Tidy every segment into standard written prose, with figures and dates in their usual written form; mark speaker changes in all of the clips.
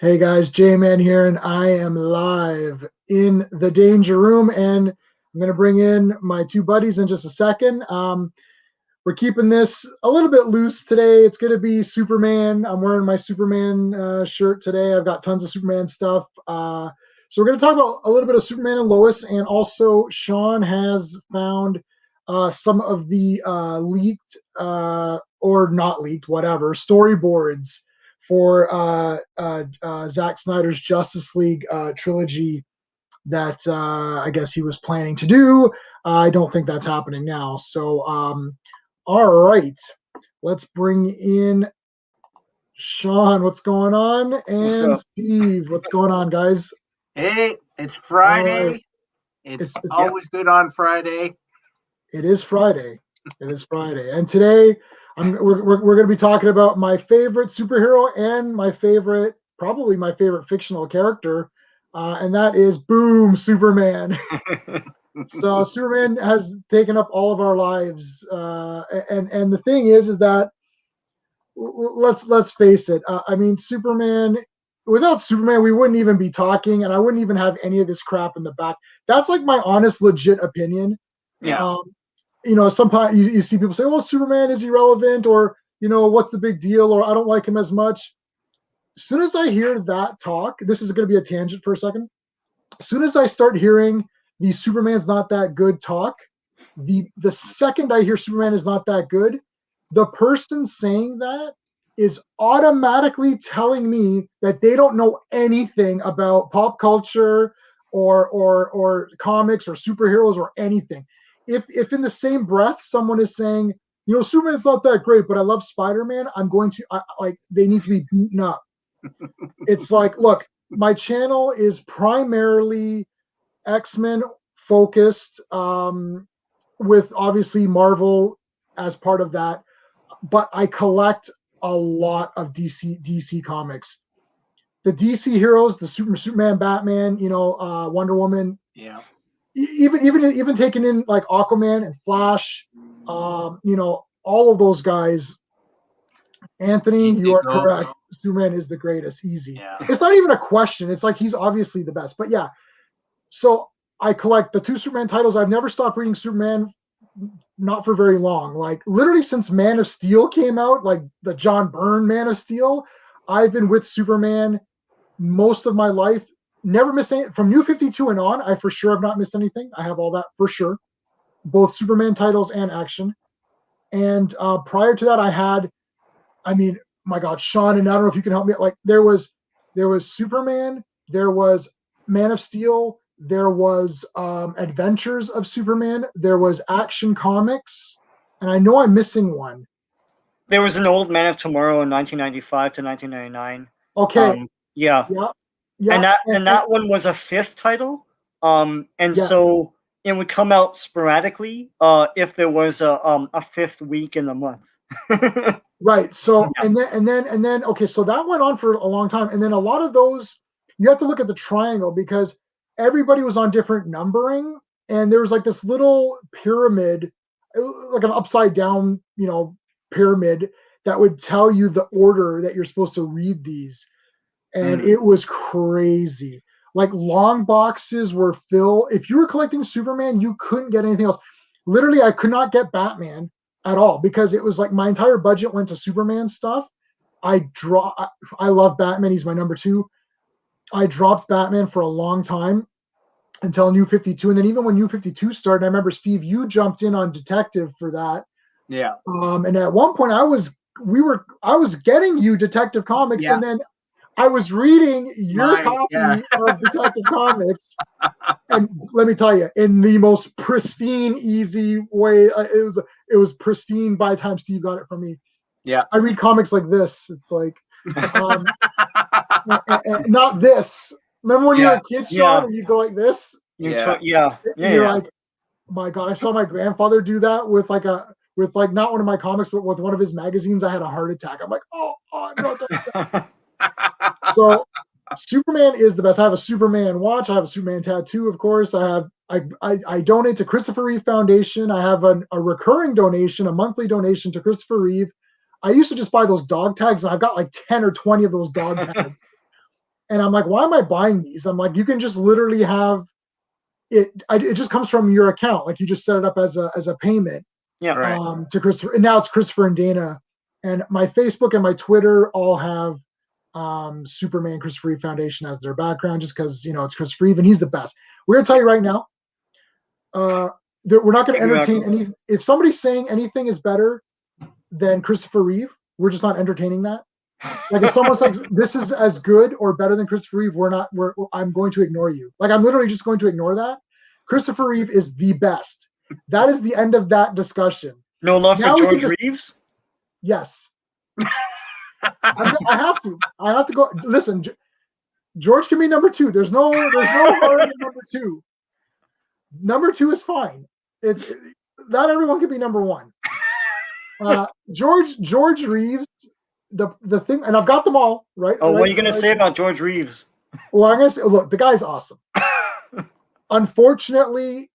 Speaker 1: Hey guys, J-Man here, and I am live in the Danger Room, and I'm going to bring in my two buddies in just a second. We're keeping this a little bit loose today. It's going to be Superman. I'm wearing my Superman shirt today. I've got tons of Superman stuff. So we're going to talk about a little bit of Superman and Lois, and also Sean has found some of the leaked or not leaked, whatever, storyboards for Zack Snyder's Justice League trilogy that I guess he was planning to do. I don't think that's happening now. So, all right, let's bring in Sean. What's going on?
Speaker 2: What's
Speaker 1: And
Speaker 2: up?
Speaker 1: Steve, what's going on, guys?
Speaker 2: Hey, it's
Speaker 1: All right,
Speaker 2: Friday. It's
Speaker 1: yep,
Speaker 2: always good on Friday.
Speaker 1: it is Friday. It is Friday, and today we're going to be talking about my favorite superhero and probably my favorite fictional character, and that is Boom Superman. So Superman has taken up all of our lives, and the thing is that let's face it. I mean, Superman. Without Superman, we wouldn't even be talking, and I wouldn't even have any of this crap in the back. That's like my honest, legit opinion.
Speaker 2: Yeah.
Speaker 1: Um, sometimes you see people say, well, Superman is irrelevant, or, what's the big deal, or I don't like him as much. As soon as I hear that talk, this is going to be a tangent for a second. As soon as I start hearing the Superman's not that good talk, the second I hear Superman is not that good, the person saying that is automatically telling me that they don't know anything about pop culture or comics or superheroes or anything. If in the same breath someone is saying, Superman's not that great, but I love Spider-Man, I'm going to like they need to be beaten up. It's like, look, my channel is primarily X-Men focused, with obviously Marvel as part of that, but I collect a lot of DC comics. The DC heroes, the Superman, Batman, Wonder Woman,
Speaker 2: Yeah.
Speaker 1: even taking in like Aquaman and Flash, all of those guys. Anthony, you
Speaker 2: Easy
Speaker 1: are
Speaker 2: go.
Speaker 1: correct. Superman is the greatest. Easy.
Speaker 2: Yeah.
Speaker 1: It's not even a question. It's like he's obviously the best. But yeah, so I collect the two Superman titles. I've never stopped reading Superman, not for very long. Like literally since Man of Steel came out, like the John Byrne Man of Steel, I've been with Superman most of my life. Never missed any from New 52 and on. I for sure have not missed anything. I have all that for sure, both Superman titles and action. And prior to that, I mean, my God, Sean, and I don't know if you can help me. Like there was Superman, there was Man of Steel, there was Adventures of Superman, there was Action Comics, and I know I'm missing one.
Speaker 3: There was an old Man of Tomorrow in 1995 to 1999.
Speaker 1: Okay,
Speaker 3: Yeah,
Speaker 1: yeah,
Speaker 3: and
Speaker 1: yeah,
Speaker 3: that one was a fifth title. And
Speaker 1: yeah.
Speaker 3: so it would come out sporadically. If there was a fifth week in the month.
Speaker 1: Right. So
Speaker 3: Yeah.
Speaker 1: and then okay, so that went on for a long time. And then a lot of those you have to look at the triangle because everybody was on different numbering and there was like this little pyramid, like an upside down, pyramid that would tell you the order that you're supposed to read these. And it was crazy. Like long boxes were filled. If you were collecting Superman, you couldn't get anything else. Literally, I could not get Batman at all because it was like my entire budget went to Superman stuff. I love Batman. He's my number two. I dropped Batman for a long time until New 52. And then even when New 52 started, I remember Steve, you jumped in on Detective for that.
Speaker 2: Yeah.
Speaker 1: And at one point I was getting you Detective Comics,
Speaker 2: Yeah.
Speaker 1: and then I was reading your copy
Speaker 2: Yeah.
Speaker 1: of Detective Comics, and let me tell you, in the most pristine, easy way, it was pristine by the time Steve got it from me.
Speaker 2: Yeah.
Speaker 1: I read comics like this. It's like, not this. Remember when you were a kid, Sean, and you go like this?
Speaker 3: Yeah.
Speaker 1: You're like, my God, I saw my grandfather do that with like not one of my comics, but with one of his magazines. I had a heart attack. I'm like, oh no. So Superman is the best. I have a Superman watch. I have a Superman tattoo, of course. I donate to Christopher Reeve Foundation. I have a recurring donation, a monthly donation to Christopher Reeve. I used to just buy those dog tags, and I've got like 10 or 20 of those dog tags. And I'm like, why am I buying these? I'm like, you can just literally have it. It just comes from your account. Like you just set it up as a payment.
Speaker 3: Yeah.
Speaker 2: Right.
Speaker 1: To Christopher. And now it's Christopher and Dana. And my Facebook and my Twitter all have Superman Christopher Reeve Foundation as their background, just because it's Christopher Reeve and he's the best. We're gonna tell you right now, we're not gonna entertain any. If somebody's saying anything is better than Christopher Reeve, we're just not entertaining that. Like if someone's like this is as good or better than Christopher Reeve, I'm going to ignore you. Like I'm literally just going to ignore that. Christopher Reeve is the best. That is the end of that discussion.
Speaker 3: No love for George Reeves?
Speaker 1: Yes. I have to go. Listen, George can be number 2. There's no hard in number 2. Number 2 is fine. It's not everyone can be number 1. George Reeves, the thing, and I've got them all right.
Speaker 3: Oh,
Speaker 1: right,
Speaker 3: what are you gonna say about George Reeves?
Speaker 1: Well, I'm gonna say, look, the guy's awesome. Unfortunately,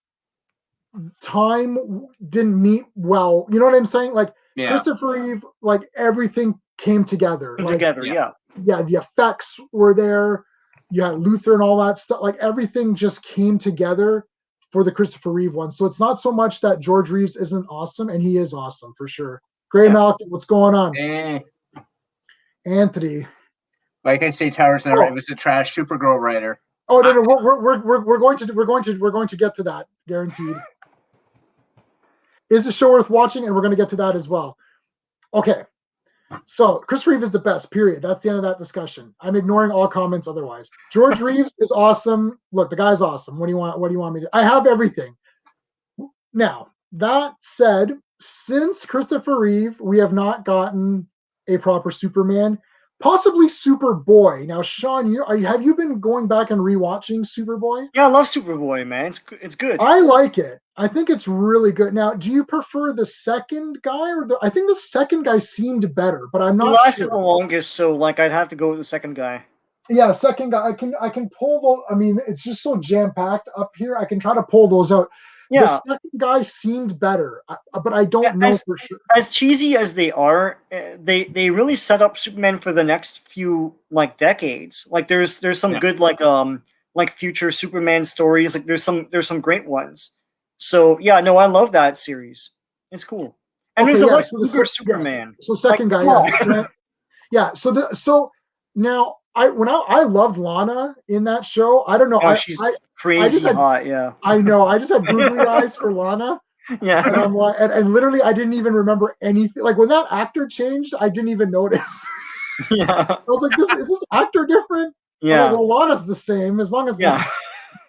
Speaker 1: time didn't meet well. You know what I'm saying? Like Christopher Reeve, like everything came together.
Speaker 3: Yeah.
Speaker 1: Yeah, the effects were there. You had Luther and all that stuff. Like everything just came together for the Christopher Reeve one. So it's not so much that George Reeves isn't awesome, and he is awesome for sure. Gray Malcolm, what's going on? Anthony.
Speaker 2: Like I say, Towers never. It was a trash Supergirl writer.
Speaker 1: Oh no, we're going to get to that, guaranteed. Is the show worth watching? And we're going to get to that as well. Okay, so Chris Reeve is the best. Period. That's the end of that discussion. I'm ignoring all comments otherwise. George Reeves is awesome. Look, the guy's awesome. What do you want me to? I have everything. Now that said, since Christopher Reeve, we have not gotten a proper Superman. Possibly Superboy. Now, Sean, have you been going back and rewatching Superboy?
Speaker 3: Yeah, I love Superboy, man. It's good.
Speaker 1: I like it. I think it's really good. Now, do you prefer the second guy or I think the second guy seemed better, but I'm not sure.
Speaker 3: He lasted the longest, so like I'd have to go with the second guy.
Speaker 1: Yeah, second guy. I can pull those. I mean, it's just so jam packed up here. I can try to pull those out.
Speaker 3: Yeah.
Speaker 1: The second guy seemed better, but I don't know for sure.
Speaker 3: As cheesy as they are, they really set up Superman for the next few like decades. Like there's some good like future Superman stories. Like there's some great ones. So yeah, no, I love that series. It's cool. And there's a much bigger Superman.
Speaker 1: So second guy, yeah. Yeah. So now I loved Lana in that show. I don't know.
Speaker 3: Oh, she's crazy hot. Yeah.
Speaker 1: I know. I just had googly eyes for Lana.
Speaker 3: Yeah.
Speaker 1: And I'm like, and literally, I didn't even remember anything. Like when that actor changed, I didn't even notice.
Speaker 3: Yeah.
Speaker 1: I was like, is this actor different?
Speaker 3: Yeah.
Speaker 1: Like, well, Lana's the same as long as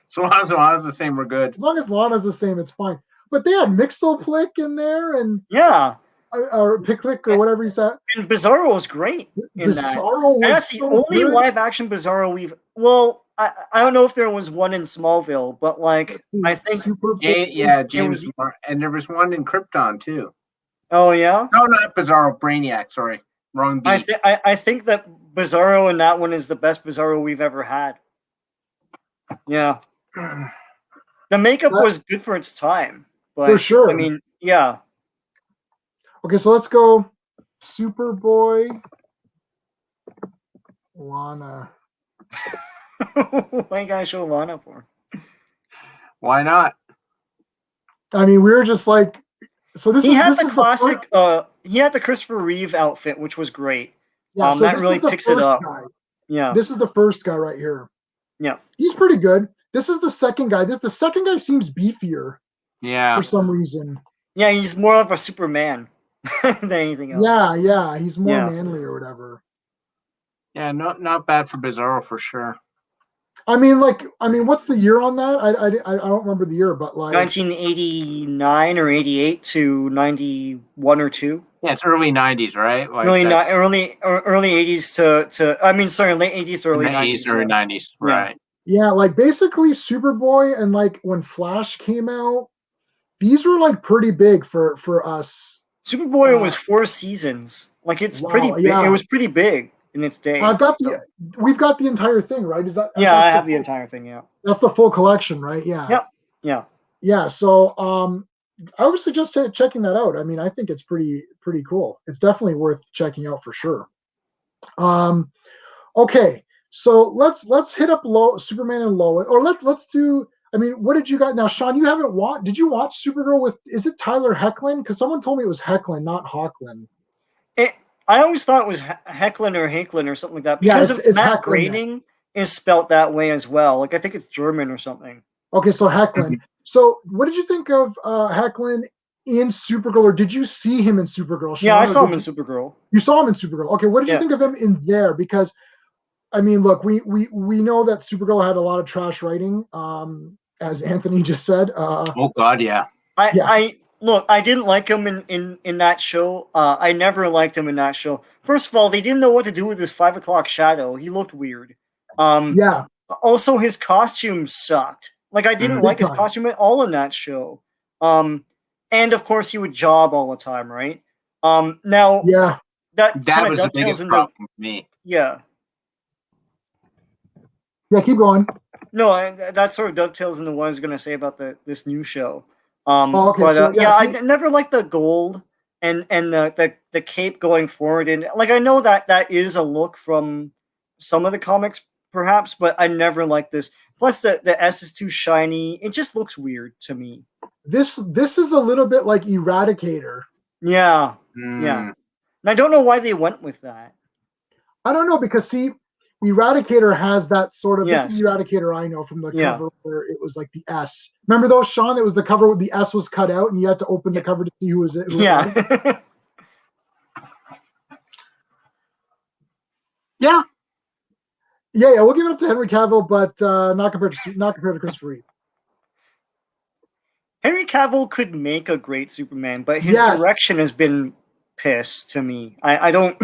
Speaker 2: So long as Lana's the same, we're good.
Speaker 1: As long as Lana's the same, it's fine. But they had Mixoplick in there, and or Picklick or whatever he said.
Speaker 3: And Bizarro was great.
Speaker 1: Bizarro was
Speaker 3: that's the only live action Bizarro we've. Well, I don't know if there was one in Smallville, but like I think
Speaker 2: James, and there was one in Krypton too.
Speaker 3: Oh yeah.
Speaker 2: No, not Bizarro. Brainiac. Sorry, wrong beat.
Speaker 3: I think that Bizarro in that one is the best Bizarro we've ever had. Yeah. The makeup was good for its time, but
Speaker 1: for sure.
Speaker 3: I mean, yeah.
Speaker 1: Okay, so let's go Superboy, Lana.
Speaker 3: Why you guys show Lana for?
Speaker 2: Why not?
Speaker 1: I mean, we were just like, so this.
Speaker 3: He had the classic. He had the Christopher Reeve outfit, which was great.
Speaker 1: Yeah, so
Speaker 3: that really picks it up.
Speaker 1: Guy.
Speaker 3: Yeah,
Speaker 1: this is the first guy right here.
Speaker 3: Yeah,
Speaker 1: he's pretty good. This is the second guy. The second guy seems beefier.
Speaker 2: Yeah,
Speaker 1: for some reason.
Speaker 3: Yeah, he's more of a Superman than anything else.
Speaker 1: Yeah, he's more manly or whatever.
Speaker 2: Yeah, not bad for Bizarro for sure.
Speaker 1: I mean, what's the year on that? I don't remember the year, but like
Speaker 3: 1989 or 88 to 91 or 2.
Speaker 2: Yeah, it's early 90s, right? Like
Speaker 3: early 80s to I mean, sorry, late 80s to early 90s.
Speaker 2: Early 90s, right?
Speaker 1: Yeah, like basically Superboy and like when Flash came out, these were like pretty big for us.
Speaker 3: Superboy was 4 seasons. Like it's pretty big. It was pretty big in its day.
Speaker 1: We've got the entire thing, right? Is that?
Speaker 3: Yeah, I have the entire thing. Yeah,
Speaker 1: that's the full collection, right? Yeah.
Speaker 3: Yep.
Speaker 1: Yeah. So, I would suggest checking that out. I mean, I think it's pretty cool. It's definitely worth checking out for sure. Okay, So let's hit up Superman and Lois, or let's do. I mean, what did you got now, Sean? You haven't watched? Did you watch Supergirl with? Is it Tyler Hoechlin? Because someone told me it was Hoechlin, not Hoechlin.
Speaker 3: I always thought it was Hecklin or Hakelin or something like that
Speaker 1: Yeah,
Speaker 3: because
Speaker 1: it's
Speaker 3: Matt
Speaker 1: Hoechlin.
Speaker 3: Groening is spelt that way as well. Like I think it's German or something.
Speaker 1: Okay, so Hoechlin. So what did you think of Hoechlin in Supergirl, or did you see him in Supergirl, Sean?
Speaker 3: Yeah, I saw him in
Speaker 1: you,
Speaker 3: Supergirl.
Speaker 1: You saw him in Supergirl. Okay, what did you think of him in there? Because I mean, look, we know that Supergirl had a lot of trash writing, as Anthony just said.
Speaker 2: Oh God, yeah.
Speaker 3: I look, I didn't like him in that show. I never liked him in that show. First of all, they didn't know what to do with his 5 o'clock shadow. He looked weird.
Speaker 1: Yeah.
Speaker 3: Also, his costume sucked. Like I didn't like his costume at all in that show. And of course, he would job all the time, right? Now,
Speaker 1: yeah,
Speaker 3: that kind of
Speaker 2: was the
Speaker 3: dovetails
Speaker 2: biggest problem with me.
Speaker 3: Yeah.
Speaker 1: Yeah, keep going.
Speaker 3: No, that sort of dovetails into what I was going to say about this new show.
Speaker 1: Okay.
Speaker 3: But
Speaker 1: So
Speaker 3: yeah, I never liked the gold and the cape going forward, and like I know that is a look from some of the comics, perhaps, but I never liked this. Plus, the S is too shiny. It just looks weird to me.
Speaker 1: This is a little bit like Eradicator.
Speaker 3: Yeah, yeah. And I don't know why they went with that.
Speaker 1: I don't know, because see, Eradicator has that sort of.
Speaker 3: Yes.
Speaker 1: This is Eradicator I know from the cover where it was like the S. Remember those, Sean? It was the cover where the S was cut out, and you had to open the cover to see who was it. Who it was.
Speaker 2: Yeah.
Speaker 1: Yeah. We'll give it up to Henry Cavill, but not compared to Christopher Reeve.
Speaker 3: Henry Cavill could make a great Superman, but his direction has been piss to me. I don't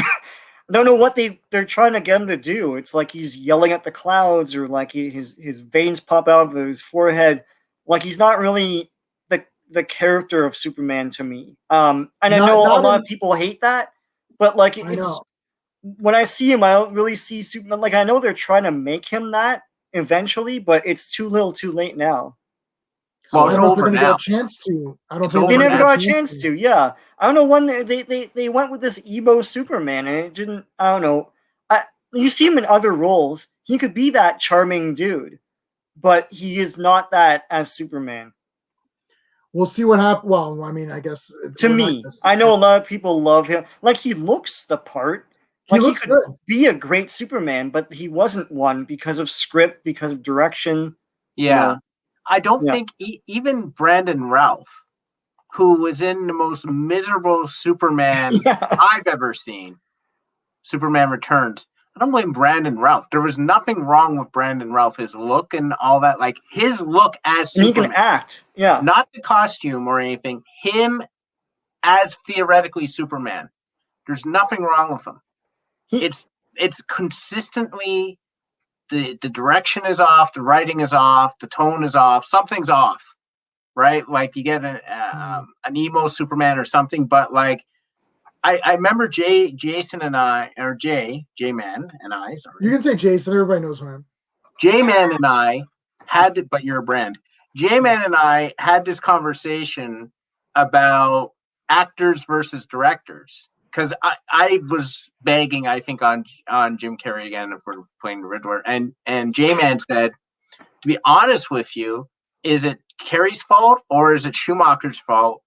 Speaker 3: I don't know what they're trying to get him to do. It's like he's yelling at the clouds, or like his veins pop out of his forehead. Like he's not really the character of Superman to me. And I know a lot of people hate that, but like it's when I see him, I don't really see Superman. Like I know they're trying to make him that eventually, but it's too little, too late now.
Speaker 1: So I don't know if they're going to get a chance to. I don't think
Speaker 3: they never got a chance to. Yeah, I don't know when they went with this emo Superman, and it didn't. I don't know. You see him in other roles. He could be that charming dude, but he is not that as Superman.
Speaker 1: We'll see what happens. Well, I mean, I guess
Speaker 3: to me, I know a lot of people love him. Like he looks the part. Like he could be a great Superman, but he wasn't one because of script, because of direction.
Speaker 2: Yeah. You know. I don't think even Brandon Routh, who was in the most miserable Superman I've ever seen, Superman Returns, I don't blame Brandon Routh. There was nothing wrong with Brandon Routh, his look and all that. Like his look as Superman.
Speaker 3: He can act,
Speaker 2: not the costume or anything. Him as theoretically Superman. There's nothing wrong with him. It's consistently. The direction is off, the writing is off, the tone is off, something's off, right? Like you get an emo Superman or something, but like I remember Jason and I, or J-Man and I, sorry.
Speaker 1: You can say Jason, everybody knows who I am.
Speaker 2: J-Man and I but you're a brand. J-Man and I had this conversation about actors versus directors. Because I was begging, I think, on Jim Carrey again for playing the Riddler, and J-Man said, to be honest with you, is it Carrey's fault or is it Schumacher's fault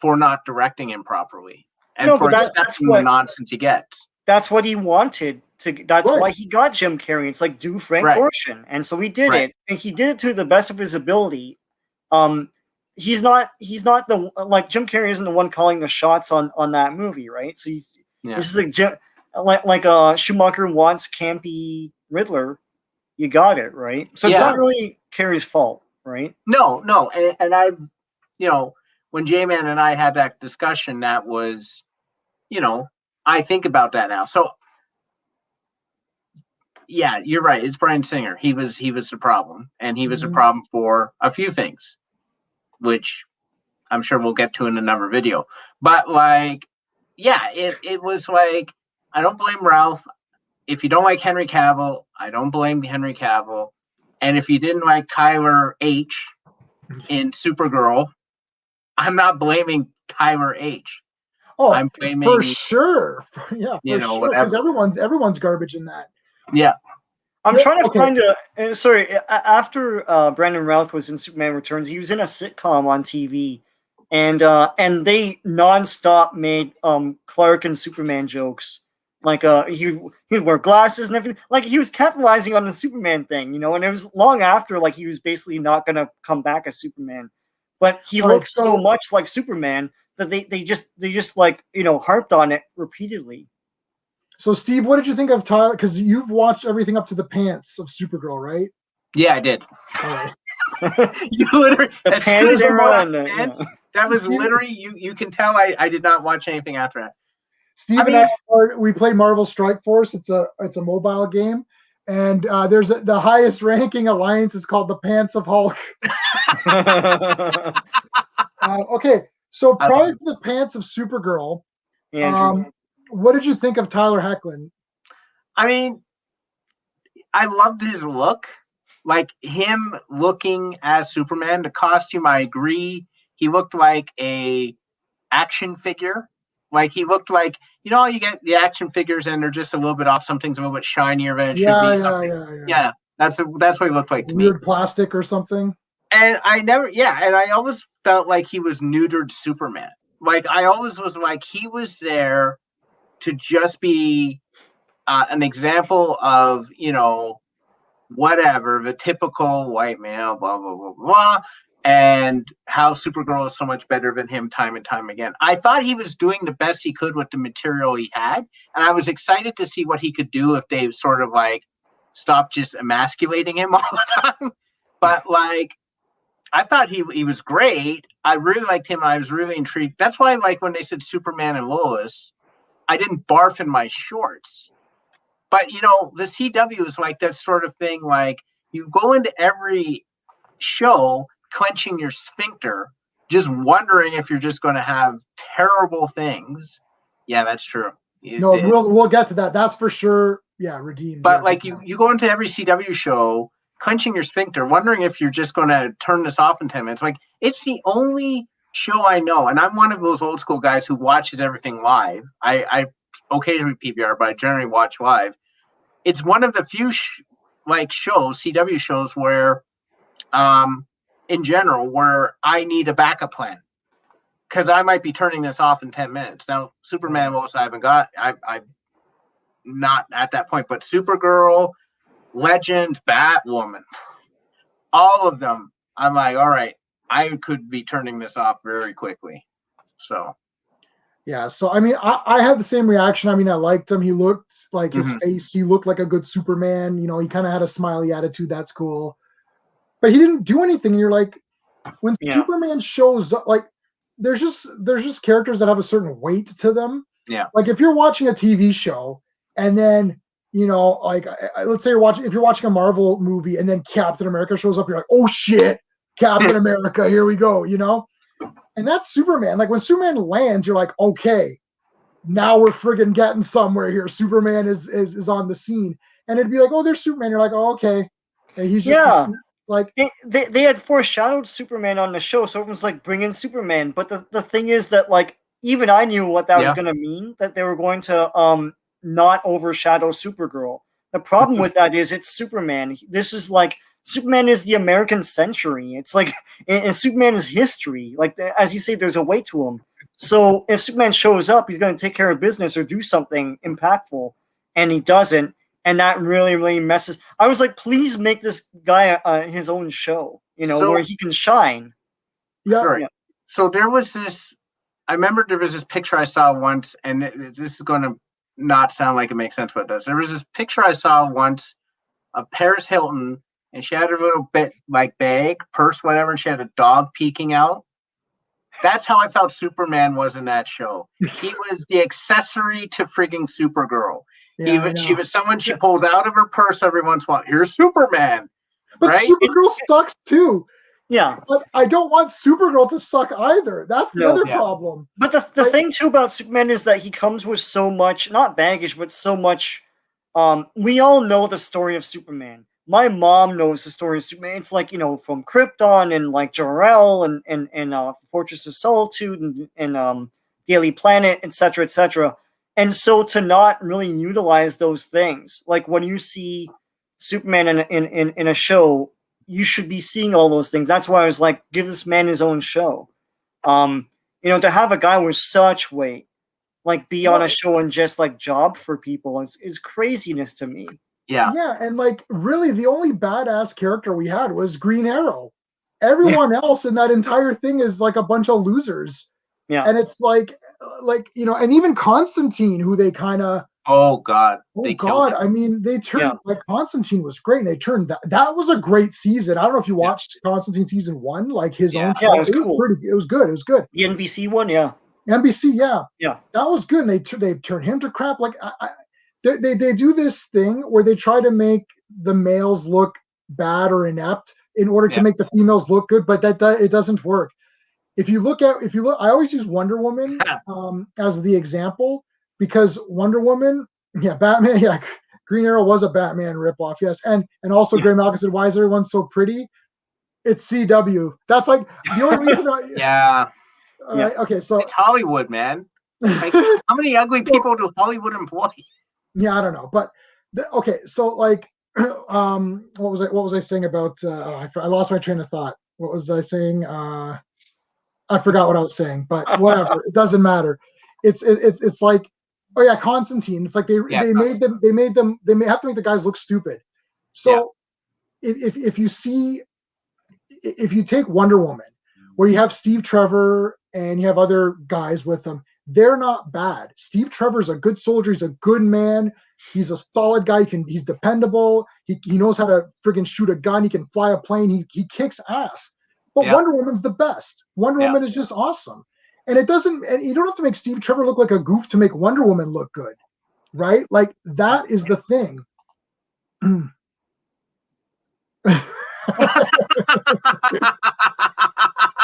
Speaker 2: for not directing him properly and for accepting the nonsense he gets?
Speaker 3: That's what he wanted to. That's why he got Jim Carrey. It's like do Frank Gorshin, and so he did it, and he did it to the best of his ability. He's not the like Jim Carrey isn't the one calling the shots on that movie, right? So this is like Schumacher wants campy Riddler, you got it, right? So it's not really Carrey's fault, right?
Speaker 2: No, and I've when J-Man and I had that discussion, that was I think about that now. So yeah, you're right. It's Bryan Singer. He was the problem, and he was a problem for a few things, which I'm sure we'll get to in another video. But like, yeah, it was like, I don't blame Ralph. If you don't like Henry Cavill, I don't blame Henry Cavill. And if you didn't like Tyler H in Supergirl, I'm not blaming Tyler H.
Speaker 1: Oh,
Speaker 2: I'm blaming,
Speaker 1: for sure. Yeah, for sure. Because everyone's garbage in that.
Speaker 2: Yeah.
Speaker 3: I'm
Speaker 1: Yeah,
Speaker 3: trying to
Speaker 1: okay.
Speaker 3: find after Brandon Routh was in Superman Returns, he was in a sitcom on TV, and they nonstop made Clark and Superman jokes. Like he'd wear glasses and everything. Like he was capitalizing on the Superman thing, and it was long after like he was basically not gonna come back as Superman. But he
Speaker 1: All right,
Speaker 3: looked so much like Superman that they just like harped on it repeatedly.
Speaker 1: So, Steve, what did you think of Tyler? Because you've watched everything up to the pants of Supergirl, right?
Speaker 2: Yeah, I did.
Speaker 1: All right.
Speaker 2: You literally,
Speaker 3: The
Speaker 2: as soon as I
Speaker 3: era
Speaker 2: brought up
Speaker 3: and
Speaker 2: the pants,
Speaker 3: yeah.
Speaker 2: that was literally you can tell I did not watch anything after that.
Speaker 1: Steve and I, we play Marvel Strike Force. It's a mobile game, and there's the highest ranking alliance is called the Pants of Hulk. Okay, so prior to the Pants of Supergirl, what did you think of Tyler Hoechlin?
Speaker 2: I mean, I loved his look, like him looking as Superman. The costume, I agree. He looked like a action figure. Like he looked like, you get the action figures and they're just a little bit off. Something's a little bit shinier than it should be. Yeah. That's what he looked like to me.
Speaker 1: Weird plastic or something.
Speaker 2: And and I always felt like he was neutered Superman. Like I always was like he was there to just be an example of, whatever, the typical white male, blah, blah, blah, blah, and how Supergirl is so much better than him time and time again. I thought he was doing the best he could with the material he had, and I was excited to see what he could do if they sort of like stopped just emasculating him all the time. But like, I thought he was great. I really liked him. I was really intrigued. That's why, like, when they said Superman and Lois, I didn't barf in my shorts. But, the CW is like that sort of thing. Like, you go into every show clenching your sphincter, just wondering if you're just going to have terrible things. Yeah, that's true.
Speaker 1: We'll get to that. That's for sure. Yeah, redeemed.
Speaker 2: But, like, you go into every CW show clenching your sphincter, wondering if you're just going to turn this off in 10 minutes. Like, it's the only show I know, and I'm one of those old school guys who watches everything live. I occasionally PVR, but I generally watch live. It's one of the few shows, CW shows, where, in general, where I need a backup plan because I might be turning this off in 10 minutes. Now, Superman, Lois, I haven't got. I'm not at that point, but Supergirl, Legends, Batwoman, all of them, I'm like, all right, I could be turning this off very quickly. So.
Speaker 1: Yeah, so I mean, I had the same reaction. I mean, I liked him. He looked like his face. He looked like a good Superman. He kind of had a smiley attitude. That's cool. But he didn't do anything. And you're like, when Superman shows up, like, there's just characters that have a certain weight to them.
Speaker 2: Yeah.
Speaker 1: Like if you're watching a TV show and then like let's say if you're watching a Marvel movie and then Captain America shows up, you're like, oh shit, Captain America, here we go. And that's Superman. Like when Superman lands, you're like, okay, now we're friggin' getting somewhere here. Superman is on the scene. And it'd be like, oh, there's Superman. You're like, oh, okay. And he's just like
Speaker 3: they had foreshadowed Superman on the show, so everyone's like, bring in Superman. But the thing is that like even I knew what that was gonna mean, that they were going to not overshadow Supergirl. The problem with that is it's Superman. This is like Superman is the American century. It's like, and Superman is history. Like, as you say, there's a weight to him. So if Superman shows up, he's going to take care of business or do something impactful, and he doesn't. And that really, really messes. I was like, please make this guy his own show, where he can shine.
Speaker 1: Yeah.
Speaker 2: Sorry. So there was this, I remember there was this picture I saw once, and this is going to not sound like it makes sense, but it does. There was this picture I saw once of Paris Hilton, and she had a little bit like bag, purse, whatever, and she had a dog peeking out. That's how I felt Superman was in that show. He was the accessory to frigging Supergirl. She was someone she pulls out of her purse every once in a while. Here's Superman.
Speaker 1: But
Speaker 2: right?
Speaker 1: Supergirl sucks too.
Speaker 3: Yeah.
Speaker 1: But I don't want Supergirl to suck either. That's the other problem.
Speaker 3: But the thing too about Superman is that he comes with so much, not baggage, but so much. We all know the story of Superman. My mom knows the story of Superman. It's like, from Krypton and like Jor-El and Fortress of Solitude and Daily Planet, etc., etc. And so to not really utilize those things, like when you see Superman in a show, you should be seeing all those things. That's why I was like, give this man his own show. To have a guy with such weight like be on a show and just like job for people is craziness to me.
Speaker 1: Yeah, and like really the only badass character we had was Green Arrow. Everyone else in that entire thing is like a bunch of losers.
Speaker 3: Yeah.
Speaker 1: And it's like and even Constantine, who they kind of I mean, they turned like Constantine was great. And they turned that was a great season. I don't know if you watched Constantine season 1, like his own show.
Speaker 3: It was cool.
Speaker 1: It was good. It was good.
Speaker 3: The NBC one,
Speaker 1: NBC,
Speaker 3: yeah,
Speaker 1: that was good. And they turned him to crap. Like they do this thing where they try to make the males look bad or inept in order to make the females look good, but it doesn't work. If you look, I always use Wonder Woman as the example because Wonder Woman, Batman, Green Arrow was a Batman ripoff, yes, and also Gray Malcolm said, "Why is everyone so pretty?" It's CW. That's like the only reason. All right. Okay. So
Speaker 2: it's Hollywood, man. Like, how many ugly people do Hollywood employ?
Speaker 1: Yeah, I don't know, but okay. So like, what was I saying about? I lost my train of thought. What was I saying? I forgot what I was saying, but whatever. It doesn't matter. It's like, oh yeah, Constantine. It's like they have to make the guys look stupid. So if you take Wonder Woman, where you have Steve Trevor and you have other guys with them, they're not bad. Steve Trevor's a good soldier. He's a good man. He's a solid guy. He's dependable. He knows how to friggin' shoot a gun. He can fly a plane. He kicks ass. But Wonder Woman's the best. Wonder Woman is just awesome. And you don't have to make Steve Trevor look like a goof to make Wonder Woman look good, right? Like that is the thing.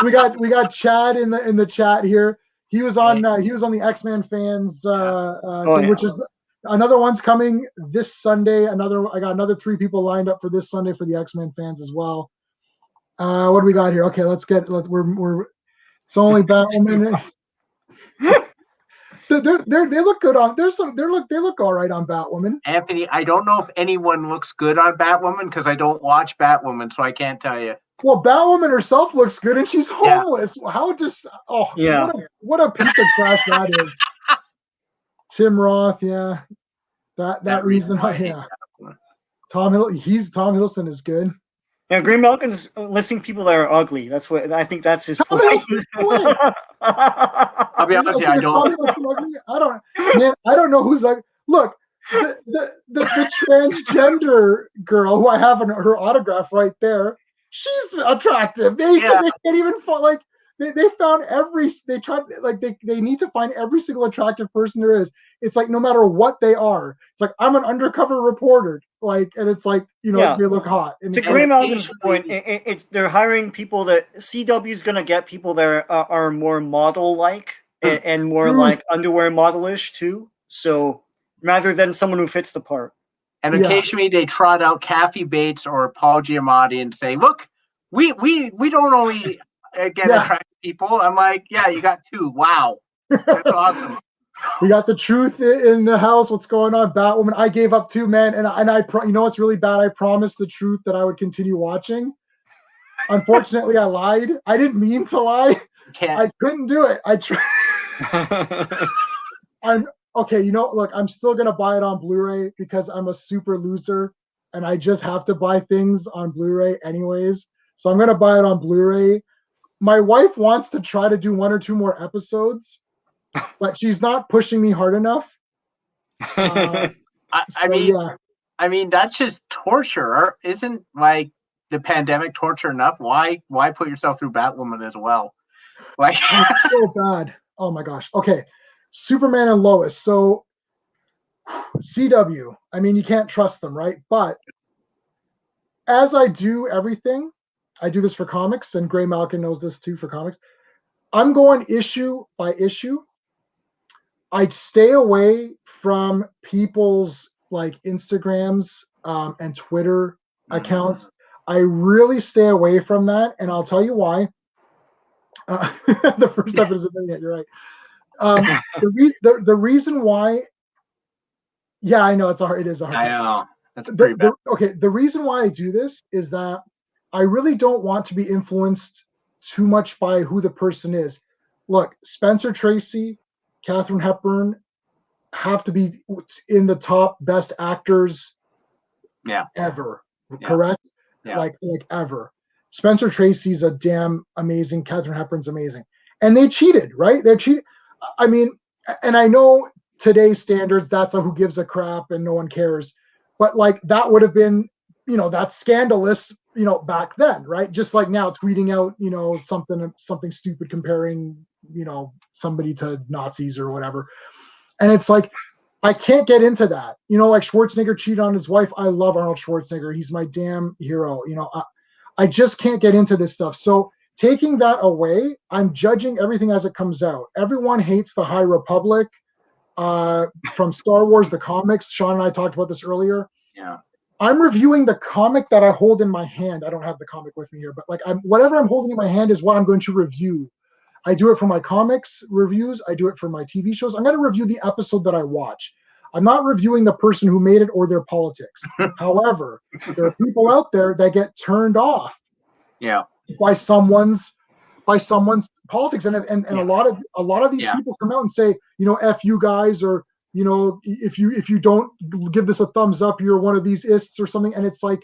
Speaker 1: we got Chad in the chat here. He was on the X-Men fans thing, which is another one's coming this Sunday. I got another 3 people lined up for this Sunday for the X-Men fans as well. What do we got here? Okay, we're it's only Batwoman. they look good on. They look all right on Batwoman.
Speaker 2: Anthony, I don't know if anyone looks good on Batwoman because I don't watch Batwoman, so I can't tell you.
Speaker 1: Well, Batwoman herself looks good, and she's homeless. How what a piece of trash that is. Tim Roth, that reason why, Tom Hiddleston is good.
Speaker 3: Yeah, Green Malkin's listing people that are ugly. That's what I think. That's his point.
Speaker 2: I'll be honest, I
Speaker 1: don't know who's ugly. Look, the transgender girl who I have her autograph right there. She's attractive. They can't even find they need to find every single attractive person there is. It's like no matter what they are. It's like I'm an undercover reporter. And it's like they look hot. And
Speaker 3: to Graham Alden's point, they're hiring people that CW is going to get people that are more model-like and more like underwear modelish too. So rather than someone who fits the part.
Speaker 2: And occasionally they trot out Kathy Bates or Paul Giamatti and say, "Look, we don't only get attractive people." I'm like, "Yeah, you got 2. Wow, that's awesome."
Speaker 1: We got the truth in the house. What's going on, Batwoman? I gave up 2, man, and I you know what's really bad? I promised the truth that I would continue watching. Unfortunately, I lied. I didn't mean to lie. I couldn't do it. I tried. I'm okay. Look, I'm still gonna buy it on Blu-ray because I'm a super loser, and I just have to buy things on Blu-ray anyways. So I'm gonna buy it on Blu-ray. My wife wants to try to do 1 or 2 more episodes, but she's not pushing me hard enough.
Speaker 2: I mean, that's just torture. Isn't like the pandemic torture enough? Why put yourself through Batwoman as well? Like
Speaker 1: it's so bad. Oh my gosh. Okay, Superman and Lois. So CW. I mean, you can't trust them, right? But as I do everything, I do this for comics, and Gray Malkin knows this too for comics. I'm going issue by issue. I'd stay away from people's like Instagrams and Twitter accounts. I really stay away from that, and I'll tell you why. The first step is admitting it. You're right. The reason why. Yeah, I know it's hard. It is hard.
Speaker 2: I know. That's pretty bad.
Speaker 1: The reason why I do this is that I really don't want to be influenced too much by who the person is. Look, Spencer Tracy, Katharine Hepburn have to be in the top best actors ever, correct?
Speaker 2: Yeah.
Speaker 1: Like ever. Spencer Tracy's a damn amazing. Katharine Hepburn's amazing. And they cheated, right? They're cheated. I mean, and I know today's standards, that's a who gives a crap and no one cares. But like that would have been, that's scandalous, back then, right? Just like now tweeting out, something stupid comparing, somebody to Nazis or whatever. And it's like, I can't get into that. Like Schwarzenegger cheated on his wife. I love Arnold Schwarzenegger. He's my damn hero. I just can't get into this stuff. So taking that away, I'm judging everything as it comes out. Everyone hates the High Republic from Star Wars, the comics. Sean and I talked about this earlier.
Speaker 2: Yeah.
Speaker 1: I'm reviewing the comic that I hold in my hand. I don't have the comic with me here, but like whatever I'm holding in my hand is what I'm going to review. I do it for my comics reviews. I do it for my TV shows. I'm going to review the episode that I watch. I'm not reviewing the person who made it or their politics. However, there are people out there that get turned off by someone's politics. And a lot of these people come out and say, F you guys, or, if you don't give this a thumbs up, you're one of these ists or something. And it's like,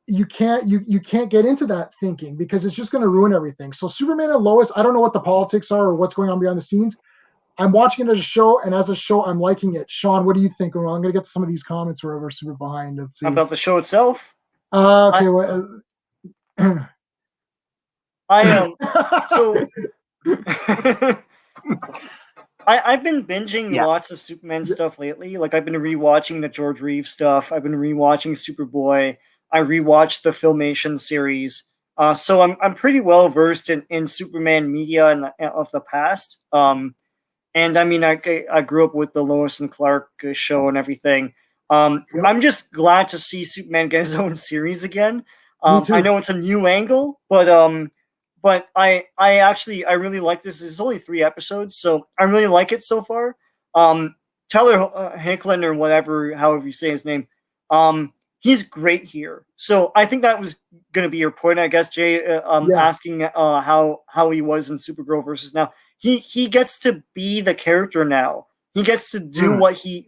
Speaker 1: you can't get into that thinking because it's just going to ruin everything. So Superman and Lois, I don't know what the politics are or what's going on behind the scenes. I'm watching it as a show, and as a show, I'm liking it. Sean, what do you think? Well, I'm going to get to some of these comments where we're super behind. Let's see.
Speaker 3: About the show itself?
Speaker 1: Okay.
Speaker 3: I am. So I've been binging lots of Superman stuff lately. Like I've been rewatching the George Reeves stuff. I've been rewatching Superboy. I rewatched the Filmation series. So I'm pretty well versed in Superman media of the past. And I mean, I grew up with the Lois and Clark show and everything. I'm just glad to see Superman get his own series again. I know it's a new angle, but I really like this. It's only 3 episodes, so I really like it so far. Tyler Hoechlin or whatever, however you say his name, he's great here. So I think that was going to be your point, I guess, Jay, asking how he was in Supergirl versus now. He gets to be the character now. He gets to do what he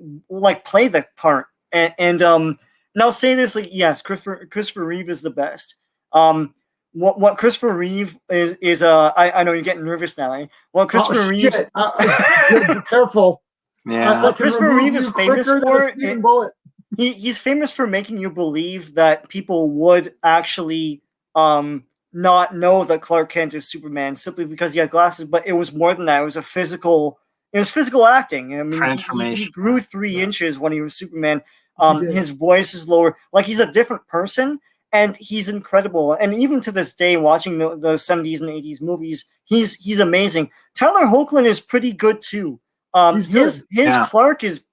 Speaker 3: play the part. And I'll say this, yes, Christopher Reeve is the best. What Christopher Reeve is I know you're getting nervous now. Eh? Well, Christopher Reeve,
Speaker 1: be careful.
Speaker 2: Yeah,
Speaker 3: what Christopher Reeve is famous for. He's famous for making you believe that people would actually not know that Clark Kent is Superman simply because he had glasses, but it was more than that. It was physical acting. I mean,
Speaker 2: transformation.
Speaker 3: He grew 3 inches when he was Superman. His voice is lower. Like he's a different person, and he's incredible. And even to this day, watching the 70s and 80s movies, he's amazing. Tyler Hoechlin is pretty good too. His Clark is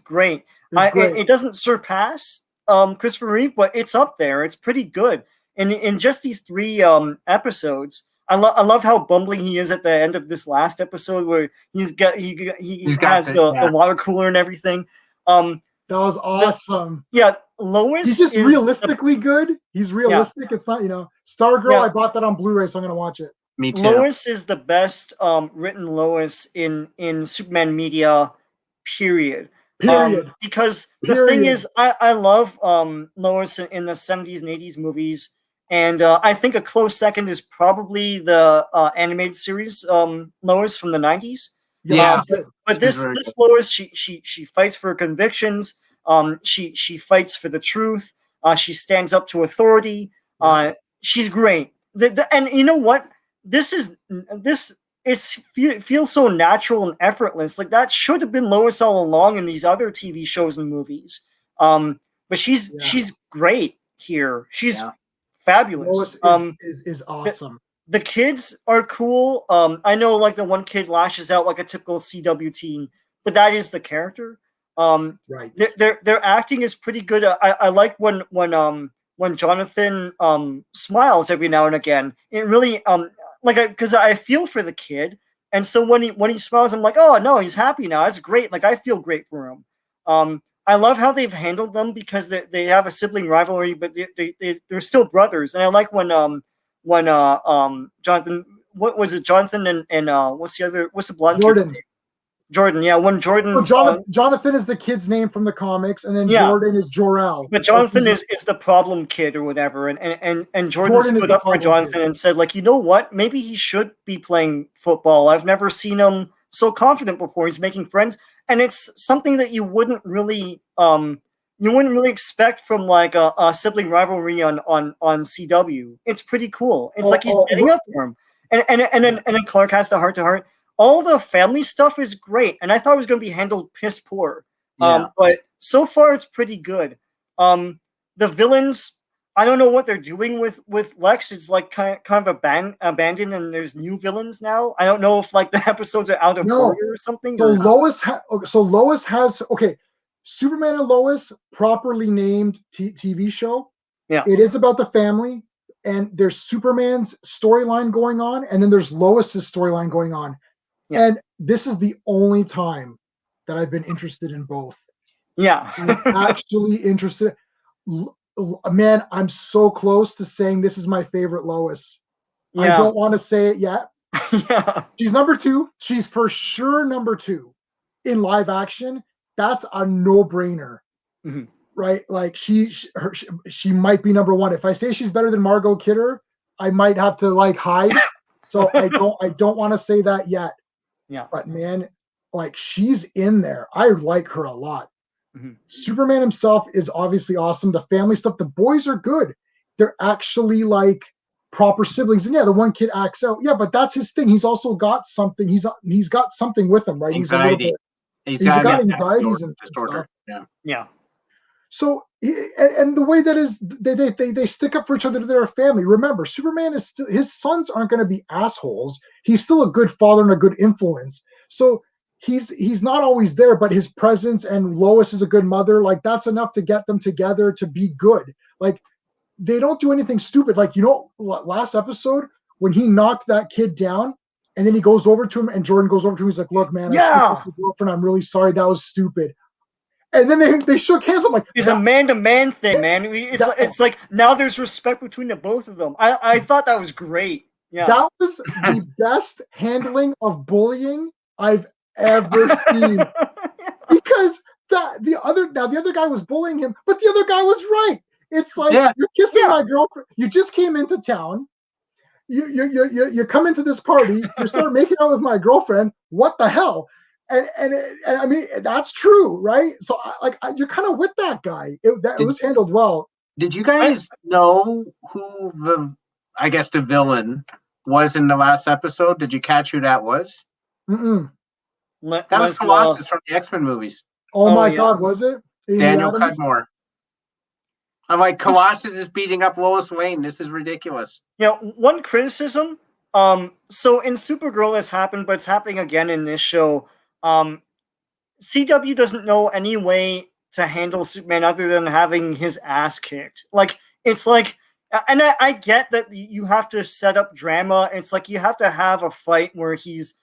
Speaker 3: great. It doesn't surpass Christopher Reeve, but it's up there. It's pretty good. And in just these 3 episodes, I love how bumbling he is at the end of this last episode where he has the water cooler and everything.
Speaker 1: That was awesome.
Speaker 3: Lois.
Speaker 1: He's just realistically good. He's realistic. It's not, Stargirl. I bought that on Blu-ray, so I'm gonna watch it.
Speaker 2: Me too.
Speaker 3: Lois is the best written Lois in Superman media. Period. Because the thing is, I love Lois in the 70s and 80s movies. And I think a close second is probably the animated series Lois from the 90s. But this Lois, she fights for her convictions. She fights for the truth. She stands up to authority. She's great. And you know what? This feels so natural and effortless. Like that should have been Lois all along in these other TV shows and movies. But she's great here. She's fabulous.
Speaker 1: Lois is awesome.
Speaker 3: The kids are cool. I know like the one kid lashes out like a typical CW teen, but that is the character.
Speaker 1: Right.
Speaker 3: Their acting is pretty good. I like when Jonathan smiles every now and again. It really because I feel for the kid, and so when he smiles, I'm like, oh no, he's happy now. That's great. Like I feel great for him. I love how they've handled them because they have a sibling rivalry, but they're still brothers. And I like when Jonathan, what was it, Jonathan and what's the blonde kid's
Speaker 1: Jordan.
Speaker 3: name? Jordan, yeah. When Jordan,
Speaker 1: Jonathan is the kid's name from the comics, and then
Speaker 3: Yeah.
Speaker 1: Jordan is Jor-El.
Speaker 3: but Jonathan is the problem kid or whatever, and Jordan stood up for Jonathan and said, like, you know what? Maybe he should be playing football. I've never seen him so confident before. He's making friends, and it's something that you wouldn't really expect from like a sibling rivalry on CW. It's pretty cool. It's like he's getting up for him, and then Clark has the heart to heart. All the family stuff is great, and I thought it was going to be handled piss poor. But so far it's pretty good. The villains, I don't know what they're doing with Lex. It's like kind of abandoned, and there's new villains now. I don't know if like the episodes are out of order or something.
Speaker 1: So Lois has Superman and Lois, properly named TV show.
Speaker 3: Yeah,
Speaker 1: it is about the family, and there's Superman's storyline going on, and then there's Lois's storyline going on. Yeah. And this is the only time that I've been interested in both.
Speaker 3: Yeah.
Speaker 1: I'm actually interested. Man, I'm so close to saying this is my favorite Lois. Yeah. I don't want to say it yet.
Speaker 3: Yeah.
Speaker 1: She's number 2. She's for sure number 2 in live action. That's a no-brainer. Mm-hmm. Right? Like she might be number 1. If I say she's better than Margot Kidder, I might have to like hide. So I don't want to say that yet.
Speaker 3: Yeah.
Speaker 1: But man, like she's in there. I like her a lot. Mm-hmm. Superman himself is obviously awesome. The family stuff, the boys are good. They're actually like proper siblings. And yeah, the one kid acts out. Yeah, but that's his thing. He's also got something. He's got something with him, right?
Speaker 2: Anxiety.
Speaker 1: He's got anxieties and stuff.
Speaker 2: Yeah.
Speaker 3: Yeah.
Speaker 1: So, and the way that is, they stick up for each other. They're a family. Remember, Superman is still, his sons aren't going to be assholes. He's still a good father and a good influence. So he's not always there, but his presence, and Lois is a good mother. Like that's enough to get them together to be good. Like they don't do anything stupid. Like, last episode when he knocked that kid down, and then he goes over to him, and Jordan goes over to him. He's like, "Look, man, I your girlfriend. I'm really sorry. That was stupid." And then they shook hands. I'm like,
Speaker 3: it's a man-to-man thing, man. It's like now there's respect between the both of them. I thought that was great. Yeah,
Speaker 1: that was the best handling of bullying I've ever seen. Because the other guy was bullying him, but the other guy was right. It's like you're kissing my girlfriend. You just came into town. You come into this party. You start making out with my girlfriend. What the hell? And I mean, that's true, right? So you're kind of with that guy. It was handled well.
Speaker 2: Did you guys know who the villain was in the last episode? Did you catch who that was?
Speaker 1: Mm-mm.
Speaker 2: That was Colossus from the X-Men movies.
Speaker 1: Oh my God, was it?
Speaker 2: Daniel Cudmore. I'm like, Colossus is beating up Lois Lane. This is ridiculous.
Speaker 3: One criticism. So in Supergirl this happened, but it's happening again in this show. CW doesn't know any way to handle Superman other than having his ass kicked. Like, it's like, and I get that you have to set up drama. It's like you have to have a fight where he's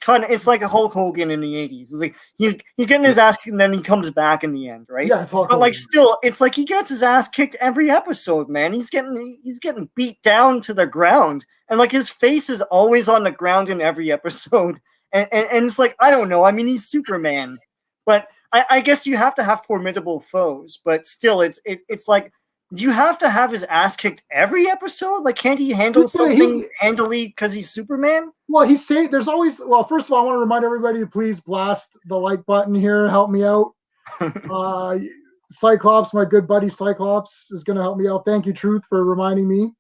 Speaker 3: kind of, it's like a Hulk Hogan in the 80s. It's like he's getting his ass kicked and then he comes back in the end, right?
Speaker 1: Yeah, it's Hulk
Speaker 3: But
Speaker 1: Hogan.
Speaker 3: like still, it's like he gets his ass kicked every episode, man. He's getting beat down to the ground. And like his face is always on the ground in every episode. And it's like, I don't know. I mean, he's Superman, but I guess you have to have formidable foes. But still, it's like, do you have to have his ass kicked every episode? Like, can't he handle something handily because he's Superman?
Speaker 1: Well, there's always. Well, first of all, I want to remind everybody to please blast the like button here. Help me out. Cyclops, my good buddy Cyclops, is going to help me out. Thank you, Truth, for reminding me.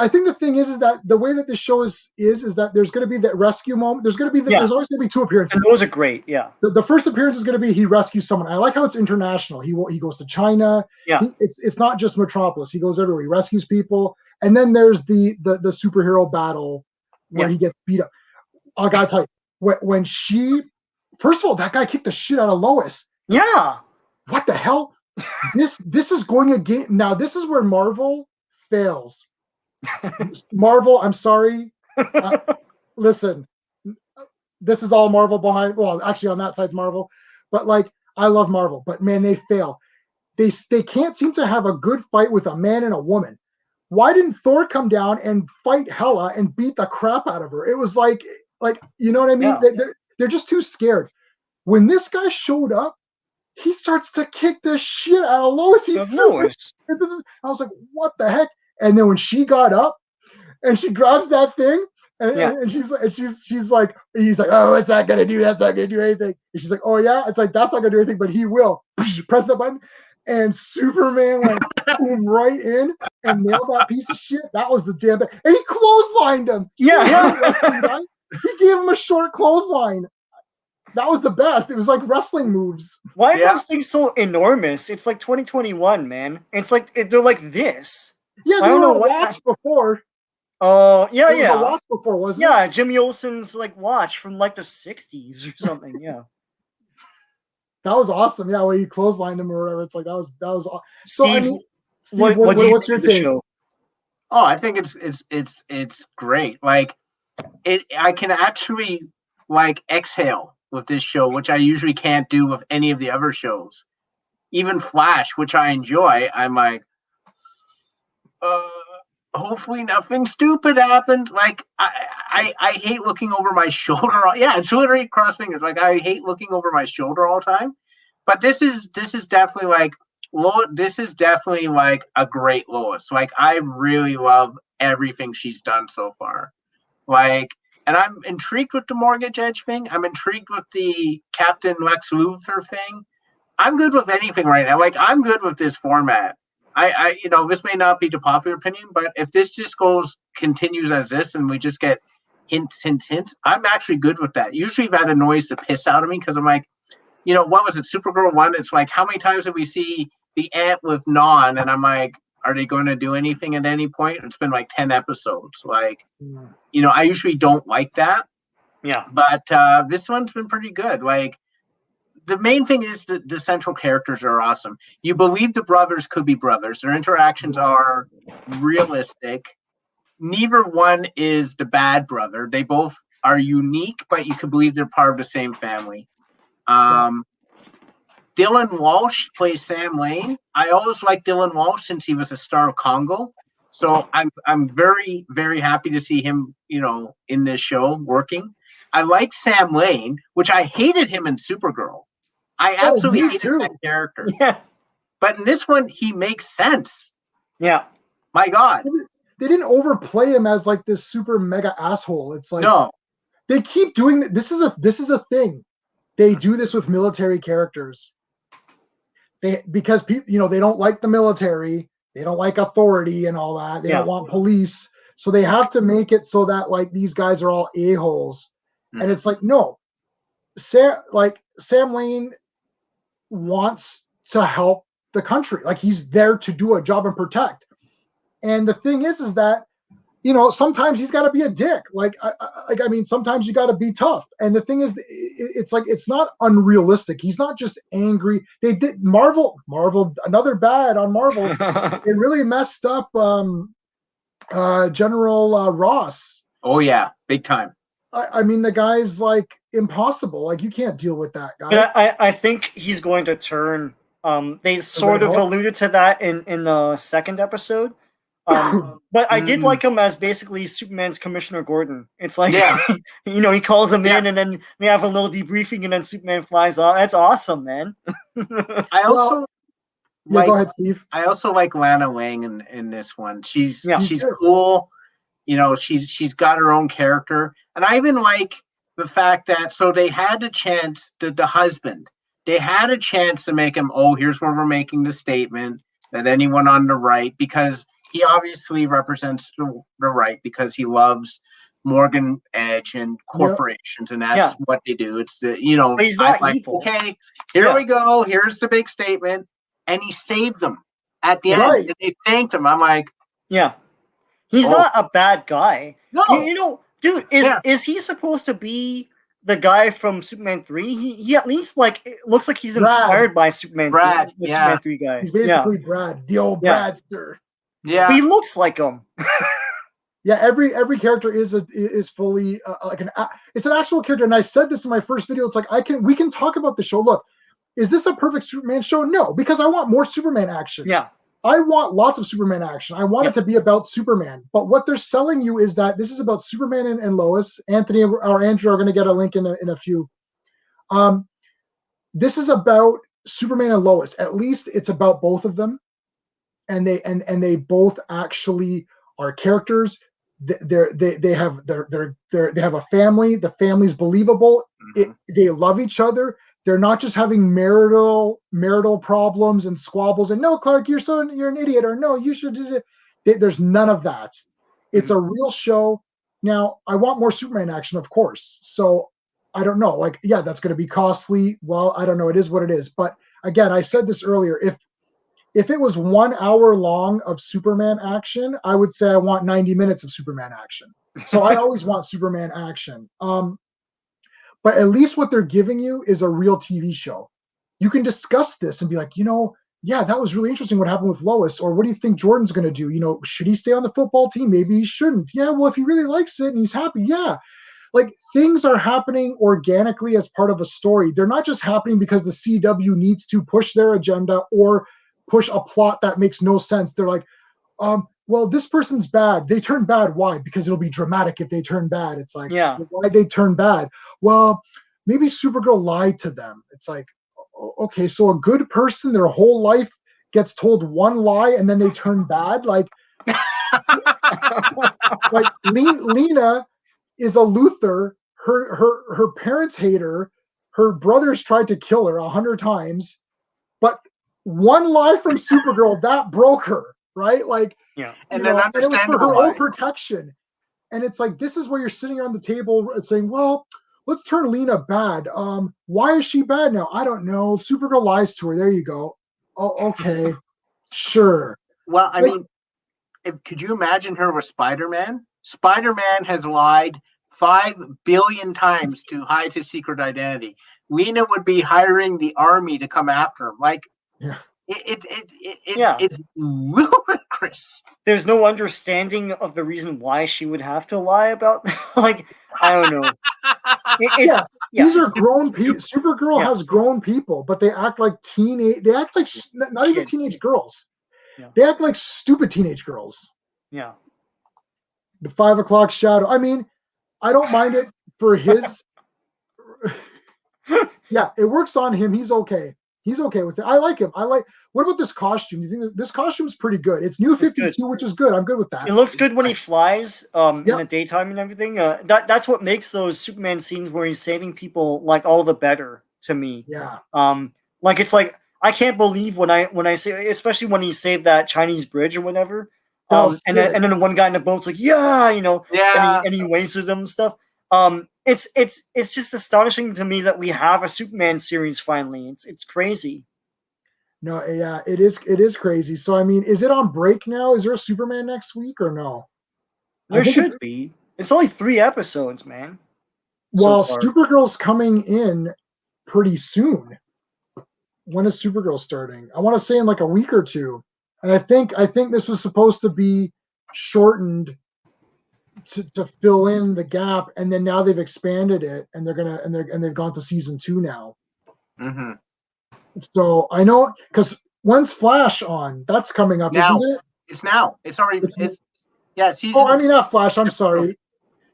Speaker 1: I think the thing is that the way that this show is that there's going to be that rescue moment. There's always going to be 2 appearances.
Speaker 3: And those are great. Yeah.
Speaker 1: The first appearance is going to be he rescues someone. I like how it's international. He goes to China.
Speaker 3: Yeah.
Speaker 1: It's not just Metropolis. He goes everywhere. He rescues people. And then there's the superhero battle where he gets beat up. I gotta tell you, when first of all, that guy kicked the shit out of Lois.
Speaker 3: Yeah.
Speaker 1: What the hell? This is going again. Now this is where Marvel fails. Marvel, I'm sorry. Listen, this is all Marvel behind. Well, actually, on that side's Marvel, but like I love Marvel, but man, they fail. They can't seem to have a good fight with a man and a woman. Why didn't Thor come down and fight Hela and beat the crap out of her? It was like you know what I mean?
Speaker 3: Yeah.
Speaker 1: They're just too scared. When this guy showed up, he starts to kick the shit out of Lois. He
Speaker 3: Of
Speaker 1: threw
Speaker 3: Lois.
Speaker 1: I was like, what the heck? And then when she got up and she grabs that thing, and she's like, he's like, oh, it's not gonna do, that's not gonna do anything. And she's like, oh yeah, it's like that's not gonna do anything, but he will. Press that button, and Superman went boom right in and nailed that piece of shit. That was the damn thing. And he clotheslined him.
Speaker 3: Yeah.
Speaker 1: He gave him a short clothesline. That was the best. It was like wrestling moves.
Speaker 3: Why are those things so enormous? It's like 2021, man. It's like they're like this.
Speaker 1: Yeah, they were a watch before.
Speaker 3: Oh, yeah,
Speaker 1: It was a watch before, wasn't it?
Speaker 3: Yeah, Jimmy Olsen's like watch from like the 60s or something. Yeah.
Speaker 1: That was awesome. Yeah, where you clotheslined him or whatever. It's like that was awesome. So
Speaker 3: Steve,
Speaker 1: I mean, Steve, what's your take?
Speaker 2: Oh, I think it's great. Like I can actually like exhale with this show, which I usually can't do with any of the other shows. Even Flash, which I enjoy, I'm like, hopefully nothing stupid happened. Like I hate looking over my shoulder. Yeah, it's literally cross fingers. Like I hate looking over my shoulder all the time. But this is definitely like this is definitely like a great Lois. Like I really love everything she's done so far. Like, and I'm intrigued with the mortgage edge thing. I'm intrigued with the Captain Lex Luthor thing. I'm good with anything right now. Like I'm good with this format. I this may not be the popular opinion, but if this just continues as this and we just get hints, I'm actually good with that. Usually that annoys the piss out of me because I'm like, what was it? Supergirl 1? It's like, how many times did we see the ant with Non? And I'm like, are they going to do anything at any point? It's been like 10 episodes. Like, I usually don't like that.
Speaker 3: Yeah.
Speaker 2: But this one's been pretty good. Like, the main thing is that the central characters are awesome. You believe the brothers could be brothers. Their interactions are realistic. Neither one is the bad brother. They both are unique, but you can believe they're part of the same family. Dylan Walsh plays Sam Lane. I always liked Dylan Walsh since he was a star of Congo. So I'm very, very happy to see him, in this show working. I like Sam Lane, which I hated him in Supergirl. I absolutely hated that character.
Speaker 3: Yeah.
Speaker 1: But in this one, he makes sense.
Speaker 3: Yeah.
Speaker 1: My God. They didn't overplay him as like this super mega asshole. It's like they keep doing this is a thing. They do this with military characters. Because people, they don't like the military, they don't like authority and all that. They don't want police. So they have to make it so that like these guys are all a-holes. And it's like, no. Sam Lane wants to help the country. Like he's there to do a job and protect. And the thing is that, sometimes he's got to be a dick. Sometimes you got to be tough. And the thing is, it's like, it's not unrealistic. He's not just angry. They did Marvel, another bad on Marvel. It really messed up General Ross.
Speaker 2: Oh yeah. Big time.
Speaker 1: The guy's like impossible. Like you can't deal with that guy.
Speaker 3: But I think he's going to turn. They sort of alluded to that in the second episode. But I did like him as basically Superman's Commissioner Gordon. It's like, he calls him in and then they have a little debriefing and then Superman flies off. That's awesome, man.
Speaker 2: I also
Speaker 1: go ahead, Steve.
Speaker 2: I also like Lana Lang in this one. She's cool. She's got her own character. And I even like the fact that, so they had a chance, the husband, they had a chance to make him, here's where we're making the statement that anyone on the right, because he obviously represents the right because he loves Morgan Edge and corporations, and that's what they do. It's the,
Speaker 3: but he's not evil.
Speaker 2: Okay, here we go. Here's the big statement. And he saved them at the end. And they thanked him. I'm like,
Speaker 3: he's not a bad guy.
Speaker 2: No.
Speaker 3: Dude, is he supposed to be the guy from Superman 3? He at least it looks like he's inspired by Superman 3. Superman 3 guy.
Speaker 1: He's basically Brad, the old Bradster.
Speaker 2: Yeah.
Speaker 3: But he looks like him.
Speaker 1: Every character is fully it's an actual character. And I said this in my first video. It's like we can talk about the show. Look, Is this a perfect Superman show? No, because I want more Superman action.
Speaker 3: Yeah.
Speaker 1: I want lots of Superman action. I want it to be about Superman. But what they're selling you is that this is about Superman and Lois. Anthony or Andrew are going to get a link in a few. This is about Superman and Lois. At least it's about both of them, and they both actually are characters. They have a family. The family's believable. They love each other. They're not just having marital problems and squabbles and no, Clark, you're an idiot, or no, you should do it. There's none of that. It's a real show. Now, I want more Superman action, of course. So I don't know. Like, yeah, that's going to be costly. Well, I don't know. It is what it is. But again, I said this earlier. If it was 1 hour long of Superman action, I would say I want 90 minutes of Superman action. So I always want Superman action. But at least what they're giving you is a real TV show. You can discuss this and be like, yeah, that was really interesting what happened with Lois. Or what do you think Jordan's going to do? Should he stay on the football team? Maybe he shouldn't. Yeah, well, if he really likes it and he's happy, yeah. Like, things are happening organically as part of a story. They're not just happening because the CW needs to push their agenda or push a plot that makes no sense. They're like, well, this person's bad. They turn bad. Why? Because it'll be dramatic if they turn bad. It's like, why'd they turn bad? Well, maybe Supergirl lied to them. It's like, okay, so a good person, their whole life gets told one lie and then they turn bad. Like Lena is a Luthor. Her parents hate her. Her brothers tried to kill her 100 times, but one lie from Supergirl that broke her. Right? Like,
Speaker 2: and
Speaker 1: it was for her own protection. And it's like, this is where you're sitting around the table saying, well, let's turn Lena bad. Why is she bad now? I don't know. Supergirl lies to her. There you go. Oh, okay. Sure.
Speaker 2: Well, I mean, could you imagine her with Spider-Man? Spider-Man has lied 5 billion times to hide his secret identity. Lena would be hiring the army to come after him. Like, it's ludicrous.
Speaker 3: There's no understanding of the reason why she would have to lie about. Like, I don't know.
Speaker 1: These are grown people. Supergirl has grown people, but they act like They act like not even teenage girls. Yeah. They act like stupid teenage girls.
Speaker 3: Yeah.
Speaker 1: The 5 o'clock shadow. I mean, I don't mind it for his. Yeah, it works on him. He's okay. He's okay with it. I like him. What about this costume? You think this costume's pretty good? It's New 52, which is good. I'm good with that.
Speaker 3: It looks good when he flies in the daytime and everything. That's what makes those Superman scenes where he's saving people like all the better to me.
Speaker 1: Yeah.
Speaker 3: Like, it's like, I can't believe when I say, especially when he saved that Chinese bridge or whatever. And then one guy in the boat's like, and he waves at them and stuff. It's just astonishing to me that we have a Superman series finally. It's crazy.
Speaker 1: No, yeah, it is crazy. So I mean, is it on break now? Is there a Superman next week or no?
Speaker 3: There should be. It's only 3 episodes, man.
Speaker 1: Well, Supergirl's coming in pretty soon. When is Supergirl starting? I want to say in like a week or two. And I think this was supposed to be shortened to fill in the gap, and then now they've expanded it, and they've gone to season 2 now.
Speaker 2: Mm-hmm.
Speaker 1: So I know, because when's Flash on? That's coming up,
Speaker 2: now,
Speaker 1: isn't it?
Speaker 2: It's now. It's already. Season.
Speaker 1: Oh, I mean not Flash. I'm sorry.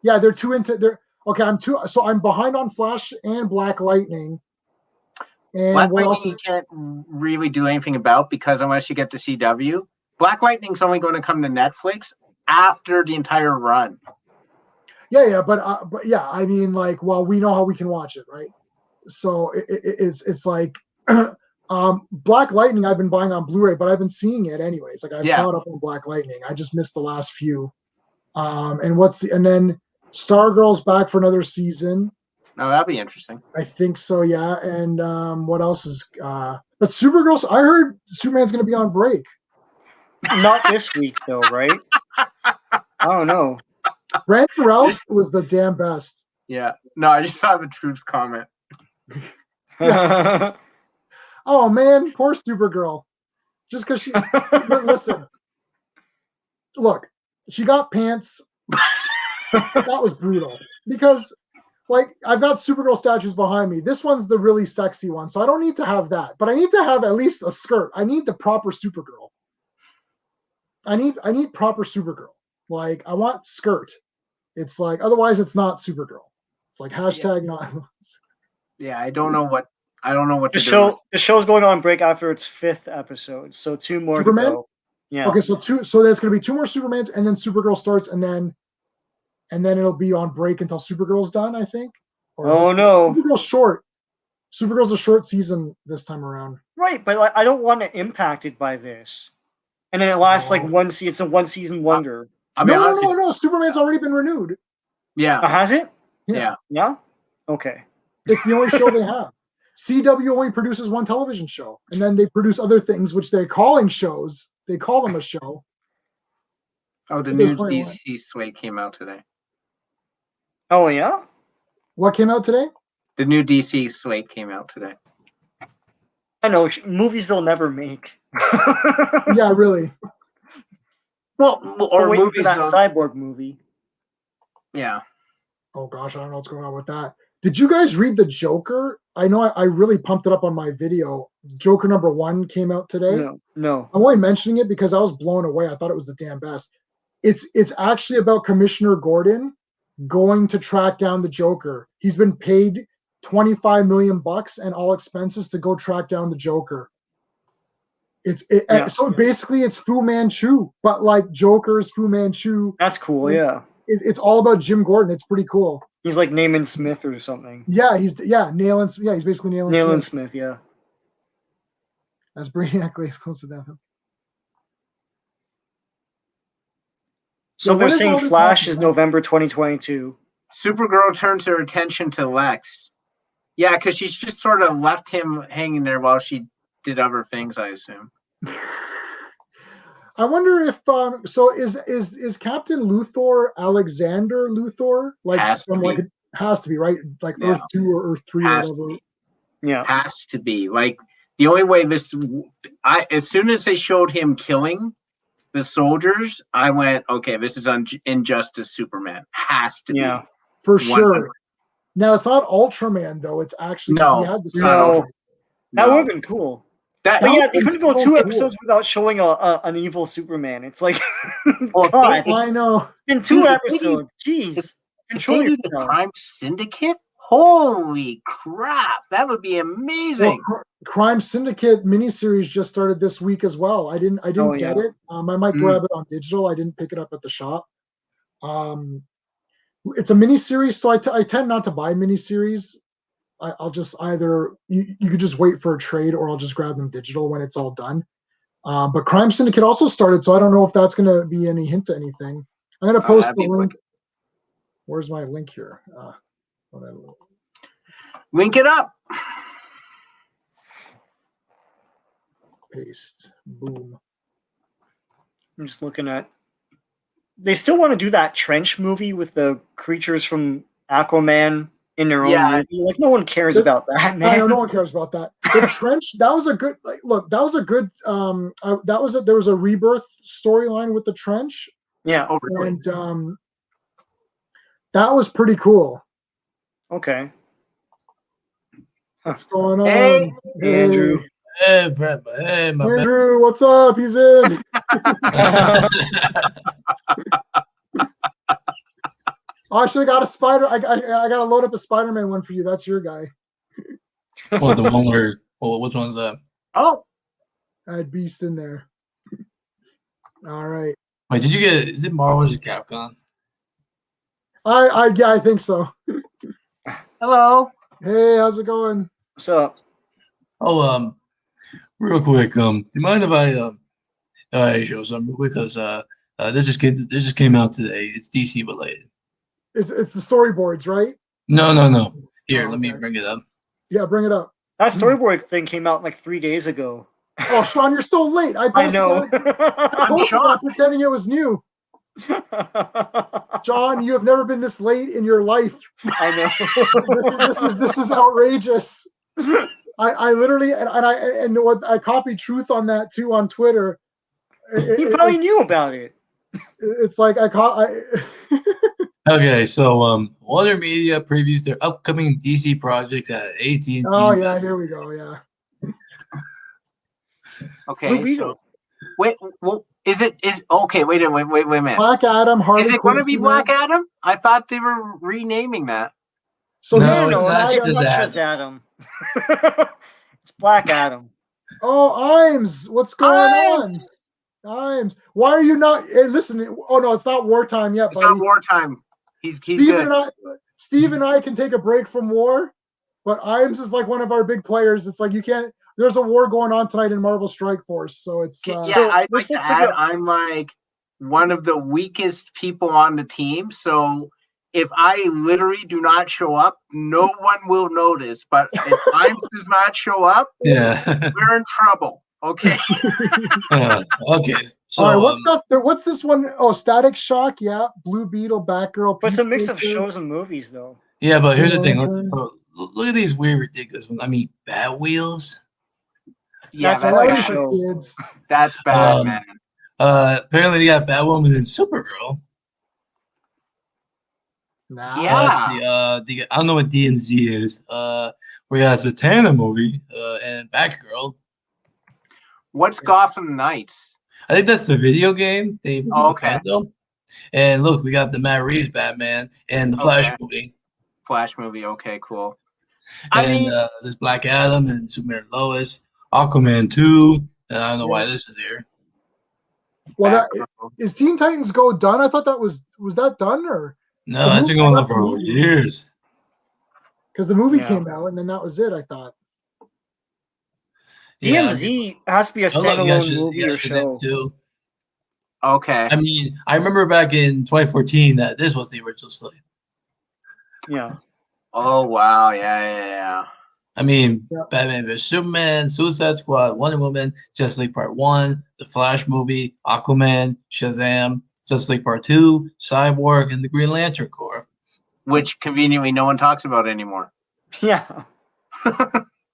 Speaker 1: Yeah, they're too into. Okay, I'm behind on Flash and Black Lightning. And
Speaker 2: Black Lightning you can't really do anything about, because unless you get the CW, Black Lightning's only going to come to Netflix after the entire run.
Speaker 1: Yeah, but yeah, I mean, like, well, we know how we can watch it, right? So it's like Black Lightning I've been buying on Blu-ray, but I've been seeing it anyways. Like, I've caught up on Black Lightning. I just missed the last few. And then Stargirl's back for another season.
Speaker 2: Oh, that'd be interesting.
Speaker 1: I think so, yeah. And what else is but Supergirl's, I heard Superman's gonna be on break.
Speaker 3: Not this week though, right? I don't know.
Speaker 1: Brandon Ralph was the damn best.
Speaker 2: Yeah. No, I just saw the Troops comment.
Speaker 1: Oh man, poor Supergirl. Just because she listen. Look, she got pants. That was brutal. Because like I've got Supergirl statues behind me. This one's the really sexy one, so I don't need to have that. But I need to have at least a skirt. I need the proper Supergirl. I need proper Supergirl. Like I want skirt. It's like otherwise it's not Supergirl. It's like hashtag not.
Speaker 2: Yeah, I don't know what
Speaker 3: The
Speaker 2: to do.
Speaker 3: the show's going on break after its 5th episode, so 2 more
Speaker 1: Superman?
Speaker 3: to go. Yeah.
Speaker 1: Okay, so that's gonna be 2 more Supermans, and then Supergirl starts, and then it'll be on break until Supergirl's done, I think.
Speaker 3: Oh no.
Speaker 1: Supergirl's short. Supergirl's a short season this time around.
Speaker 3: Right, but like, I don't want it impacted by this. And then it lasts like it's a 1 season wonder.
Speaker 1: No. Superman's already been renewed.
Speaker 2: Yeah.
Speaker 3: Has it?
Speaker 2: Yeah.
Speaker 3: Yeah? Okay.
Speaker 1: It's the only show they have. CW only produces 1 television show, and then they produce other things which they're calling shows. They call them a show.
Speaker 2: Oh, the new DC slate came out today.
Speaker 3: Oh yeah?
Speaker 1: What came out today?
Speaker 2: The new DC slate came out today.
Speaker 3: I know movies they'll never make.
Speaker 1: Yeah, really.
Speaker 2: Well, or
Speaker 3: movies
Speaker 2: movies
Speaker 3: that Cyborg movie.
Speaker 2: Yeah.
Speaker 1: Oh gosh, I don't know what's going on with that. Did you guys read the Joker? I know I really pumped it up on my video. Joker #1 came out today.
Speaker 3: No.
Speaker 1: I'm only mentioning it because I was blown away. I thought it was the damn best. It's actually about Commissioner Gordon going to track down the Joker. He's been paid $25 million and all expenses to go track down the Joker. So basically it's Fu Manchu, but like Joker's Fu Manchu.
Speaker 3: That's cool, yeah.
Speaker 1: It's all about Jim Gordon. It's pretty cool.
Speaker 3: He's like Naaman Smith or something.
Speaker 1: Yeah, he's basically Nayland
Speaker 3: Smith, yeah.
Speaker 1: As Brainiac lays close to death.
Speaker 3: So they're saying Flash is November 2022.
Speaker 2: Supergirl turns her attention to Lex. Yeah, because she's just sort of left him hanging there while she did other things, I assume.
Speaker 1: I wonder if is Captain Luthor Alexander Luthor? Like it has to be, right? Like Earth 2 or Earth 3 or whatever.
Speaker 3: Yeah.
Speaker 2: Has to be. Like the only way as soon as they showed him killing the soldiers, I went, okay, this is Injustice Superman. Has to be.
Speaker 1: For sure. Now it's not Ultraman though. It's actually
Speaker 3: that would have been cool. They couldn't go 2 episodes without showing an evil Superman. It's like, God,
Speaker 1: I know.
Speaker 3: It's been 2 episodes. Jeez.
Speaker 2: If they do the Crime Syndicate, holy crap, that would be amazing.
Speaker 1: Well, Crime Syndicate miniseries just started this week as well. I didn't get it. I might grab it on digital. I didn't pick it up at the shop. It's a miniseries, so I tend not to buy miniseries. I'll just either you could just wait for a trade, or I'll just grab them digital when it's all done. But Crime Syndicate also started, so I don't know if that's going to be any hint to anything. I'm going to post the link. Where's my link here?
Speaker 2: Link it up.
Speaker 1: Paste. Boom.
Speaker 3: I'm just looking at. They still want to do that Trench movie with the creatures from Aquaman in their own movie. Like no one cares about that, man.
Speaker 1: I know no one cares about that. The Trench, that was a good there was a Rebirth storyline with the Trench.
Speaker 3: Yeah.
Speaker 1: And that was pretty cool.
Speaker 3: Okay.
Speaker 1: What's going on?
Speaker 3: Hey, Andrew.
Speaker 4: Hey, my
Speaker 1: Andrew, what's up? He's in. I should have got a spider. I gotta load up a Spider-Man one for you. That's your guy.
Speaker 4: Oh, the one where? Oh, which one's that?
Speaker 2: Oh,
Speaker 1: I had Beast in there. All right.
Speaker 4: Wait, did you get? Is it Marvel or Capcom?
Speaker 1: I think so.
Speaker 2: Hello.
Speaker 1: Hey, how's it going?
Speaker 3: What's up?
Speaker 4: Oh, real quick. Do you mind if I show something real quick? Because this just came out today. It's DC related.
Speaker 1: It's the storyboards, right?
Speaker 4: No. Here, let me bring it up.
Speaker 1: Yeah, bring it up.
Speaker 3: That storyboard thing came out like 3 days ago.
Speaker 1: Oh, Sean, you're so late.
Speaker 3: I know.
Speaker 1: I'm shocked. Pretending it was new. John, you have never been this late in your life.
Speaker 3: I know.
Speaker 1: This is outrageous. I literally I copied Truth on that too on Twitter.
Speaker 3: He probably knew about it.
Speaker 1: It's like
Speaker 4: Okay, so Warner Media previews their upcoming DC project at AT&T.
Speaker 1: Oh yeah, here we go. Yeah.
Speaker 2: Okay,
Speaker 3: Blue
Speaker 2: so
Speaker 3: Beetle.
Speaker 2: wait, well, is okay? Wait a minute.
Speaker 1: Black Adam, Harley
Speaker 2: Is it
Speaker 1: Quinn.
Speaker 2: going to be
Speaker 1: Superman.
Speaker 2: Black Adam? I thought they were renaming that.
Speaker 1: So
Speaker 4: No,
Speaker 1: he's
Speaker 4: it's not.
Speaker 1: Black
Speaker 4: It's
Speaker 3: It's
Speaker 4: just
Speaker 3: not
Speaker 4: Adam.
Speaker 3: Shazam. It's Black Adam.
Speaker 1: Oh, Imes, what's going on?
Speaker 2: Imes!
Speaker 1: Imes, why are you not? Hey, listen. Oh no, it's not wartime yet,
Speaker 2: It's
Speaker 1: buddy.
Speaker 2: not wartime. He's
Speaker 1: Steve
Speaker 2: good.
Speaker 1: and I can take a break from war, but Imes is like one of our big players. It's like you can't. There's a war going on tonight in Marvel Strike Force, so it's.
Speaker 2: Yeah,
Speaker 3: So
Speaker 2: I'd
Speaker 3: this
Speaker 2: like to
Speaker 3: looks like
Speaker 2: add,
Speaker 3: a-
Speaker 2: I'm like one of the weakest people on the team. So if I literally do not show up, no one will notice. But if Imes does not show up,
Speaker 4: Yeah.
Speaker 2: we're in trouble. Okay.
Speaker 4: Okay. So
Speaker 1: All right, what's this one? Oh, Static Shock, yeah. Blue Beetle, Batgirl,
Speaker 3: But it's a mix of
Speaker 1: Peacemaker.
Speaker 3: shows and movies, though.
Speaker 4: yeah, but here's the
Speaker 1: Green
Speaker 4: thing.
Speaker 1: Lantern.
Speaker 4: Look at these weird, ridiculous ones. I mean, Bat Wheels.
Speaker 2: Yeah,
Speaker 3: That's
Speaker 2: that's
Speaker 3: like a
Speaker 1: Priority
Speaker 2: bad.
Speaker 3: show.
Speaker 1: for kids.
Speaker 2: That's bad,
Speaker 4: Um,
Speaker 2: man.
Speaker 4: Apparently they got Batwoman and Supergirl.
Speaker 1: Nah.
Speaker 2: Yeah.
Speaker 4: Let's see, I don't know what DMZ is. We got Zatanna movie, and Batgirl.
Speaker 2: What's Gotham Knights?
Speaker 4: I think that's the video game. They
Speaker 2: Oh, okay.
Speaker 4: Phantom. And look, we got the Matt Reeves Batman and the Flash
Speaker 2: Okay.
Speaker 4: movie.
Speaker 2: Flash movie. Okay, cool.
Speaker 4: And there's Black Adam and Superman Lois, Aquaman 2. And I don't know why
Speaker 1: Yeah.
Speaker 4: this is here.
Speaker 1: Well,
Speaker 2: Batgirl.
Speaker 1: is Teen Titans Go done? I thought that was that done or
Speaker 4: No,
Speaker 1: The
Speaker 4: that's
Speaker 1: movie-
Speaker 4: been going
Speaker 1: I
Speaker 4: on
Speaker 1: got the
Speaker 4: for
Speaker 1: movie.
Speaker 4: years.
Speaker 1: because the movie
Speaker 3: Yeah.
Speaker 1: came out and then that was it. I thought.
Speaker 4: Yeah,
Speaker 3: DMZ has to be a
Speaker 4: oh, look,
Speaker 3: standalone movie or
Speaker 4: Shazam
Speaker 3: show.
Speaker 4: too.
Speaker 2: Okay.
Speaker 4: I mean, I remember back in 2014 that this was the original slate.
Speaker 3: Yeah.
Speaker 2: Oh wow. Yeah.
Speaker 4: I mean,
Speaker 1: Yeah.
Speaker 4: Batman vs Superman, Suicide Squad, Wonder Woman, Justice League Part 1, The Flash movie, Aquaman, Shazam, Justice League Part 2, Cyborg, and the Green Lantern Corps.
Speaker 2: Which conveniently no one talks about anymore.
Speaker 3: Yeah.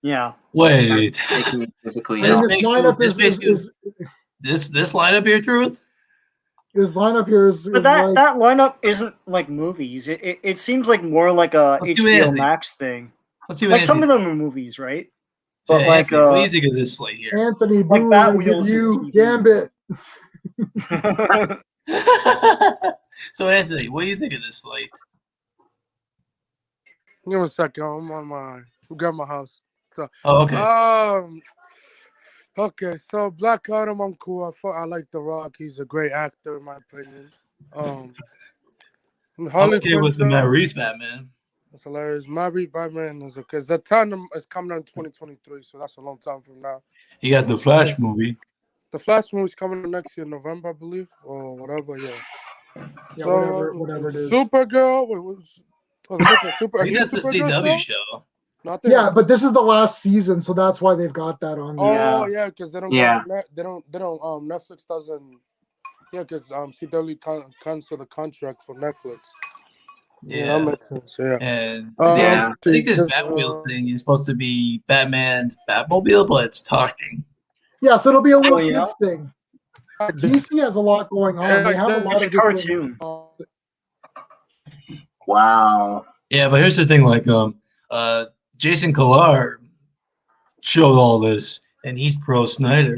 Speaker 3: Yeah.
Speaker 4: Wait,
Speaker 2: Taking it physically
Speaker 4: This
Speaker 1: And
Speaker 2: out.
Speaker 1: this
Speaker 4: makes
Speaker 1: lineup
Speaker 4: you- this makes you- this lineup here, Truth?
Speaker 1: this lineup here is
Speaker 3: But that
Speaker 1: like
Speaker 3: that lineup isn't like movies. It seems like more like a
Speaker 4: Let's do
Speaker 3: HBO
Speaker 4: Anthony.
Speaker 3: Max thing.
Speaker 4: Let's see what
Speaker 3: Like some
Speaker 4: Anthony,
Speaker 3: of them are movies, right?
Speaker 4: so
Speaker 3: But like
Speaker 4: Anthony, what do you think of this slate here?
Speaker 1: Anthony
Speaker 3: Like
Speaker 1: Boo,
Speaker 3: Bat
Speaker 1: we're gonna
Speaker 3: Wheels
Speaker 1: give
Speaker 3: is
Speaker 1: you
Speaker 3: TV.
Speaker 1: Gambit.
Speaker 4: So Anthony, what do you think of this slate?
Speaker 5: Give me a second. I'm on my grab my house.
Speaker 4: Oh, okay.
Speaker 5: Okay. So Black Adam, I'm cool. I like The Rock. He's a great actor, in my opinion.
Speaker 4: I'm
Speaker 5: Harley
Speaker 4: okay
Speaker 5: Quinn
Speaker 4: with the
Speaker 5: show,
Speaker 4: Matt Reeves Batman.
Speaker 5: It's hilarious. Mary Batman is okay. The time is coming out in 2023, so that's a long time from now.
Speaker 4: You got the Flash movie.
Speaker 5: The Flash movie's coming out next year, November, I believe, or whatever. Yeah.
Speaker 1: Yeah,
Speaker 5: So
Speaker 1: whatever it is.
Speaker 5: Supergirl. Wait,
Speaker 4: I think that's the CW show.
Speaker 5: Nothing.
Speaker 1: Yeah, but this is the last season, so that's why they've got that on there.
Speaker 5: Oh yeah, because they don't.
Speaker 2: Yeah.
Speaker 5: They don't. Netflix doesn't. Yeah, because CW cancel the contract for Netflix. Yeah, that
Speaker 4: Yeah.
Speaker 5: makes sense. Yeah.
Speaker 4: And
Speaker 2: Yeah.
Speaker 4: I think this
Speaker 5: just,
Speaker 4: Batwheels thing is supposed to be Batman Batmobile, but it's talking.
Speaker 1: Yeah, so it'll be a little
Speaker 3: Oh, yeah?
Speaker 1: kids thing. DC has a lot going on. They have a lot
Speaker 3: It's a
Speaker 1: of different-
Speaker 3: cartoon.
Speaker 2: Wow.
Speaker 4: Yeah, but here's the thing: like, Jason Killar showed all this, and he's pro Snyder.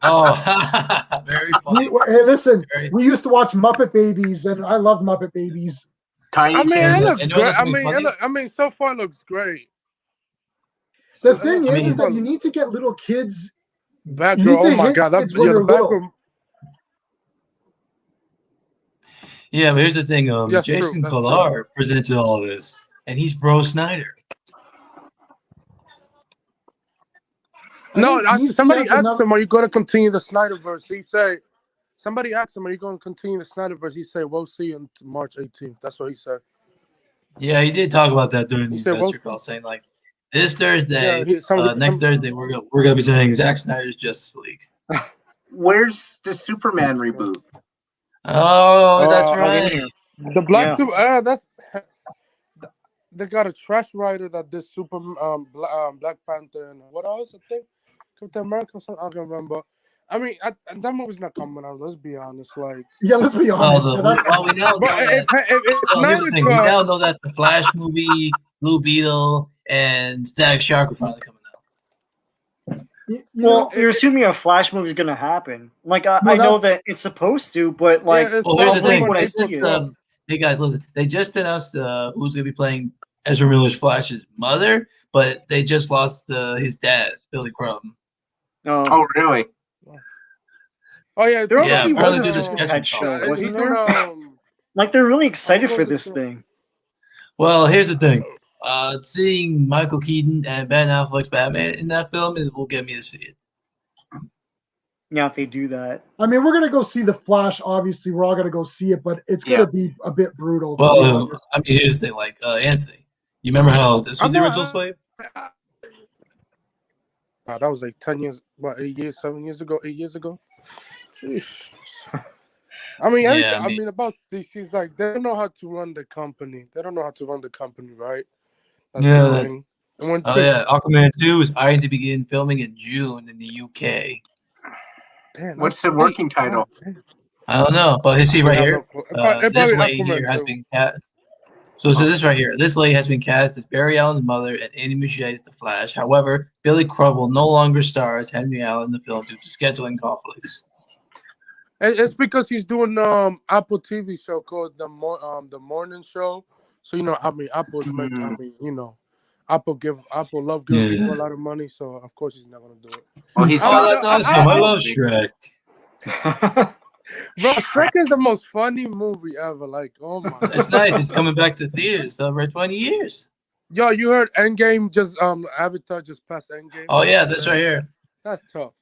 Speaker 4: Oh, very funny.
Speaker 1: Hey, listen,
Speaker 4: Very-
Speaker 1: we used to watch Muppet Babies, and I loved Muppet Babies.
Speaker 2: Tiny
Speaker 5: I mean,
Speaker 2: Tim.
Speaker 5: it looks
Speaker 4: And you know
Speaker 5: great.
Speaker 4: what's funny?
Speaker 5: So far it looks great.
Speaker 1: The thing
Speaker 5: I
Speaker 1: is
Speaker 5: mean-
Speaker 1: that you need to get little kids. You need
Speaker 5: Batgirl.
Speaker 1: to
Speaker 5: Oh my
Speaker 1: hit
Speaker 5: god,
Speaker 1: kids
Speaker 5: that's
Speaker 1: when
Speaker 5: the
Speaker 1: they're little.
Speaker 5: Batgirl.
Speaker 4: Yeah, but here's the thing:
Speaker 5: Yes, true,
Speaker 4: Jason
Speaker 5: that's
Speaker 4: Killar presented all this, and he's pro Snyder.
Speaker 5: No,
Speaker 1: I think DC
Speaker 5: somebody
Speaker 1: has
Speaker 5: asked
Speaker 1: enough-
Speaker 5: him, "Are you going to continue the Snyderverse?" He say, "Somebody asked him, are you going to continue the Snyderverse?" He said, "We'll see on March 18th." That's what he said.
Speaker 4: Yeah, he did talk about that during the
Speaker 5: He said,
Speaker 4: investor
Speaker 5: well,
Speaker 4: call, saying like, this Thursday,
Speaker 5: Yeah,
Speaker 4: next Thursday, we're gonna be saying Zack Snyder's Justice League.
Speaker 2: Where's the Superman reboot?
Speaker 4: Oh, that's
Speaker 5: Oh,
Speaker 4: right.
Speaker 5: The Black
Speaker 3: Yeah.
Speaker 5: Super. That's they got a trash writer that did Black Panther and what else? I think Captain America. Or something, I can remember. I mean, that movie's not coming out. Let's be honest. Like,
Speaker 1: Yeah, let's be honest.
Speaker 4: Well,
Speaker 1: Yeah, that's,
Speaker 4: well, we now know
Speaker 5: but
Speaker 4: that.
Speaker 5: if
Speaker 4: Well, here's the thing. We
Speaker 5: Snyder
Speaker 4: now
Speaker 5: cut,
Speaker 4: know that the Flash movie, Blue Beetle, and Static Shock are finally coming out.
Speaker 1: you
Speaker 3: Well,
Speaker 1: know,
Speaker 3: you're assuming a Flash movie is gonna happen. Like
Speaker 1: No,
Speaker 3: I know that it's supposed to, but like
Speaker 5: it's
Speaker 4: Well, here's the
Speaker 3: hopefully
Speaker 4: thing.
Speaker 3: when I
Speaker 4: They just,
Speaker 3: see it,
Speaker 4: hey guys, listen. They just announced who's gonna be playing Ezra Miller's Flash's mother, but they just lost his dad, Billy Crumb.
Speaker 2: Oh, really?
Speaker 5: oh yeah,
Speaker 3: there
Speaker 4: Yeah,
Speaker 3: already
Speaker 4: apparently
Speaker 3: was a
Speaker 4: through the
Speaker 3: Superman
Speaker 4: scheduling
Speaker 3: show,
Speaker 4: software.
Speaker 3: wasn't
Speaker 5: he's doing
Speaker 3: there? Like they're really excited for this thing.
Speaker 4: Well, here's the thing. Seeing Michael Keaton and Ben Affleck's Batman in that film, it will get me to see it.
Speaker 3: Yeah, if they do that.
Speaker 1: I mean, we're gonna go see the Flash. Obviously, we're all gonna go see it, but it's gonna be a bit brutal. To be
Speaker 4: Well,
Speaker 1: honest.
Speaker 4: I mean, here's the thing. Like Anthony, you remember how this was the original Slave?
Speaker 5: That was like 10 years, what, 8 years, 7 years ago, 8 years ago. Jeez. I mean,
Speaker 4: Yeah,
Speaker 5: I mean, about DC's like they don't know how to run the company. They don't know how to run the company, right? That's
Speaker 4: Yeah,
Speaker 5: the
Speaker 4: that's-
Speaker 5: thing. And when
Speaker 4: Oh yeah, Aquaman 2 is eyeing to begin filming in June in the UK.
Speaker 5: damn,
Speaker 2: What's
Speaker 5: that's
Speaker 2: the working
Speaker 5: late.
Speaker 2: title?
Speaker 5: God damn.
Speaker 4: I don't know, but you see
Speaker 5: I
Speaker 4: right
Speaker 5: have
Speaker 4: here,
Speaker 5: no clue. It
Speaker 4: this
Speaker 5: probably
Speaker 4: lady
Speaker 5: Aquaman
Speaker 4: here has
Speaker 5: too.
Speaker 4: been cast. So this right here. This lady has been cast as Barry Allen's mother and Andy Muschietti as the Flash. However, Billy Crumb will no longer star as Henry Allen in the film due to scheduling conflicts.
Speaker 5: It's because he's doing Apple TV show called the morning show. So I mean Apple's make I mean Apple love giving people a lot of money. So of course he's not gonna do it.
Speaker 2: Well, he's
Speaker 5: I
Speaker 2: got
Speaker 5: mean,
Speaker 4: that's awesome. I love Shrek.
Speaker 5: Bro, Shrek is the most funny movie ever. Like, oh my god.
Speaker 4: It's nice. It's coming back to theaters over 20 years.
Speaker 5: Yo, you heard Endgame just Avatar just passed Endgame?
Speaker 4: Oh yeah, this right here.
Speaker 5: That's tough.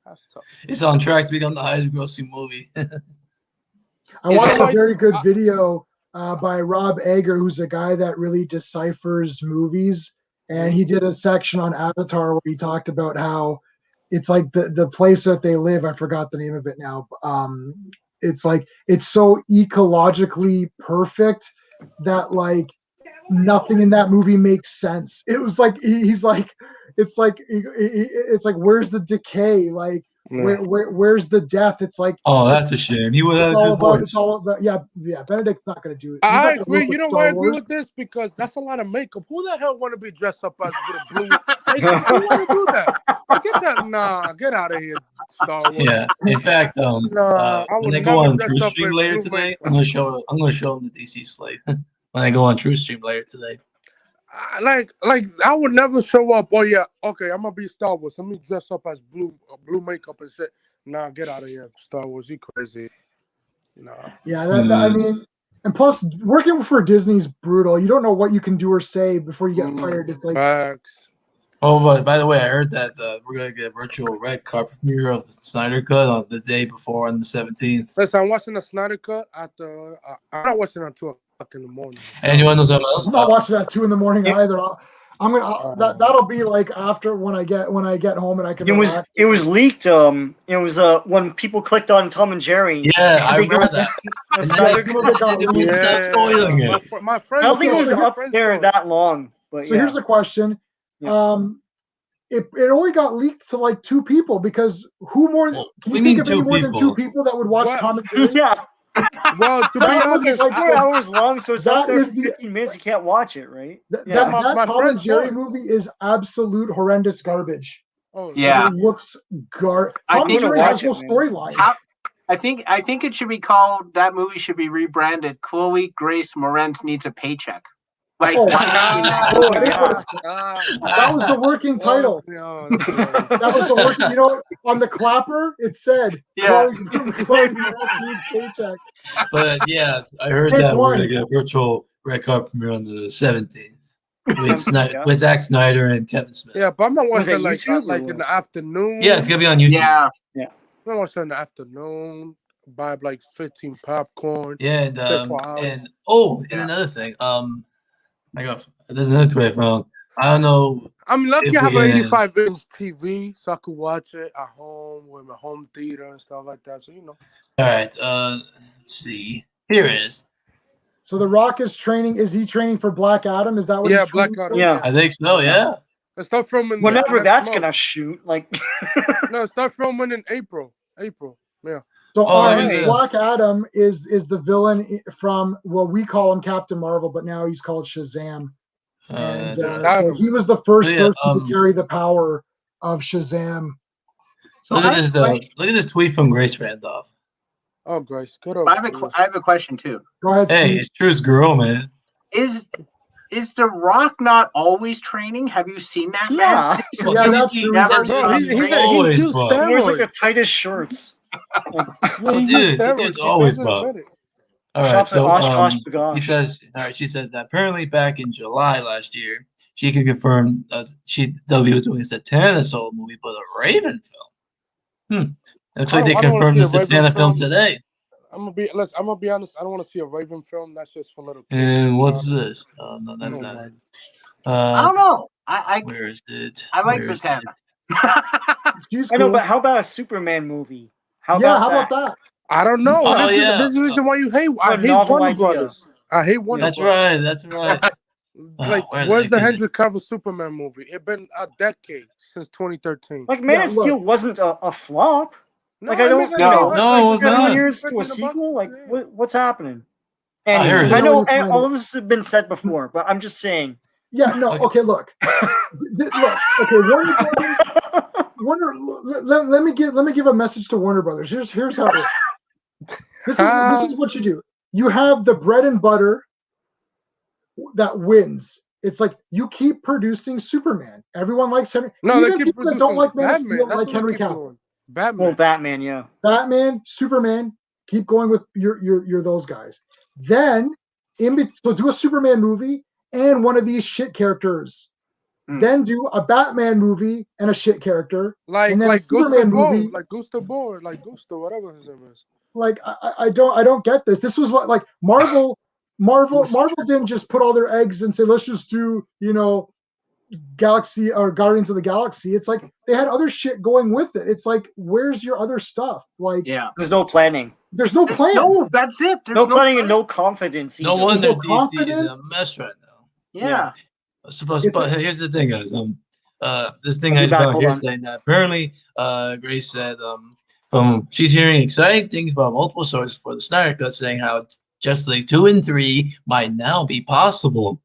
Speaker 5: That's tough.
Speaker 4: It's on track to become the highest grossing movie.
Speaker 1: I watched a very good video by Rob Egger, who's a guy that really deciphers movies, and he did a section on Avatar where he talked about how it's like the place that they live. I forgot the name of it now. It's like it's so ecologically perfect that like nothing in that movie makes sense. It was like he's like it's like where's the decay? Like where's the death? It's like
Speaker 4: Oh, that's a shame. He would have a good voice.
Speaker 1: It's all about yeah. Benedict's not going to do it.
Speaker 5: I agree. You know why I agree with this? Because that's a lot of makeup. Who the hell want to be dressed up as with a blue? Like, who want to do that? Get that? Nah, get out of here, Star Wars.
Speaker 4: Yeah. In fact, when they go on TrueStream later today, I'm gonna show them the DC slate. When I go on TrueStream later today.
Speaker 5: Like I would never show up. Oh yeah, okay, I'm gonna be Star Wars. Let me dress up as blue makeup and shit. Nah, get out of here, Star Wars. You crazy? Nah.
Speaker 1: Yeah, I mean, and plus working for Disney's brutal. You don't know what you can do or say before you get fired. It's like
Speaker 5: facts.
Speaker 4: Oh, but by the way, I heard that we're gonna get a virtual red carpet premiere of the Snyder Cut on the day before, on the 17th.
Speaker 5: Listen, I'm watching the Snyder Cut I'm not watching it until 2 o'clock in the morning.
Speaker 4: And you want to know something else?
Speaker 1: I'm not watching that 2 a.m. either. That'll be like after when I get home and I can.
Speaker 3: It was leaked. It was when people clicked on Tom and Jerry.
Speaker 4: Yeah, I remember that.
Speaker 3: The Snyder
Speaker 4: They start spoiling it.
Speaker 5: My friend.
Speaker 3: I don't think it was up there that long. But
Speaker 1: so here's the question.
Speaker 3: Yeah.
Speaker 1: It only got leaked to like 2 people because who more? Can you think of any more than 2 people that would watch Tom and Jerry?
Speaker 3: Yeah.
Speaker 5: Well, to be honest,
Speaker 3: it's 4 hours long, so it's up there for 15
Speaker 1: the,
Speaker 3: minutes. You can't watch it, right?
Speaker 1: That Tom and Jerry movie is absolute horrendous garbage.
Speaker 5: Oh
Speaker 2: yeah,
Speaker 1: it looks Tom and Jerry has no storyline.
Speaker 2: I think it should be called. That movie should be rebranded. Chloe Grace Moretz needs a paycheck. Like
Speaker 1: that was the working title. That was the working. You know, on the clapper it said, "Chloe Moretz needs paycheck."
Speaker 4: But yeah, I heard that we're gonna get a virtual red carpet premiere on the 17th with Zack Snyder and Kevin Smith.
Speaker 5: Yeah, but I'm not watching like in the afternoon.
Speaker 4: Yeah, it's gonna be on YouTube.
Speaker 2: Yeah.
Speaker 5: I'm not watching in the afternoon. Buy like 15 popcorn.
Speaker 4: Yeah, and another thing. There's another great phone. I don't know.
Speaker 5: I'm lucky I have an 85-inch TV, so I could watch it at home with my home theater and stuff like that. So
Speaker 4: All right. Let's see. Here it is.
Speaker 1: So The Rock is training. Is he training for Black Adam? Is that what?
Speaker 5: Yeah,
Speaker 1: he's
Speaker 5: Black
Speaker 1: training
Speaker 5: Adam.
Speaker 1: for?
Speaker 3: Yeah,
Speaker 4: I think so. Yeah.
Speaker 5: Start filming
Speaker 3: Whenever
Speaker 5: next
Speaker 3: that's
Speaker 5: month.
Speaker 3: gonna shoot, like.
Speaker 5: No, start filming in April. Yeah.
Speaker 1: So
Speaker 3: Alright.
Speaker 1: Black Adam is the villain from, well, we call him Captain Marvel, but now he's called Shazam. And so he was the first person to carry the power of Shazam. So
Speaker 4: look at this tweet from Grace Randolph.
Speaker 5: Oh, Grace, good.
Speaker 2: I have a question too.
Speaker 1: Go ahead,
Speaker 4: Hey,
Speaker 1: Steve.
Speaker 4: it's True's girl, man.
Speaker 2: Is The Rock not always training? Have you seen that man?
Speaker 1: Yeah, that's true.
Speaker 2: Never
Speaker 5: Bro, he's
Speaker 4: always
Speaker 5: used
Speaker 4: buff.
Speaker 3: He wears like
Speaker 5: steroids.
Speaker 3: the tightest shorts.
Speaker 5: Yeah,
Speaker 4: Oh,
Speaker 5: he
Speaker 4: dude,
Speaker 5: used
Speaker 4: the
Speaker 5: steroids.
Speaker 4: dude's
Speaker 5: He
Speaker 4: always
Speaker 5: doesn't
Speaker 4: buff.
Speaker 5: admit it.
Speaker 4: All right,
Speaker 3: Shots at
Speaker 4: so
Speaker 3: Osh
Speaker 4: he
Speaker 3: Bagosh.
Speaker 4: says, all right, she says that apparently back in July last year, she could confirm that W was doing a Satana solo movie, but a Raven film. Looks like they
Speaker 5: I don't wanna
Speaker 4: confirmed the
Speaker 5: see a Raven
Speaker 4: Satana film
Speaker 5: film.
Speaker 4: today.
Speaker 5: I'm gonna be honest. I don't want to see a Raven film. That's just for little kids.
Speaker 4: And what's this? No, that's not it.
Speaker 2: I don't know.
Speaker 4: Where is it?
Speaker 2: I like
Speaker 4: Where is
Speaker 2: Zatanna.
Speaker 1: She's
Speaker 3: I know,
Speaker 1: cool.
Speaker 3: but how about a Superman movie?
Speaker 1: How about that?
Speaker 5: I don't know.
Speaker 4: Oh,
Speaker 5: This is the reason why you hate. I hate
Speaker 3: novel
Speaker 5: Warner
Speaker 3: idea.
Speaker 5: Brothers. I hate Warner
Speaker 4: That's
Speaker 5: Brothers.
Speaker 4: right. That's right.
Speaker 5: Like,
Speaker 4: where
Speaker 5: where's
Speaker 4: the
Speaker 5: the
Speaker 4: heck is
Speaker 5: Henry Cavill Superman movie? It's been a decade since 2013.
Speaker 3: Like Man
Speaker 1: Yeah,
Speaker 3: of Steel wasn't a flop.
Speaker 5: No,
Speaker 3: Like I don't.
Speaker 2: No,
Speaker 4: it was
Speaker 3: 7
Speaker 4: not.
Speaker 3: years to a sequel. Like what's happening?
Speaker 4: Oh, here
Speaker 3: Anyway,
Speaker 4: it
Speaker 3: I
Speaker 4: is.
Speaker 3: know all of this has been said before, but I'm just saying.
Speaker 1: Yeah, no, okay, look. Look, okay, Warner Brothers. Let me give a message to Warner Brothers. Here's how it works. This is what you do. You have the bread and butter that wins. It's like you keep producing Superman. Everyone likes Henry.
Speaker 5: No,
Speaker 1: even people that don't like Man of Steel
Speaker 5: That's
Speaker 1: like
Speaker 5: what
Speaker 1: Henry
Speaker 5: they keep
Speaker 1: Cavill.
Speaker 5: doing. Batman.
Speaker 3: Well, Batman, yeah.
Speaker 1: Batman, Superman. Keep going with your those guys. Then so do a Superman movie and one of these shit characters. Then do a Batman movie and a shit character.
Speaker 5: Like
Speaker 1: and then a Superman movie.
Speaker 5: Like Gusto Boy, like Gusto, whatever his name is.
Speaker 1: Like I don't get this. This was what like Marvel didn't just put all their eggs and say let's just do Galaxy or Guardians of the Galaxy. It's like they had other shit going with it. It's like where's your other stuff? Like
Speaker 3: there's no planning.
Speaker 1: There's no plan.
Speaker 2: No, that's it. There's
Speaker 3: no planning and no confidence.
Speaker 4: No
Speaker 3: either.
Speaker 4: wonder
Speaker 1: no
Speaker 4: DC is a mess right now.
Speaker 2: Yeah.
Speaker 4: But here's the thing, guys. This thing I just found here saying that apparently, Grace said, she's hearing exciting things about multiple sources for the Snyder Cut, saying how Justice League 2 and 3 might now be possible,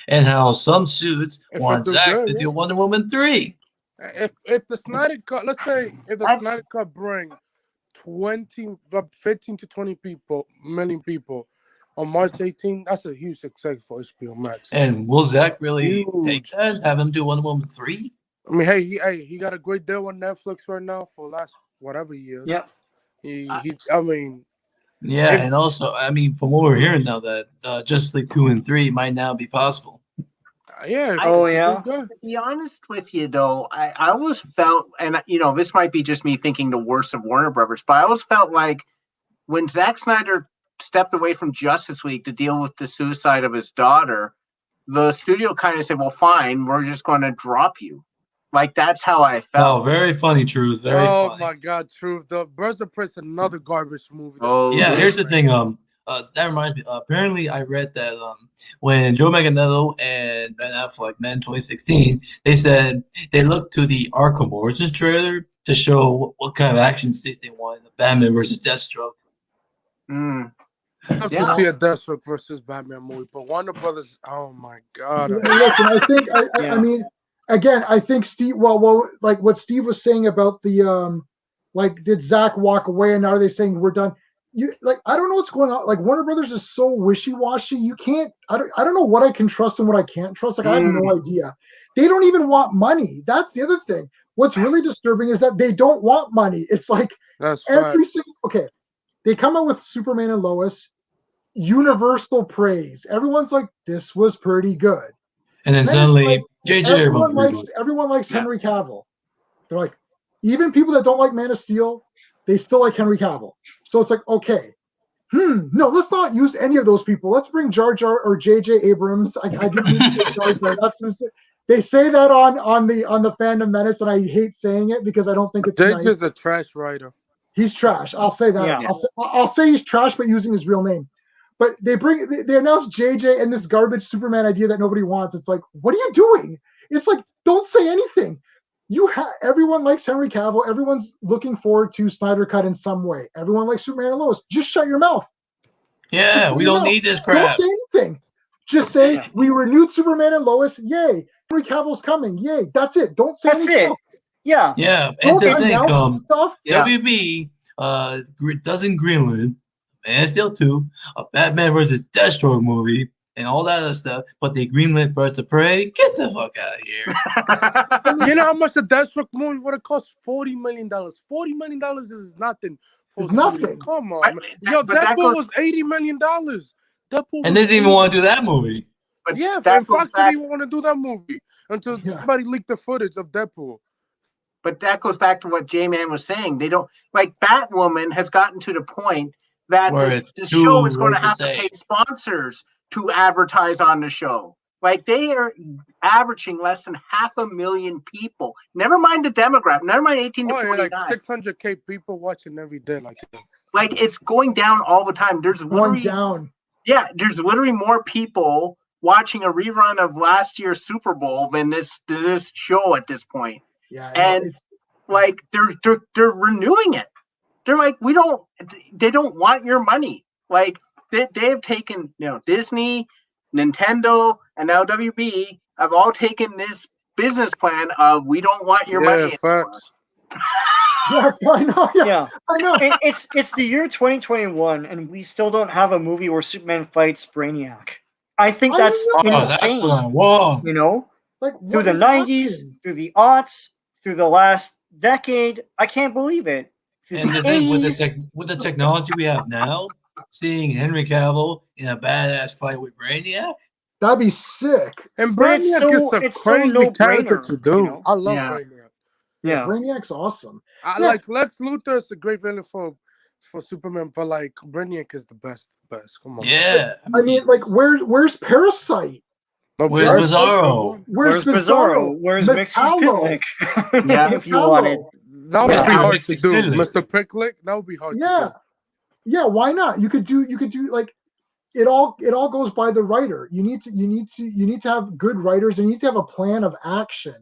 Speaker 4: and how some suits want Zack to do Wonder Woman 3.
Speaker 5: If the Snyder Cut, let's say, if the Snyder Cut bring 15 to 20 million people on March 18th, that's a huge success for HBO Max.
Speaker 4: And will Zack really take that? Have him do Wonder Woman 3?
Speaker 5: I mean, hey, he got a great deal on Netflix right now for last whatever years.
Speaker 3: Yeah.
Speaker 4: And also, I mean, from what we're hearing now, that Justice League 2 and 3 might now be possible.
Speaker 2: To be honest with you, though, I always felt, and this might be just me thinking the worst of Warner Brothers, but I always felt like when Zack Snyder stepped away from Justice League to deal with the suicide of his daughter, the studio kind of said, well, fine, we're just going to drop you. Like, that's how I felt.
Speaker 4: Oh, very funny, Truth. Very funny.
Speaker 5: Oh, my God, Truth. The Birds of Prey is another garbage movie.
Speaker 4: Yeah, here's the thing. That reminds me. Apparently, I read that when Joe Manganiello and Ben Affleck met in 2016, they said they looked to the Arkham Origins trailer to show what kind of action scenes they wanted in the Batman versus Deathstroke.
Speaker 5: I'd love to see a Deathstroke versus Batman movie, but Warner Brothers, oh my God.
Speaker 1: Listen, I think, I mean, again, I think Steve, well, like what Steve was saying about the, like, did Zack walk away and now are they saying we're done? I don't know what's going on. Like, Warner Brothers is so wishy-washy. You can't, I don't know what I can trust and what I can't trust. Like, I have no idea. They don't even want money. That's the other thing. What's really disturbing is that they don't want money. It's like okay, they come out with Superman and Lois, universal praise. Everyone's like, this was pretty good.
Speaker 4: And then suddenly,
Speaker 1: everyone likes Henry Cavill. They're like, even people that don't like Man of Steel, they still like Henry Cavill. So it's like, okay, no, let's not use any of those people. Let's bring Jar Jar or J.J. Abrams. I didn't mean to say Jar Jar. They say that on the Fandom Menace, and I hate saying it because I don't think it's nice.
Speaker 5: J.J.'s a trash writer.
Speaker 1: He's trash. I'll say that. Yeah. I'll say he's trash, but using his real name. But they announced JJ and this garbage Superman idea that nobody wants. It's like, what are you doing? It's like, don't say anything. Everyone likes Henry Cavill. Everyone's looking forward to Snyder Cut in some way. Everyone likes Superman and Lois. Just shut your mouth.
Speaker 4: Yeah, we don't need this crap.
Speaker 1: Don't say anything. Just say we renewed Superman and Lois. Yay. Henry Cavill's coming. Yay. That's it. Don't say anything else.
Speaker 3: Yeah.
Speaker 4: Yeah. And to think,
Speaker 1: stuff.
Speaker 4: WB doesn't greenlit Man of Steel 2, a Batman versus Deathstroke movie, and all that other stuff, but they greenlit Birds of Prey. Get the fuck out of here.
Speaker 5: You know how much the Deathstroke movie would have cost? $40 million. $40 million is nothing.
Speaker 1: It's nothing.
Speaker 5: Come on, man. Yo, Deadpool was $80 million.
Speaker 4: And they didn't even want to do that movie.
Speaker 5: But yeah, and Fox didn't even want to do that movie until somebody leaked the footage of Deadpool.
Speaker 2: But that goes back to what J-Man was saying. They don't like Batwoman has gotten to the point that this show is going to have to pay sponsors to advertise on the show. Like they are averaging less than 500,000 people. Never mind the demographic. Never mind 18 to 49.
Speaker 5: Like 600K people watching every day.
Speaker 2: Like it's going down all the time. There's
Speaker 1: going down.
Speaker 2: Yeah, there's literally more people watching a rerun of last year's Super Bowl than this show at this point.
Speaker 1: Yeah,
Speaker 2: and like they're renewing it. They're like, they don't want your money. Like they have taken, Disney, Nintendo, and now WB have all taken this business plan of we don't want your money.
Speaker 5: Facts.
Speaker 1: Yeah, I know. Yeah, I know.
Speaker 3: It's the year 2021, and we still don't have a movie where Superman fights Brainiac. I think that's insane.
Speaker 1: Like
Speaker 3: through the 90s, through the aughts, through the last decade, I can't believe it.
Speaker 4: And the thing with the technology we have now, seeing Henry Cavill in a badass fight with Brainiac,
Speaker 1: that'd be sick.
Speaker 5: And Brainiac is a crazy character to do. I love Brainiac.
Speaker 3: Yeah,
Speaker 1: Brainiac's awesome.
Speaker 5: I like Lex Luthor is a great villain for Superman, but like Brainiac is the best. Come on.
Speaker 4: Yeah.
Speaker 1: I mean, like where's Parasite?
Speaker 4: Where's Bizarro?
Speaker 1: Where's Bizarro?
Speaker 3: Where's Mix's Picnic? If you wanted.
Speaker 5: That would be hard to do, Mr. Picklick. That would be hard to do.
Speaker 1: Yeah, why not? You could do like it all goes by the writer. You need to have good writers, and you need to have a plan of action.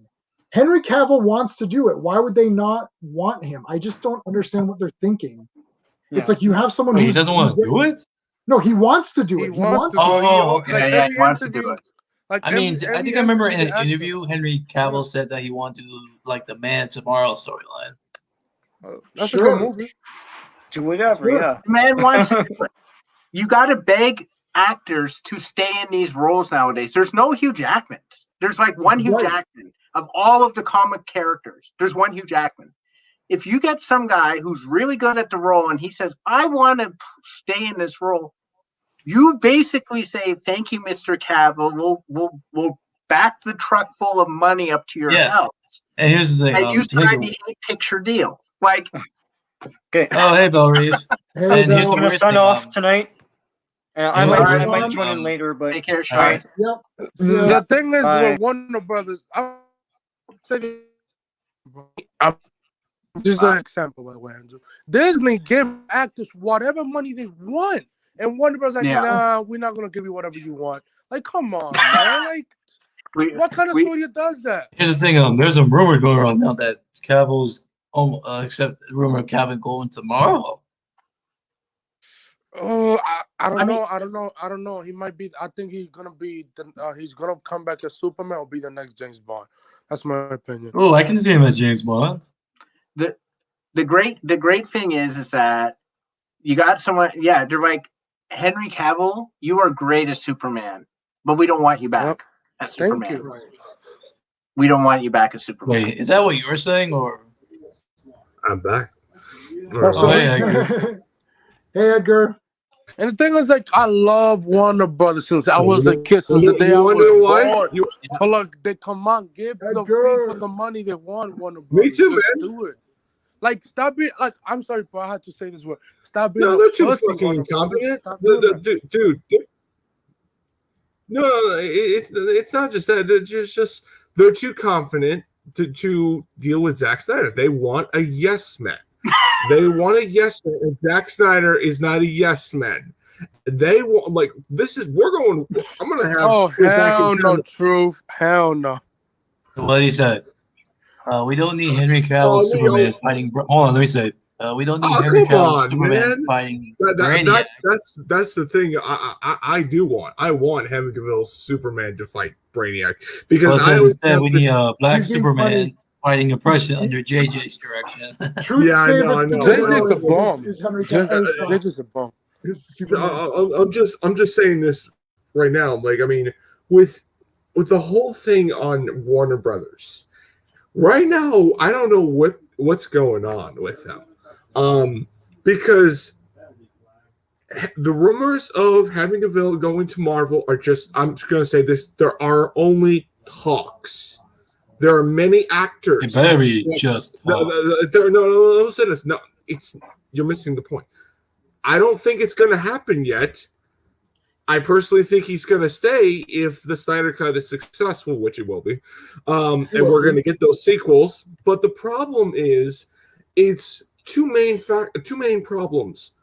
Speaker 1: Henry Cavill wants to do it. Why would they not want him? I just don't understand what they're thinking. Yeah. It's like you have someone
Speaker 4: who doesn't want to do it.
Speaker 1: No, he wants to do it. He wants to do it.
Speaker 4: Okay. He wants to do it. Like I think I remember in an interview, Henry Cavill said that he wanted to do like the Man Tomorrow storyline.
Speaker 5: That's a good movie.
Speaker 3: Do whatever, yeah.
Speaker 2: The man wants to do it. You got to beg actors to stay in these roles nowadays. There's no Hugh Jackman. There's like one Hugh Jackman of all of the comic characters. There's one Hugh Jackman. If you get some guy who's really good at the role and he says, I want to stay in this role, you basically say, thank you, Mr. Cavill. We'll back the truck full of money up to your house.
Speaker 4: And here's the thing.
Speaker 2: And you sign the 8-picture deal. Like,
Speaker 3: okay.
Speaker 4: Oh, hey, Bell Reeves.
Speaker 3: I'm going to sign off tonight. I might join in later, but
Speaker 2: take care, Sean.
Speaker 1: Yep.
Speaker 5: The thing is, with Warner Brothers, I'll say just an example, by the way, Andrew. Disney give actors whatever money they want, and Warner Brothers like, nah, we're not gonna give you whatever you want. Like, come on, man. Like, what kind of studio does that?
Speaker 4: Here's the thing. There's some rumors going around now that Cavill's except rumor of Cavill going tomorrow.
Speaker 5: Oh, I don't know. He might be. I think he's gonna be. He's gonna come back as Superman or be the next James Bond. That's my opinion.
Speaker 4: Oh, I can see him as James Bond.
Speaker 2: The great thing is that you got someone. Yeah, they're like Henry Cavill. You are great as Superman, but we don't want you back as Superman.
Speaker 5: Thank you.
Speaker 2: We don't want you back as Superman.
Speaker 4: Wait, is that what you were saying, or?
Speaker 6: I'm back.
Speaker 4: Hey, Edgar.
Speaker 1: Hey, Edgar.
Speaker 5: And the thing is, like, I love Warner Brothers since I was a kid. Since the day I was born. But look, they come on, give the people the money they want. Warner Brothers.
Speaker 6: Me too, man.
Speaker 5: Do it. Like, stop being like. I'm sorry, but I had to say this word. Stop being.
Speaker 6: No, they're too fucking incompetent, dude. No, it's not just that. They're too confident to deal with Zack Snyder. They want a yes man. They want a yes man. And Zack Snyder is not a yes man. They want like this is we're going. I'm gonna have.
Speaker 5: Oh
Speaker 6: back
Speaker 5: hell
Speaker 6: in
Speaker 5: no,
Speaker 6: town.
Speaker 5: truth, hell no.
Speaker 4: What he said. We don't need Henry Cavill
Speaker 6: Oh,
Speaker 4: Superman fighting. Hold on, let me say. We don't need
Speaker 6: Oh,
Speaker 4: Henry
Speaker 6: come
Speaker 4: Cavill
Speaker 6: on,
Speaker 4: Superman
Speaker 6: man.
Speaker 4: fighting Brainiac.
Speaker 6: That's the thing. I do want. I want Henry Cavill's Superman to fight Brainiac because
Speaker 4: Well,
Speaker 6: I
Speaker 4: so
Speaker 6: always
Speaker 4: instead
Speaker 6: have
Speaker 4: we
Speaker 6: this-
Speaker 4: need Black
Speaker 1: He's being
Speaker 4: Superman
Speaker 1: funny.
Speaker 4: fighting oppression under JJ's direction.
Speaker 1: Truth's
Speaker 6: Yeah, I know,
Speaker 1: favorite
Speaker 6: I know.
Speaker 5: JJ's a
Speaker 1: superhero
Speaker 5: bomb.
Speaker 1: is Henry Cavill.
Speaker 5: JJ's a bomb.
Speaker 1: Is Superman.
Speaker 6: I'm just saying this right now. Like, I mean, with the whole thing on Warner Brothers, right now, I don't know what's going on with them, because the rumors of having Cavill going to Marvel are just. I'm just gonna say this: there are only talks. There are many actors.
Speaker 4: It better be just.
Speaker 6: No, listen to this. No, you're missing the point. I don't think it's going to happen yet. I personally think he's going to stay if the Snyder Cut is successful, which it will be, and we're going to get those sequels. But the problem is, it's two main problems.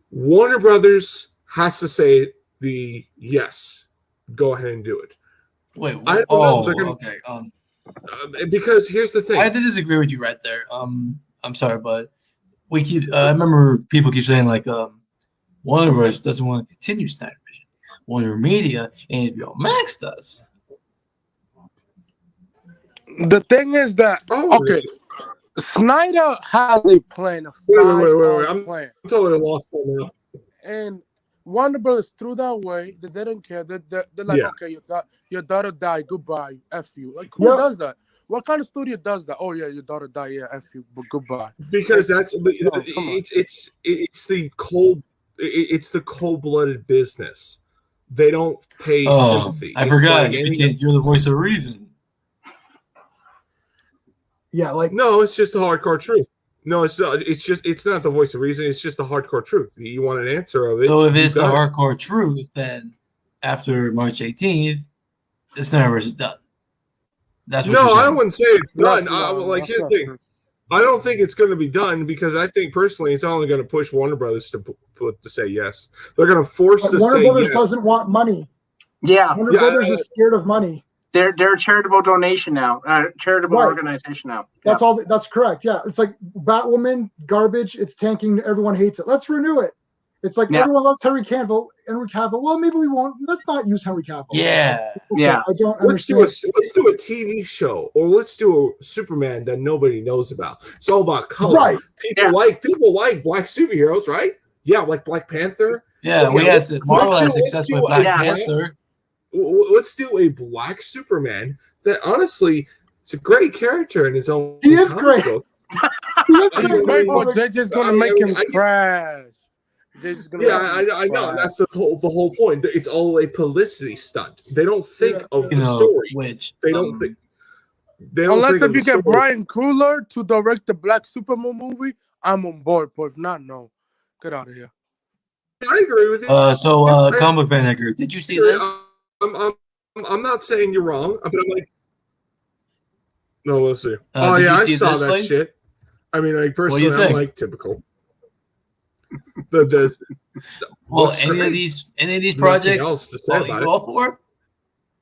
Speaker 6: Warner Brothers has to say the yes, go ahead and do it.
Speaker 4: Wait.
Speaker 6: I don't know. They're gonna,
Speaker 4: okay.
Speaker 6: Because here's the thing.
Speaker 4: I disagree with you right there. I'm sorry, but we keep. I remember people keep saying like, Warner Bros. Doesn't want to continue Snyder Vision. Warner Media and HBO Max does.
Speaker 5: The thing is that okay, Snyder has a plan.
Speaker 6: Wait. I'm
Speaker 5: plan.
Speaker 6: totally lost on this.
Speaker 5: And Warner Brothers threw that away. They didn't care. They're like, okay, your daughter died. Goodbye. F you. Like, who does that? What kind of studio does that? Oh yeah, your daughter died. Yeah, F you. But goodbye.
Speaker 6: Because it's the cold-blooded business. They don't pay sympathy.
Speaker 4: I forgot. You're the voice of reason.
Speaker 1: Yeah, like
Speaker 6: no, it's just the hardcore truth. No, it's not. It's not the voice of reason. It's just the hardcore truth. You want an answer of it.
Speaker 4: So if it's the hardcore truth, then after March 18th, the Snyderverse is done. That's what
Speaker 6: I wouldn't say it's done. Here's the thing.
Speaker 5: True.
Speaker 6: I don't think it's going to be done because I think personally it's only going to push Warner Brothers to say yes. They're going to force to
Speaker 1: Warner
Speaker 6: say
Speaker 1: Brothers
Speaker 6: yes.
Speaker 1: doesn't want money.
Speaker 2: Yeah,
Speaker 1: Warner Brothers is scared of money.
Speaker 2: they're a charitable donation now, charitable organization now.
Speaker 1: That's all. That's correct. Yeah, it's like Batwoman, garbage. It's tanking. Everyone hates it. Let's renew it. It's like everyone loves Henry Cavill. Well, maybe we won't. Let's not use Henry Cavill.
Speaker 4: Yeah.
Speaker 1: Okay,
Speaker 2: Yeah.
Speaker 1: I don't
Speaker 6: Let's
Speaker 1: understand.
Speaker 6: do a TV show, or let's do a Superman that nobody knows about. It's all about color.
Speaker 1: Right.
Speaker 6: People like black superheroes, right? Yeah, like Black Panther.
Speaker 4: Yeah,
Speaker 6: Okay,
Speaker 4: we had Marvel had success with Black
Speaker 2: yeah.
Speaker 4: Panther.
Speaker 6: Let's do a black Superman that honestly, it's a great character in his own.
Speaker 1: He is
Speaker 6: comic
Speaker 1: great.
Speaker 6: book.
Speaker 5: He's great, but JJ's gonna make him trash. JJ's gonna
Speaker 6: I know. That's the whole point. It's all a publicity stunt. They don't think of the story.
Speaker 4: Which
Speaker 6: They don't think. They don't
Speaker 5: Unless
Speaker 6: think
Speaker 5: if
Speaker 6: of
Speaker 5: you
Speaker 6: the
Speaker 5: get
Speaker 6: story.
Speaker 5: Brian Cooler to direct the Black Superman movie, I'm on board. But if not, no. Get out of here.
Speaker 6: I agree with you.
Speaker 4: Comic fan Edgar, did you see this?
Speaker 6: I'm not saying you're wrong, but I'm like, no, let's see.
Speaker 4: Did
Speaker 6: I
Speaker 4: you see
Speaker 6: saw
Speaker 4: this,
Speaker 6: that
Speaker 4: Lane?
Speaker 6: shit. I mean, like
Speaker 4: What do you
Speaker 6: personally, I'm
Speaker 4: think?
Speaker 6: like typical.
Speaker 4: Well, any of these projects,
Speaker 6: else to say about
Speaker 4: you all for?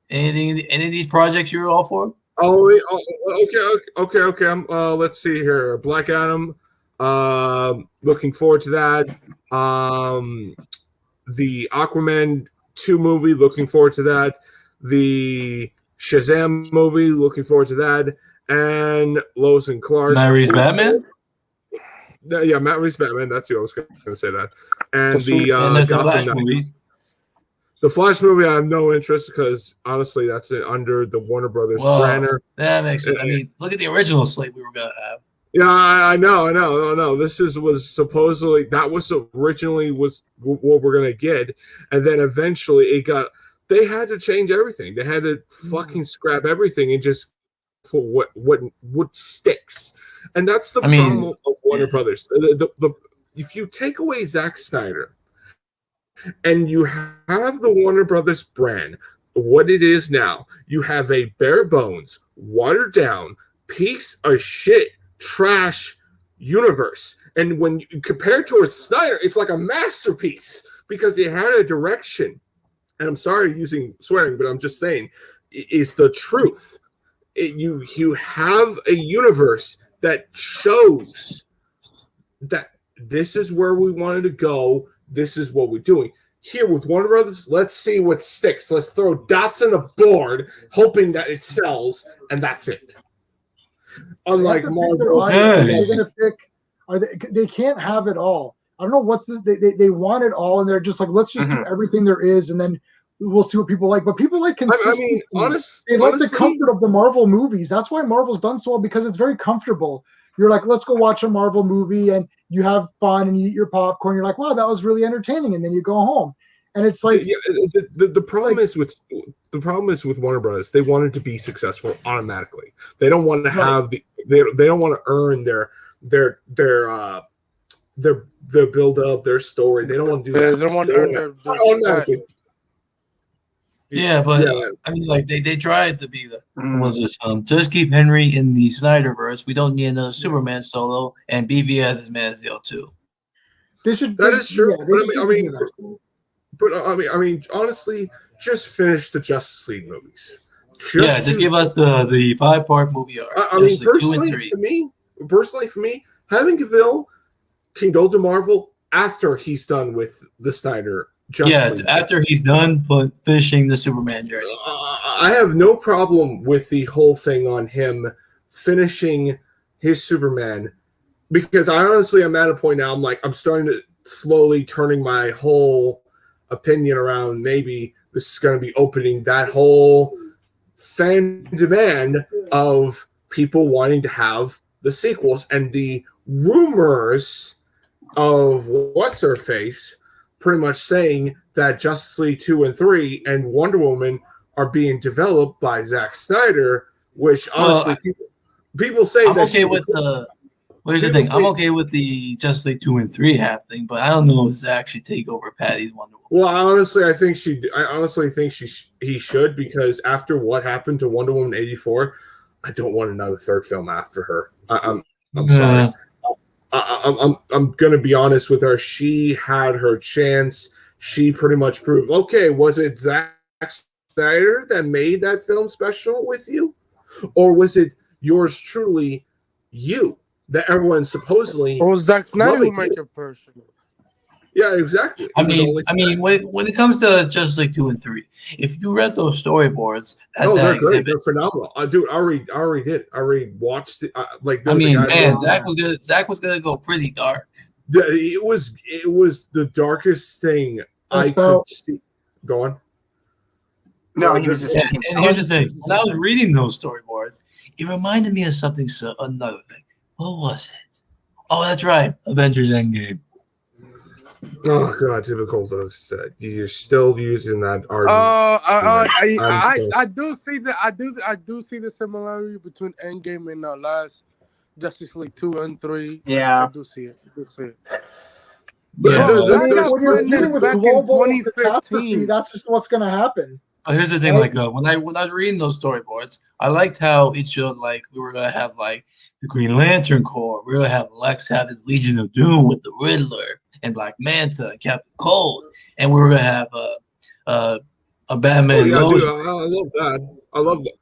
Speaker 4: Any of these projects you're all for?
Speaker 6: Okay. Let's see here. Black Adam. Looking forward to that. The Aquaman 2 movie. Looking forward to that. The Shazam movie. Looking forward to that. And Lois and Clark.
Speaker 4: Matt Reeves Batman.
Speaker 6: Yeah, Matt Reeves Batman. That's who I was going to say that. And
Speaker 4: And there's the
Speaker 6: Gotham
Speaker 4: Flash
Speaker 6: Knight.
Speaker 4: movie.
Speaker 6: The Flash movie, I have no interest because honestly, that's under the Warner Brothers banner.
Speaker 4: That makes sense. I mean, look at the original slate we were gonna have.
Speaker 6: Yeah, I know. This was supposedly originally what we're gonna get, and then eventually it got. They had to change everything. They had to fucking scrap everything and just for what sticks. And that's the problem of Warner Brothers. If you take away Zack Snyder and you have the Warner Brothers brand, what it is now, you have a bare bones, watered down piece of shit, trash universe. And when you compare it to Snyder, it's like a masterpiece because it had a direction. And I'm sorry using swearing, but I'm just saying, it's the truth. You have a universe that shows that this is where we wanted to go. This is what we're doing. Here with Warner Brothers, let's see what sticks. Let's throw dots on the board, hoping that it sells, and that's it. Unlike Marvel,
Speaker 1: they're going to pick. They can't have it all. I don't know what's they want it all, and they're just like, let's just do everything there is, and then we'll see what people like. But people like consistency. They like the comfort of the Marvel movies. That's why Marvel's done so well, because it's very comfortable. You're like, let's go watch a Marvel movie, and you have fun, and you eat your popcorn. You're like, wow, that was really entertaining, and then you go home. And it's like
Speaker 6: the problem is with Warner Brothers. They want it to be successful automatically. They don't want to have they don't want to earn their build up, their story. They don't want to do that.
Speaker 5: They don't want to earn their
Speaker 6: automatically.
Speaker 4: Yeah, but I mean, like they tried to be the was this just keep Henry in the Snyderverse. We don't need another Superman solo, and BVS has his Man of Steel too.
Speaker 1: They should.
Speaker 6: That is true.
Speaker 1: Yeah,
Speaker 6: but I mean, honestly, just finish the Justice League movies.
Speaker 4: Just give us the 5-part movie arc.
Speaker 6: I mean, personally, for me, having Cavill can go to Marvel after he's done with the Snyder.
Speaker 4: After he's done finishing the Superman journey.
Speaker 6: I have no problem with the whole thing on him finishing his Superman, because I honestly am at a point now. I'm starting to slowly turning my whole opinion around. Maybe this is going to be opening that whole fan demand of people wanting to have the sequels, and the rumors of what's her face pretty much saying that Justice League 2 and 3 and Wonder Woman are being developed by Zack Snyder, which honestly people say
Speaker 4: I'm okay with the. Here's the thing. I'm okay with the Justice League 2 and 3 happening, but I don't know if Zack should take over Patty's Wonder Woman.
Speaker 6: Well, I honestly think he should, because after what happened to Wonder Woman 84, I don't want another third film after her. I'm sorry. I'm gonna be honest with her. She had her chance. She pretty much proved. Okay, was it Zack Snyder that made that film special with you, or was it yours truly, you that everyone supposedly?
Speaker 5: Or Zack Snyder who made your person?
Speaker 6: Yeah, exactly.
Speaker 4: I mean, when it comes to Justice League 2 and 3, if you read those storyboards,
Speaker 6: they're great. They're phenomenal. Dude, I already did. I already watched it.
Speaker 4: Zack was gonna go pretty dark.
Speaker 6: It was the darkest thing I could see. Go on.
Speaker 2: No, he was just.
Speaker 4: And here's the thing: when I was reading those storyboards, it reminded me of something. Another thing. What was it? Oh, that's right, Avengers Endgame.
Speaker 6: Oh God, typical. You're still using that argument.
Speaker 5: I do see that. I do see the similarity between Endgame and last Justice League 2 and 3.
Speaker 2: Yeah,
Speaker 5: I do see it.
Speaker 6: But
Speaker 1: when you're dealing with global catastrophe, that's just what's going to happen.
Speaker 4: Here's the thing: when I was reading those storyboards, I liked how it showed we were gonna have the Green Lantern Corps. We were gonna have Lex have his Legion of Doom with the Riddler and Black Manta and Captain Cold, and we were gonna have a Batman.
Speaker 6: I love that.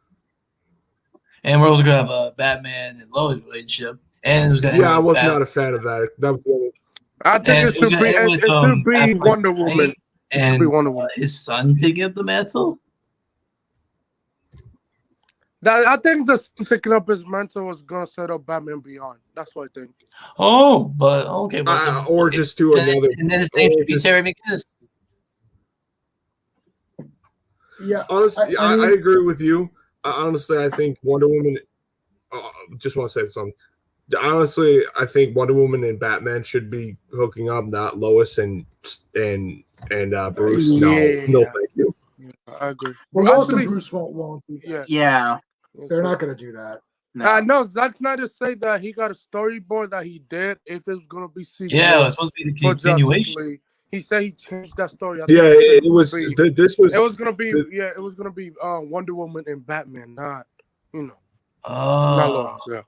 Speaker 4: And we're also gonna have a Batman and Lois relationship, and it was gonna.
Speaker 6: Yeah, I was not a fan of that. That was the only.
Speaker 5: I think it should be Wonder Woman.
Speaker 4: And his son taking up the mantle?
Speaker 5: I think the son taking up his mantle was going to set up Batman Beyond. That's what I think.
Speaker 4: Oh, but okay.
Speaker 6: Or just do another.
Speaker 4: And then his name should be Terry McGinnis.
Speaker 6: Yeah. Honestly, I agree with you. Honestly, I think Wonder Woman. Just want to say something. Honestly, I think Wonder Woman and Batman should be hooking up, not Lois and Bruce. No, thank you.
Speaker 5: Yeah, I agree.
Speaker 1: Well, Lois and Bruce won't.
Speaker 2: Yeah.
Speaker 1: They're not going to do that.
Speaker 5: No, Zack Snyder said that he got a storyboard that he did if it was going to be sequel.
Speaker 4: Yeah, it was supposed to be the continuation.
Speaker 5: He said he changed that story.
Speaker 6: It was. This was.
Speaker 5: It was going to be. Yeah, it was going to be Wonder Woman and Batman, not not Lois. Yeah.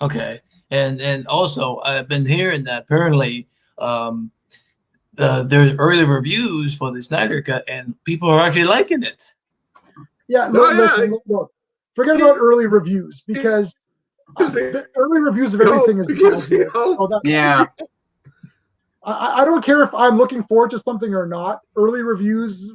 Speaker 4: Okay, and also I've been hearing that apparently there's early reviews for the Snyder Cut, and people are actually liking it.
Speaker 1: Yeah, listen, look, forget about early reviews because the early reviews of everything is positive.
Speaker 2: Yeah.
Speaker 1: I don't care if I'm looking forward to something or not. Early reviews,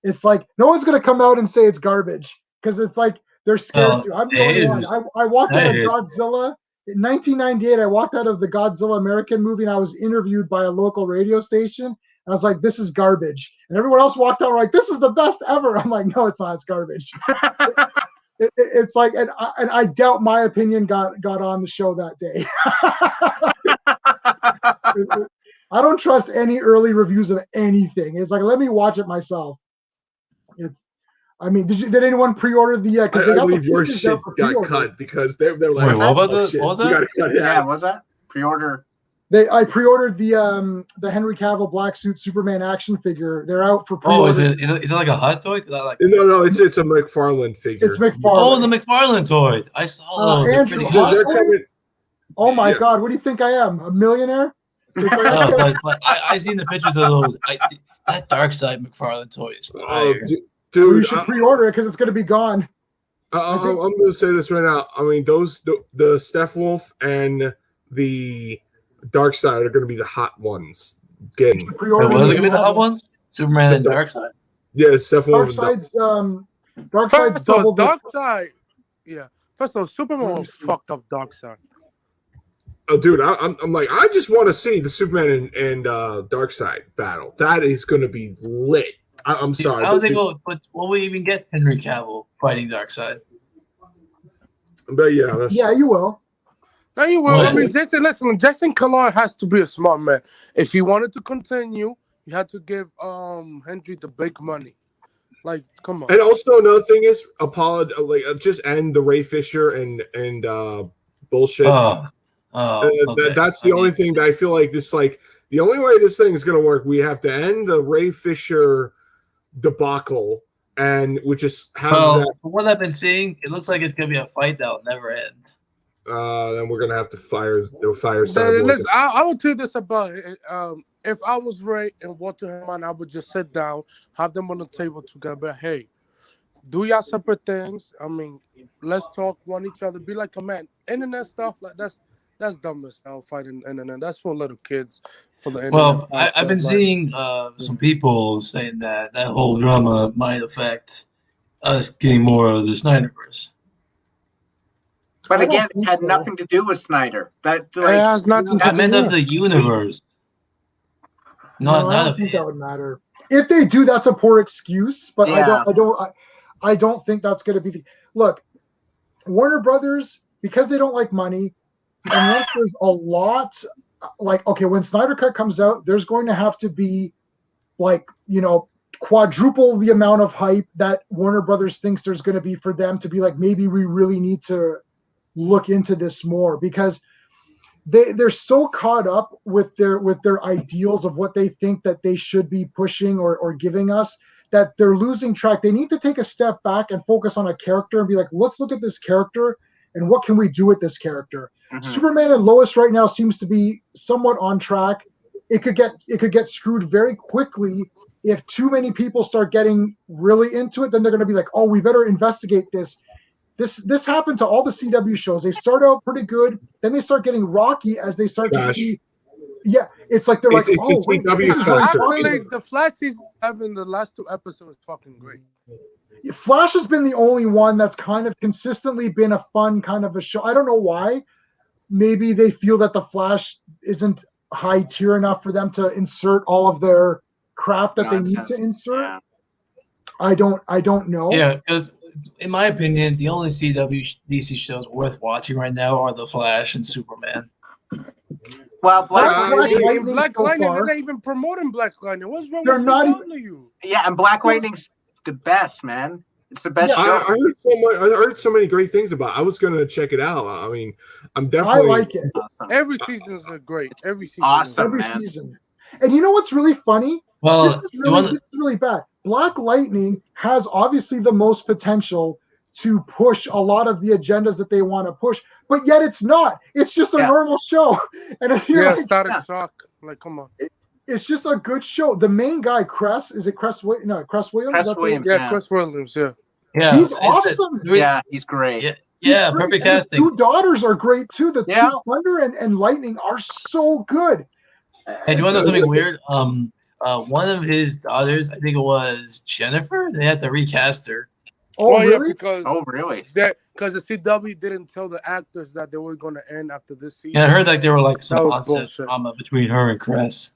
Speaker 1: it's like no one's going to come out and say it's garbage because it's like they're scared to. I'm the only one. I walked out of Godzilla in 1998. I walked out of the Godzilla American movie and I was interviewed by a local radio station. I was like, this is garbage. And everyone else walked out like, this is the best ever. I'm like, no, it's not. It's garbage. It's like, and I doubt my opinion got on the show that day. I don't trust any early reviews of anything. It's like, let me watch it myself. Did anyone pre-order the?
Speaker 6: I believe your shit got cut because they're like,
Speaker 4: wait, what was it? What was that?
Speaker 2: Yeah, was that pre-order?
Speaker 1: I pre-ordered the Henry Cavill black suit Superman action figure. They're out for pre-order.
Speaker 4: Oh, is it like a hot toy?
Speaker 6: No, it's a McFarlane figure.
Speaker 1: It's McFarlane.
Speaker 4: Oh, the McFarlane toys. I saw those.
Speaker 1: Andrew,
Speaker 6: they're coming.
Speaker 1: Oh my God, what do you think I am? A millionaire?
Speaker 4: But I seen the pictures of those. That Darkseid McFarlane toy is fire.
Speaker 6: Dude,
Speaker 1: you should pre-order it because it's going to be gone.
Speaker 6: I'm going to say this right now. I mean, the Steph Wolf and the Darkseid are going to be the hot ones.
Speaker 4: What are they going to be the hot ones? Superman and Darkseid.
Speaker 6: Yeah, Steph Wolf.
Speaker 1: Darkseid's
Speaker 5: Darkseid. Yeah. First of all, Superman was fucked up Darkseid.
Speaker 6: Oh, dude, I'm like, I just want to see the Superman and Darkseid battle. That is going to be lit. I'm sorry.
Speaker 4: I don't think will we even get Henry Cavill fighting Darkseid?
Speaker 6: But yeah,
Speaker 1: you will.
Speaker 5: No, you will. I mean, Jason Kallar has to be a smart man. If he wanted to continue, you had to give Henry the big money. Like, come on.
Speaker 6: And also another thing is, just end the Ray Fisher and bullshit.
Speaker 4: Okay.
Speaker 6: That's the only thing that I feel like this, like, the only way this thing is going to work, we have to end the Ray Fisher debacle, and which is
Speaker 4: from what I've been seeing, it looks like it's going to be a fight that will never end.
Speaker 6: Then we're going to have to fire
Speaker 5: Listen, I will tell you this about it. If I was Ray and Walter Herman, I would just sit down, have them on the table together. Hey, do y'all separate things. I mean, let's talk one each other. Be like a man. Internet stuff, like that's dumb as hell, fighting internet. That's for little kids. For the internet.
Speaker 4: Well, I've been seeing some people saying that whole drama might affect us getting more of the Snyderverse.
Speaker 2: But again, it had nothing to do with Snyder. That
Speaker 5: has nothing to do.
Speaker 4: I meant of the universe.
Speaker 1: I don't think that would matter. If they do, that's a poor excuse. But
Speaker 2: yeah.
Speaker 1: I don't think that's going to be. Look, Warner Brothers, because they don't like money, and once there's a lot, like, okay, when Snyder Cut comes out, there's going to have to be, like, quadruple the amount of hype that Warner Brothers thinks there's going to be for them to be like, maybe we really need to look into this more, because they're so caught up with their ideals of what they think that they should be pushing or giving us, that they're losing track. They need to take a step back and focus on a character and be like, let's look at this character and what can we do with this character. Mm-hmm. Superman and Lois right now seems to be somewhat on track. It could get screwed very quickly if too many people start getting really into it. Then they're going to be like, oh, we better investigate this. This happened to all the CW shows. They start out pretty good, then they start getting rocky as they start to see. Yeah, it's like they're
Speaker 6: it's
Speaker 5: actually the Flash season 7, the last 2 episodes, fucking great.
Speaker 1: Flash has been the only one that's kind of consistently been a fun kind of a show. I don't know why. Maybe they feel that the Flash isn't high tier enough for them to insert all of their crap that they need to insert. Yeah. I don't know.
Speaker 4: Yeah, because in my opinion, the only CW DC shows worth watching right now are The Flash and Superman.
Speaker 2: Well,
Speaker 5: Black Lightning, they're not even promoting Black Lightning. What's wrong with you?
Speaker 2: Yeah, and Black Lightning's the best, man. It's the best show.
Speaker 6: I heard so many great things about it. I was going to check it out. I mean, I'm definitely.
Speaker 1: I like it.
Speaker 5: Awesome. Every season is great. Every season.
Speaker 2: Awesome,
Speaker 1: every season. And you know what's really funny?
Speaker 4: Well,
Speaker 1: this is really bad. Black Lightning has obviously the most potential to push a lot of the agendas that they want to push, but yet it's not. It's just a normal show. And
Speaker 5: Static Shock. Like, come on.
Speaker 1: It's just a good show. The main guy, Cress, is it Cress? No, Cress Williams.
Speaker 2: Cress Williams.
Speaker 5: Yeah, Chris Williams. Yeah.
Speaker 4: Yeah,
Speaker 1: He's awesome.
Speaker 2: Yeah, he's great.
Speaker 4: Yeah,
Speaker 1: He's
Speaker 4: yeah,
Speaker 1: great.
Speaker 4: perfect
Speaker 1: And
Speaker 4: casting.
Speaker 1: the two daughters are great too. The
Speaker 2: Yeah.
Speaker 1: two Thunder and Lightning are so good.
Speaker 4: Hey, do you want to know something weird? One of his daughters, I think it was Jennifer. They had to recast her.
Speaker 1: Oh,
Speaker 5: yeah,
Speaker 1: really?
Speaker 5: because
Speaker 2: Really?
Speaker 5: because the CW didn't tell the actors that they were going to end after this season.
Speaker 4: Yeah, I heard like there were like some
Speaker 5: That was
Speaker 4: onset
Speaker 5: bullshit.
Speaker 4: drama between her and Cress.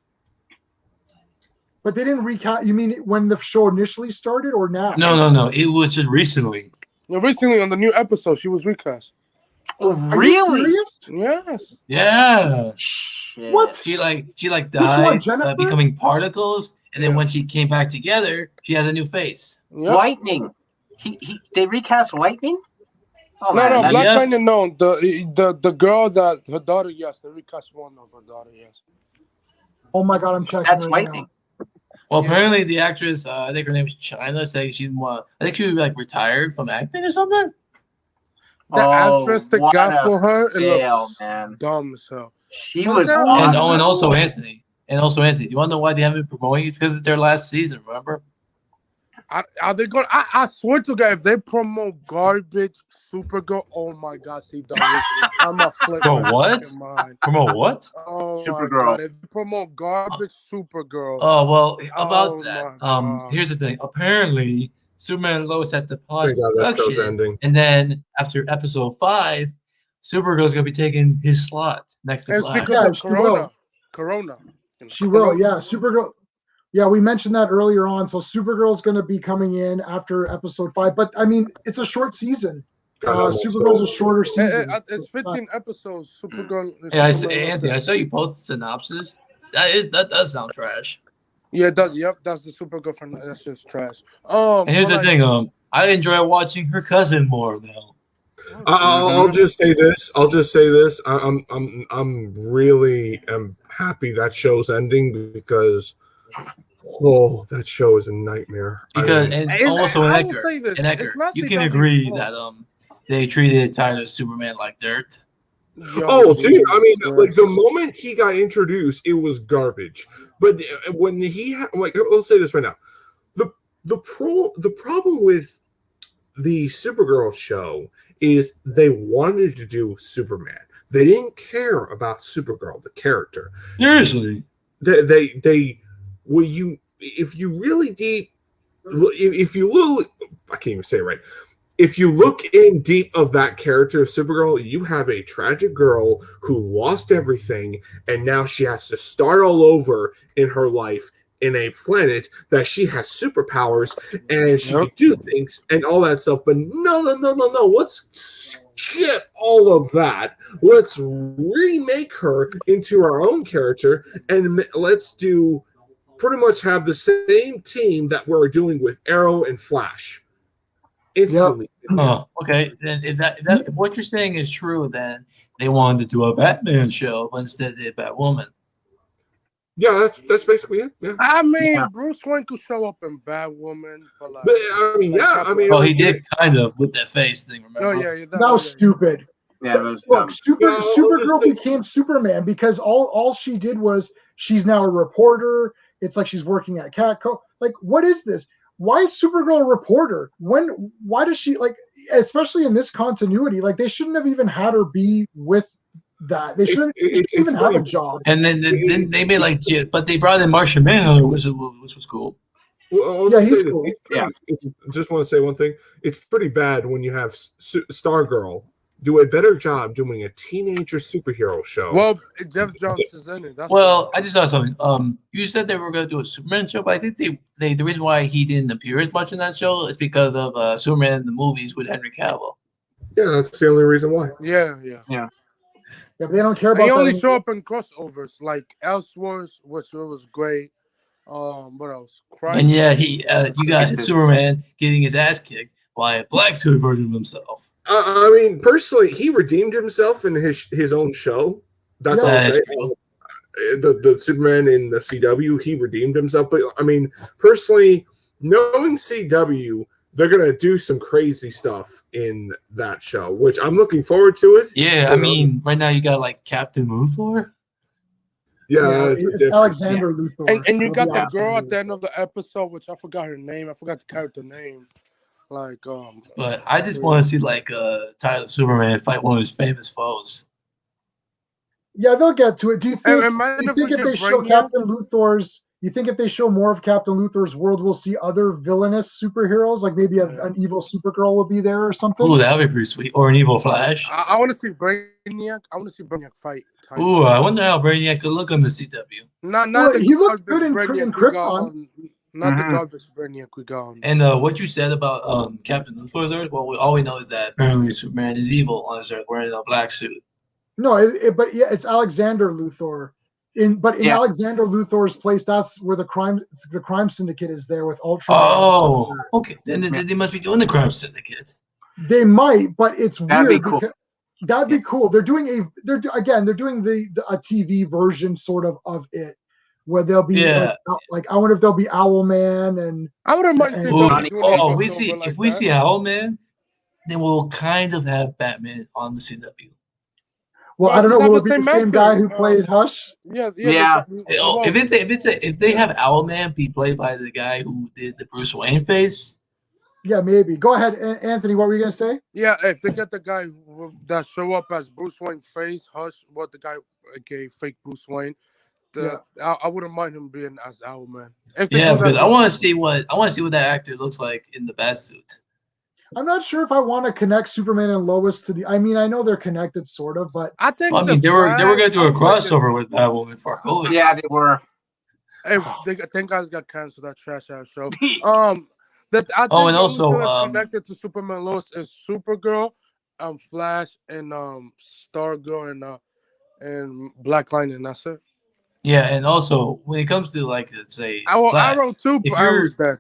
Speaker 1: But they didn't recast. You mean when the show initially started, or now?
Speaker 4: No. It was just recently.
Speaker 5: Yeah, recently on the new episode, she was recast.
Speaker 2: Oh,
Speaker 1: Are you serious?
Speaker 5: Yes.
Speaker 4: Yeah.
Speaker 2: Shit.
Speaker 1: What?
Speaker 4: She
Speaker 1: one,
Speaker 4: died
Speaker 1: Jennifer?
Speaker 4: becoming particles, and then
Speaker 5: Yeah.
Speaker 4: when she came back together, she has a new face.
Speaker 5: Yep.
Speaker 2: Lightning. They recast Lightning? Oh,
Speaker 5: No,
Speaker 2: man,
Speaker 5: Black
Speaker 4: yeah.
Speaker 5: Lightning. No, the girl that her daughter. Yes, they recast one of her daughter. Yes.
Speaker 1: Oh my God, I'm checking.
Speaker 2: that's
Speaker 1: right
Speaker 2: Lightning.
Speaker 4: Well,
Speaker 5: Yeah.
Speaker 4: apparently the actress, I think her name is China, saying she I think she was like retired from acting or something.
Speaker 5: The actress that
Speaker 2: what
Speaker 5: got
Speaker 2: a
Speaker 5: for her, it
Speaker 2: fail,
Speaker 5: looks
Speaker 2: man.
Speaker 5: dumb as hell.
Speaker 2: She
Speaker 5: But
Speaker 2: was
Speaker 5: they're
Speaker 4: And
Speaker 2: awesome.
Speaker 4: also Anthony. You want to know why they haven't been promoting it? Because it's their last season. Remember?
Speaker 5: Are they going? I swear to God, if they promote garbage Supergirl, oh my God, CW, I'm a flip.
Speaker 4: Bro,
Speaker 5: my
Speaker 4: what?
Speaker 5: fucking mind.
Speaker 4: Promote what?
Speaker 5: Oh
Speaker 2: Supergirl.
Speaker 5: my God, if they promote garbage Supergirl,
Speaker 4: Oh well, about
Speaker 5: Oh
Speaker 4: that.
Speaker 5: my God.
Speaker 4: Here's the thing. Apparently, Superman Lois had to pause
Speaker 6: Thank God that show's
Speaker 4: production,
Speaker 6: ending.
Speaker 4: and then after episode 5, Supergirl's gonna be taking his slot next to
Speaker 5: it's
Speaker 4: Flash.
Speaker 5: because
Speaker 1: Yeah,
Speaker 5: of
Speaker 1: she
Speaker 5: Corona.
Speaker 1: will.
Speaker 5: Corona.
Speaker 1: She will. Yeah, Supergirl. Yeah, we mentioned that earlier on. So Supergirl's going to be coming in after episode 5. But I mean, it's a short season. Supergirl's a shorter season.
Speaker 5: It's 15 episodes. Supergirl.
Speaker 4: Yeah,
Speaker 5: Superman
Speaker 4: Anthony, I
Speaker 5: was
Speaker 4: saw you post the synopsis. That does sound trash.
Speaker 5: Yeah, it does. Yep, that's the Supergirl from. That's just trash.
Speaker 4: And here's the thing. I enjoy watching her cousin more now.
Speaker 6: I'll just say this. I'm really happy that show's ending because that show is a nightmare.
Speaker 4: Because
Speaker 5: I will say this,
Speaker 4: and
Speaker 5: it's
Speaker 4: Ecker,
Speaker 5: not
Speaker 4: you can
Speaker 5: CW's
Speaker 4: agree
Speaker 5: fault.
Speaker 4: that they treated Tyler Superman like dirt.
Speaker 6: Dude,
Speaker 5: Jesus
Speaker 6: I mean, like
Speaker 5: Christ.
Speaker 6: the moment he got introduced, it was garbage. But when I'll say this right now, the problem with the Supergirl show is they wanted to do Superman. They didn't care about Supergirl, the character.
Speaker 4: Seriously,
Speaker 6: if you really deep, if you look, I can't even say it right. If you look in deep of that character of Supergirl, you have a tragic girl who lost everything, and now she has to start all over in her life in a planet that she has superpowers and she can do things and all that stuff. But no. Let's skip all of that. Let's remake her into our own character, and let's do pretty much have the same team that we're doing with Arrow and Flash. Instantly.
Speaker 4: Oh, okay. Then if what you're saying is true, then they wanted to do a Batman show instead of Batwoman.
Speaker 6: Yeah, that's basically it. Yeah.
Speaker 5: I mean, Bruce Wayne could show up in Batwoman, but
Speaker 4: well, he did kind of with that face thing. Remember?
Speaker 5: Oh yeah,
Speaker 1: that was stupid.
Speaker 2: Yeah, that was
Speaker 1: Look,
Speaker 2: dumb.
Speaker 1: Supergirl became Superman because all she did was she's now a reporter. It's like she's working at Catco. Like, what is this? Why is Supergirl a reporter? Why does she, like, especially in this continuity, like they shouldn't have even had her be with that. They shouldn't even have a job.
Speaker 4: And then they made but they brought in Martian Manhunter, which was cool.
Speaker 6: Well,
Speaker 1: he's cool.
Speaker 6: Just want to say one thing. It's pretty bad when you have Stargirl do a better job doing a teenager superhero show.
Speaker 5: Well, Jeff Jones is in it.
Speaker 4: I just thought something. You said they were going to do a Superman show, but I think the reason why he didn't appear as much in that show is because of Superman in the movies with Henry Cavill.
Speaker 6: Yeah, that's the only reason why.
Speaker 5: Yeah.
Speaker 1: Yeah, but they don't care about.
Speaker 5: He
Speaker 1: that
Speaker 5: only
Speaker 1: anymore.
Speaker 5: show up in crossovers like Elseworlds, which was great. What else? Christ.
Speaker 4: And yeah, you got Superman getting his ass kicked by a black suit version of himself.
Speaker 6: I mean, personally, he redeemed himself in his own show. That's all I'm saying. The Superman in the CW, he redeemed himself. But I mean, personally, knowing CW, they're gonna do some crazy stuff in that show, which I'm looking forward to it.
Speaker 4: Yeah, I mean, right now you got like Captain Luthor.
Speaker 6: Yeah, it's
Speaker 1: it's
Speaker 6: different.
Speaker 1: Alexander Luthor.
Speaker 5: And you
Speaker 1: It'll
Speaker 5: got
Speaker 1: be
Speaker 5: the
Speaker 1: Alexander
Speaker 5: girl at the
Speaker 1: Luthor.
Speaker 5: end of the episode, which I forgot her name. I forgot the character name. Like
Speaker 4: But I just want to see like Tyler Superman fight one of his famous foes.
Speaker 1: Yeah, they'll get to it. Do you think?
Speaker 5: imagine if we
Speaker 1: if
Speaker 5: get
Speaker 1: they show
Speaker 5: Brainiac?
Speaker 1: Captain Luthor's? You think if they show more of Captain Luthor's world, we'll see other villainous superheroes? Like maybe an evil Supergirl will be there or something.
Speaker 4: Ooh, that would be pretty sweet. Or an evil Flash.
Speaker 5: I want to see Brainiac. I want to see Brainiac fight.
Speaker 4: Ooh, I wonder how Brainiac could look on the CW.
Speaker 5: Not
Speaker 1: Well,
Speaker 5: the
Speaker 1: he looks
Speaker 5: garbage
Speaker 1: good in
Speaker 5: Brainiac we got
Speaker 1: Krypton.
Speaker 5: on. Not the garbage Brainiac we got on.
Speaker 4: And what you said about Captain Luthor's Earth, well, all we know is that apparently Superman is evil on his Earth wearing a black suit.
Speaker 1: No, but yeah, it's Alexander Luthor. In Alexander Luthor's place, that's where the crime syndicate is there with Ultraman.
Speaker 4: Oh, okay. Then they must be doing the crime syndicate.
Speaker 1: They might, but it's
Speaker 2: That'd
Speaker 1: weird.
Speaker 2: be cool.
Speaker 1: That'd be cool. They're doing a TV version sort of it, where they'll be like I wonder if there'll be Owlman and
Speaker 5: I wouldn't mind seeing them doing an
Speaker 4: we
Speaker 5: episode
Speaker 4: see
Speaker 5: like
Speaker 4: if we
Speaker 5: that.
Speaker 4: see Owlman, then we'll kind of have Batman on the CW.
Speaker 1: Well, I don't know. Will it be the same guy who played Hush?
Speaker 5: Yeah.
Speaker 4: If they have Owlman be played by the guy who did the Bruce Wayne face.
Speaker 1: Yeah, maybe. Go ahead, Anthony. What were you gonna say?
Speaker 5: Yeah, if they get the guy that show up as Bruce Wayne face, Hush, what the guy gave fake Bruce Wayne, I wouldn't mind him being as Owlman.
Speaker 4: Because I want to see what that actor looks like in the Batsuit.
Speaker 1: I'm not sure if I want to connect Superman and Lois to the. I mean, I know they're connected, sort of, but
Speaker 5: I think
Speaker 4: they were going to do a crossover with Batwoman for COVID.
Speaker 2: Yeah, they were.
Speaker 5: Hey, thank guys got canceled that trash ass show.
Speaker 4: And also
Speaker 5: connected to Superman Lois is Supergirl, Flash, and Stargirl and Black Lightning. That's it.
Speaker 4: Yeah, and also when it comes to like let's say
Speaker 5: Arrow too, but Arrow's dead.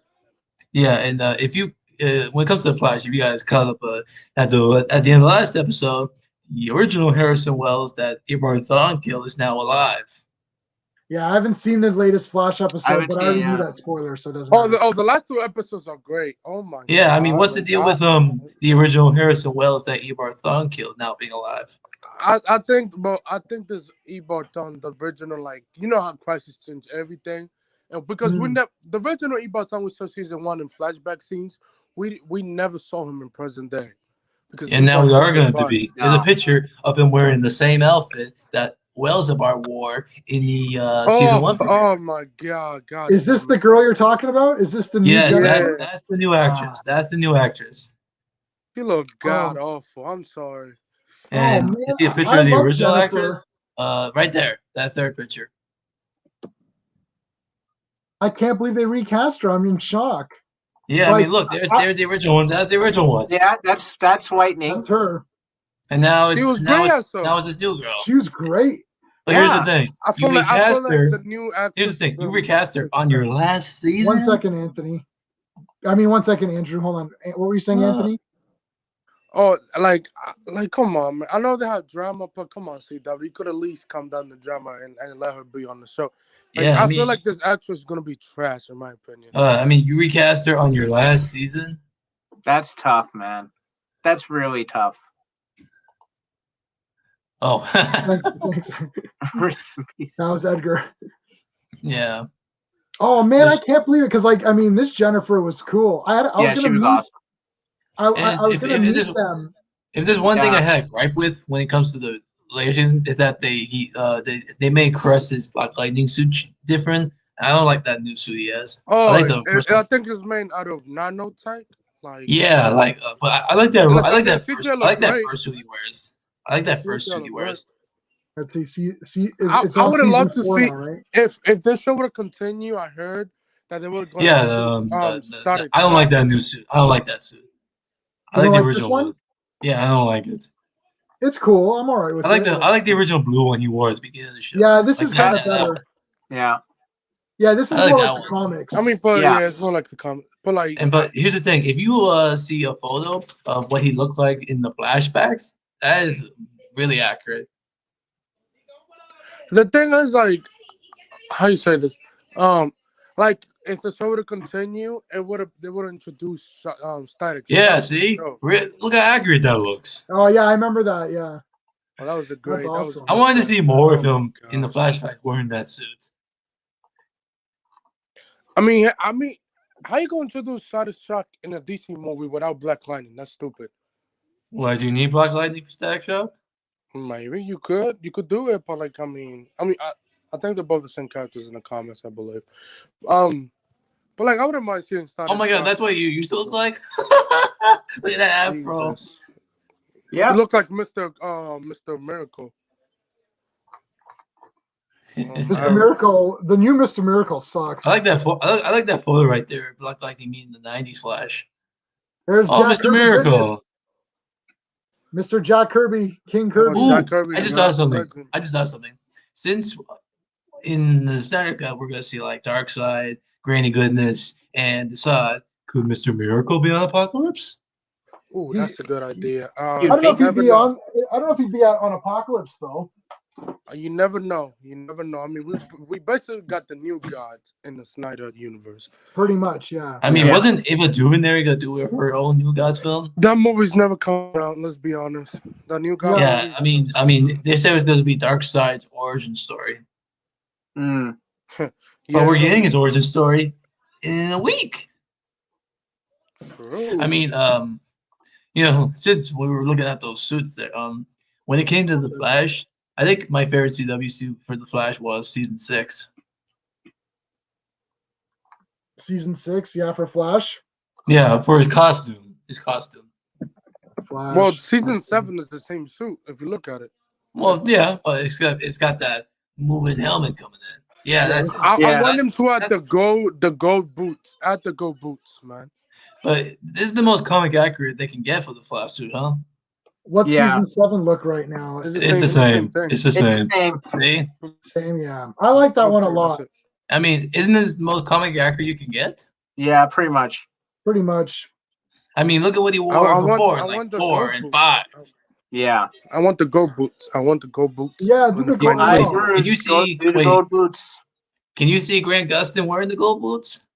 Speaker 4: Yeah, and if you when it comes to the Flash, if you guys caught up at the end of the last episode, the original Harrison Wells that Eobard Thawne killed is now alive.
Speaker 1: Yeah, I haven't seen the latest Flash episode, but I already knew that spoiler, so it doesn't matter.
Speaker 5: The last two episodes are great. Oh my god.
Speaker 4: Yeah, I mean, what's the deal with the original Harrison Wells that Eobard Thawne killed now being alive?
Speaker 5: I think this Eobard Thawne, the original, like how Crisis changed everything, and because the original Eobard Thawne we saw season 1 in flashback scenes, we never saw him in present day.
Speaker 4: And now we are going to be. There's a picture of him wearing the same outfit that Wells-Abar wore in the season 1 premiere.
Speaker 5: Oh my god!
Speaker 1: Is this the girl you're talking about? Is this the new?
Speaker 4: Yes, that's the new actress. That's the new actress.
Speaker 5: She looked god awful. I'm sorry.
Speaker 4: And you see a picture of the original actress? Right there. That third picture.
Speaker 1: I can't believe they recast her. I'm in shock.
Speaker 4: Yeah, I mean, look, there's the original one. That's the original one.
Speaker 2: Yeah, that's Whitening.
Speaker 1: That's her.
Speaker 4: And now it's
Speaker 5: this
Speaker 4: new girl.
Speaker 1: She was great.
Speaker 4: But here's the thing. You recast her.
Speaker 5: The new actress.
Speaker 4: Here's the thing. You recast her on your last season.
Speaker 1: 1 second, Anthony. I mean, 1 second, Andrew. Hold on. What were you saying, Anthony?
Speaker 5: Oh, like, come on, man. I know they have drama, but come on, CW. You could at least calm down the drama and let her be on the show. Like, I feel like this actress is gonna be trash, in my opinion.
Speaker 4: I mean, you recast her on your last season.
Speaker 2: That's tough, man. That's really tough.
Speaker 4: Oh,
Speaker 1: thanks. That was Edgar.
Speaker 4: Yeah.
Speaker 1: Oh man, I can't believe it because, like, I mean, this Jennifer was cool.
Speaker 2: She was awesome.
Speaker 1: I was gonna meet them.
Speaker 4: If there's one thing I had a gripe with when it comes to the Legend is that they made Cress's Black Lightning suit different. I don't like that new suit he has.
Speaker 5: Oh, I think it's made out of nanotech. Like
Speaker 4: but I like that. I like that first suit he wears. I like that first suit he wears.
Speaker 1: Let's see.
Speaker 5: I would have loved to see
Speaker 1: now, right?
Speaker 5: if this show would continue. I heard that they would.
Speaker 4: I don't like that new suit. I don't like that suit. I like the original one. Yeah, I don't like it.
Speaker 1: It's cool. I'm all right with it.
Speaker 4: I like the original blue one he wore at the beginning of the show.
Speaker 1: Yeah, this is kind of better.
Speaker 2: Yeah.
Speaker 1: Yeah, this is more like the comics.
Speaker 5: I mean, it's more like the comic. But
Speaker 4: here's the thing: if you see a photo of what he looked like in the flashbacks, that is really accurate.
Speaker 5: The thing is, like, how you say this? Like, if the show would continue, they would introduce static.
Speaker 4: Yeah, see, look how accurate that looks.
Speaker 1: Oh yeah, I remember that. Yeah.
Speaker 5: Oh, that was a great.
Speaker 1: That's
Speaker 5: That was a
Speaker 1: awesome.
Speaker 4: I
Speaker 5: good
Speaker 4: wanted to see
Speaker 5: flashback.
Speaker 4: more
Speaker 5: Oh
Speaker 4: of
Speaker 5: my
Speaker 4: him in the
Speaker 5: gosh.
Speaker 4: flashback wearing that suit.
Speaker 5: I mean, how you going to do Static Shock in a DC movie without Black Lightning? That's stupid.
Speaker 4: Why do you need Black Lightning for Static Shock?
Speaker 5: Maybe you could do it, but like, I think they're both the same characters in the comics, I believe. But like, I wouldn't mind seeing Static
Speaker 4: Oh my god,
Speaker 5: Shock.
Speaker 4: that's what you used to look like. Look at that afro.
Speaker 5: Jesus.
Speaker 2: Yeah.
Speaker 5: You look like Mr. Miracle.
Speaker 1: Mr. Miracle, the new Mr. Miracle sucks.
Speaker 4: I like that. I like that photo right there. Black Lightning meeting the '90s Flash.
Speaker 1: There's
Speaker 4: Oh,
Speaker 1: Jack
Speaker 4: Mr.
Speaker 1: Kirby
Speaker 4: Miracle.
Speaker 1: goodness. Mr. Jack Kirby, King Kirby.
Speaker 4: Ooh,
Speaker 5: Jack Kirby,
Speaker 4: I just
Speaker 5: yeah,
Speaker 4: thought of something.
Speaker 5: legend.
Speaker 4: Since in the Snyder Cut we're gonna see like Darkseid, Granny Goodness, and Desaad, could Mr. Miracle be on Apocalypse?
Speaker 5: Ooh, that's a good idea.
Speaker 2: Dude,
Speaker 1: I don't know if
Speaker 5: you
Speaker 1: he'd
Speaker 5: never
Speaker 1: be
Speaker 5: know.
Speaker 1: on. I don't know if he'd be on Apocalypse though.
Speaker 5: You never know. You never know. I mean, we basically got the new gods in the Snyder universe.
Speaker 1: Pretty much, yeah.
Speaker 4: I mean,
Speaker 2: Yeah.
Speaker 4: wasn't Ava DuVernay gonna do her own New Gods film?
Speaker 5: That movie's never coming out. Let's be honest. The new god.
Speaker 4: Yeah,
Speaker 5: movie,
Speaker 4: I mean, they said it was gonna be Darkseid's origin story,
Speaker 2: Mm.
Speaker 4: but we're getting his origin story in a week.
Speaker 5: True.
Speaker 4: I mean, since we were looking at those suits there, when it came to the Flash, I think my favorite CW suit for the Flash was season 6.
Speaker 1: Season 6, yeah, for Flash.
Speaker 4: Yeah, for his costume.
Speaker 1: Flash.
Speaker 5: Well, season 7 is the same suit if you look at it.
Speaker 4: Well, yeah, but it's got that moving helmet coming in. Yeah, that's it.
Speaker 5: I want him to add the gold boots. Add the gold boots, man.
Speaker 4: But this is the most comic accurate they can get for the Flash suit, huh?
Speaker 1: What's
Speaker 2: Yeah.
Speaker 1: season 7 look right now?
Speaker 5: It's
Speaker 4: It's the same.
Speaker 5: thing.
Speaker 4: It's the
Speaker 2: It's the
Speaker 4: same.
Speaker 2: same.
Speaker 4: See?
Speaker 1: Same, yeah. I like that one a
Speaker 5: Okay,
Speaker 1: lot.
Speaker 5: that's it.
Speaker 4: I mean, isn't this the most comic accurate you can get?
Speaker 2: Yeah, pretty much.
Speaker 1: Pretty much.
Speaker 4: I mean, look at what he wore
Speaker 5: I
Speaker 4: before,
Speaker 5: want
Speaker 4: like
Speaker 5: the
Speaker 4: 4
Speaker 5: gold
Speaker 4: and
Speaker 5: boots.
Speaker 4: 5.
Speaker 2: Yeah.
Speaker 5: I want the gold boots.
Speaker 1: Yeah, do
Speaker 5: When
Speaker 1: the
Speaker 5: the
Speaker 1: gold.
Speaker 5: final
Speaker 2: I
Speaker 1: I
Speaker 5: season.
Speaker 1: know.
Speaker 2: agree.
Speaker 4: Can you see-
Speaker 2: Do the
Speaker 4: wait.
Speaker 2: gold boots.
Speaker 4: Can you see Grant Gustin wearing the gold boots?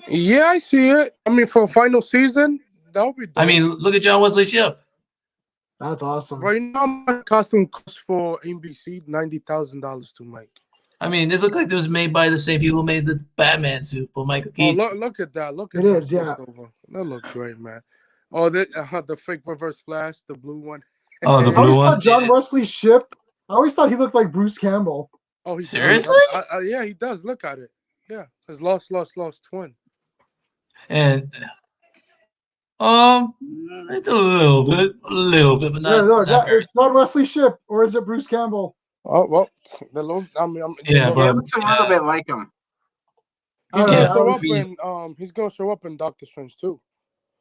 Speaker 5: Yeah, I see it. I mean, for final season, that would be dope.
Speaker 4: I mean, look at John Wesley Shipp.
Speaker 1: That's awesome.
Speaker 5: right now, my costume costs for NBC $90,000 to make.
Speaker 4: I mean, this looks like it was made by the same people who made the Batman suit for Michael
Speaker 5: Oh,
Speaker 4: Keaton.
Speaker 5: look at that! Look at
Speaker 1: It
Speaker 5: that
Speaker 1: is, yeah.
Speaker 5: crossover. That looks great, man. Oh, the fake Reverse Flash, the blue one.
Speaker 4: Oh, the
Speaker 1: I
Speaker 4: blue
Speaker 1: always
Speaker 4: one?
Speaker 1: thought John Wesley Shipp. I always thought he looked like Bruce Campbell.
Speaker 5: Oh, he
Speaker 4: Seriously?
Speaker 5: does. Yeah, he does. Look at it. Yeah, his lost twin.
Speaker 4: And it's a little bit, but
Speaker 1: Yeah,
Speaker 4: not,
Speaker 1: look,
Speaker 4: not very.
Speaker 1: it's not Wesley Shipp, or is it Bruce Campbell?
Speaker 5: Oh well, the little. I mean,
Speaker 4: Yeah,
Speaker 2: It
Speaker 4: but
Speaker 2: looks a little bit like him.
Speaker 5: he's
Speaker 1: I
Speaker 5: gonna
Speaker 1: don't
Speaker 5: show
Speaker 1: know.
Speaker 5: up in he's gonna show up in Doctor Strange too.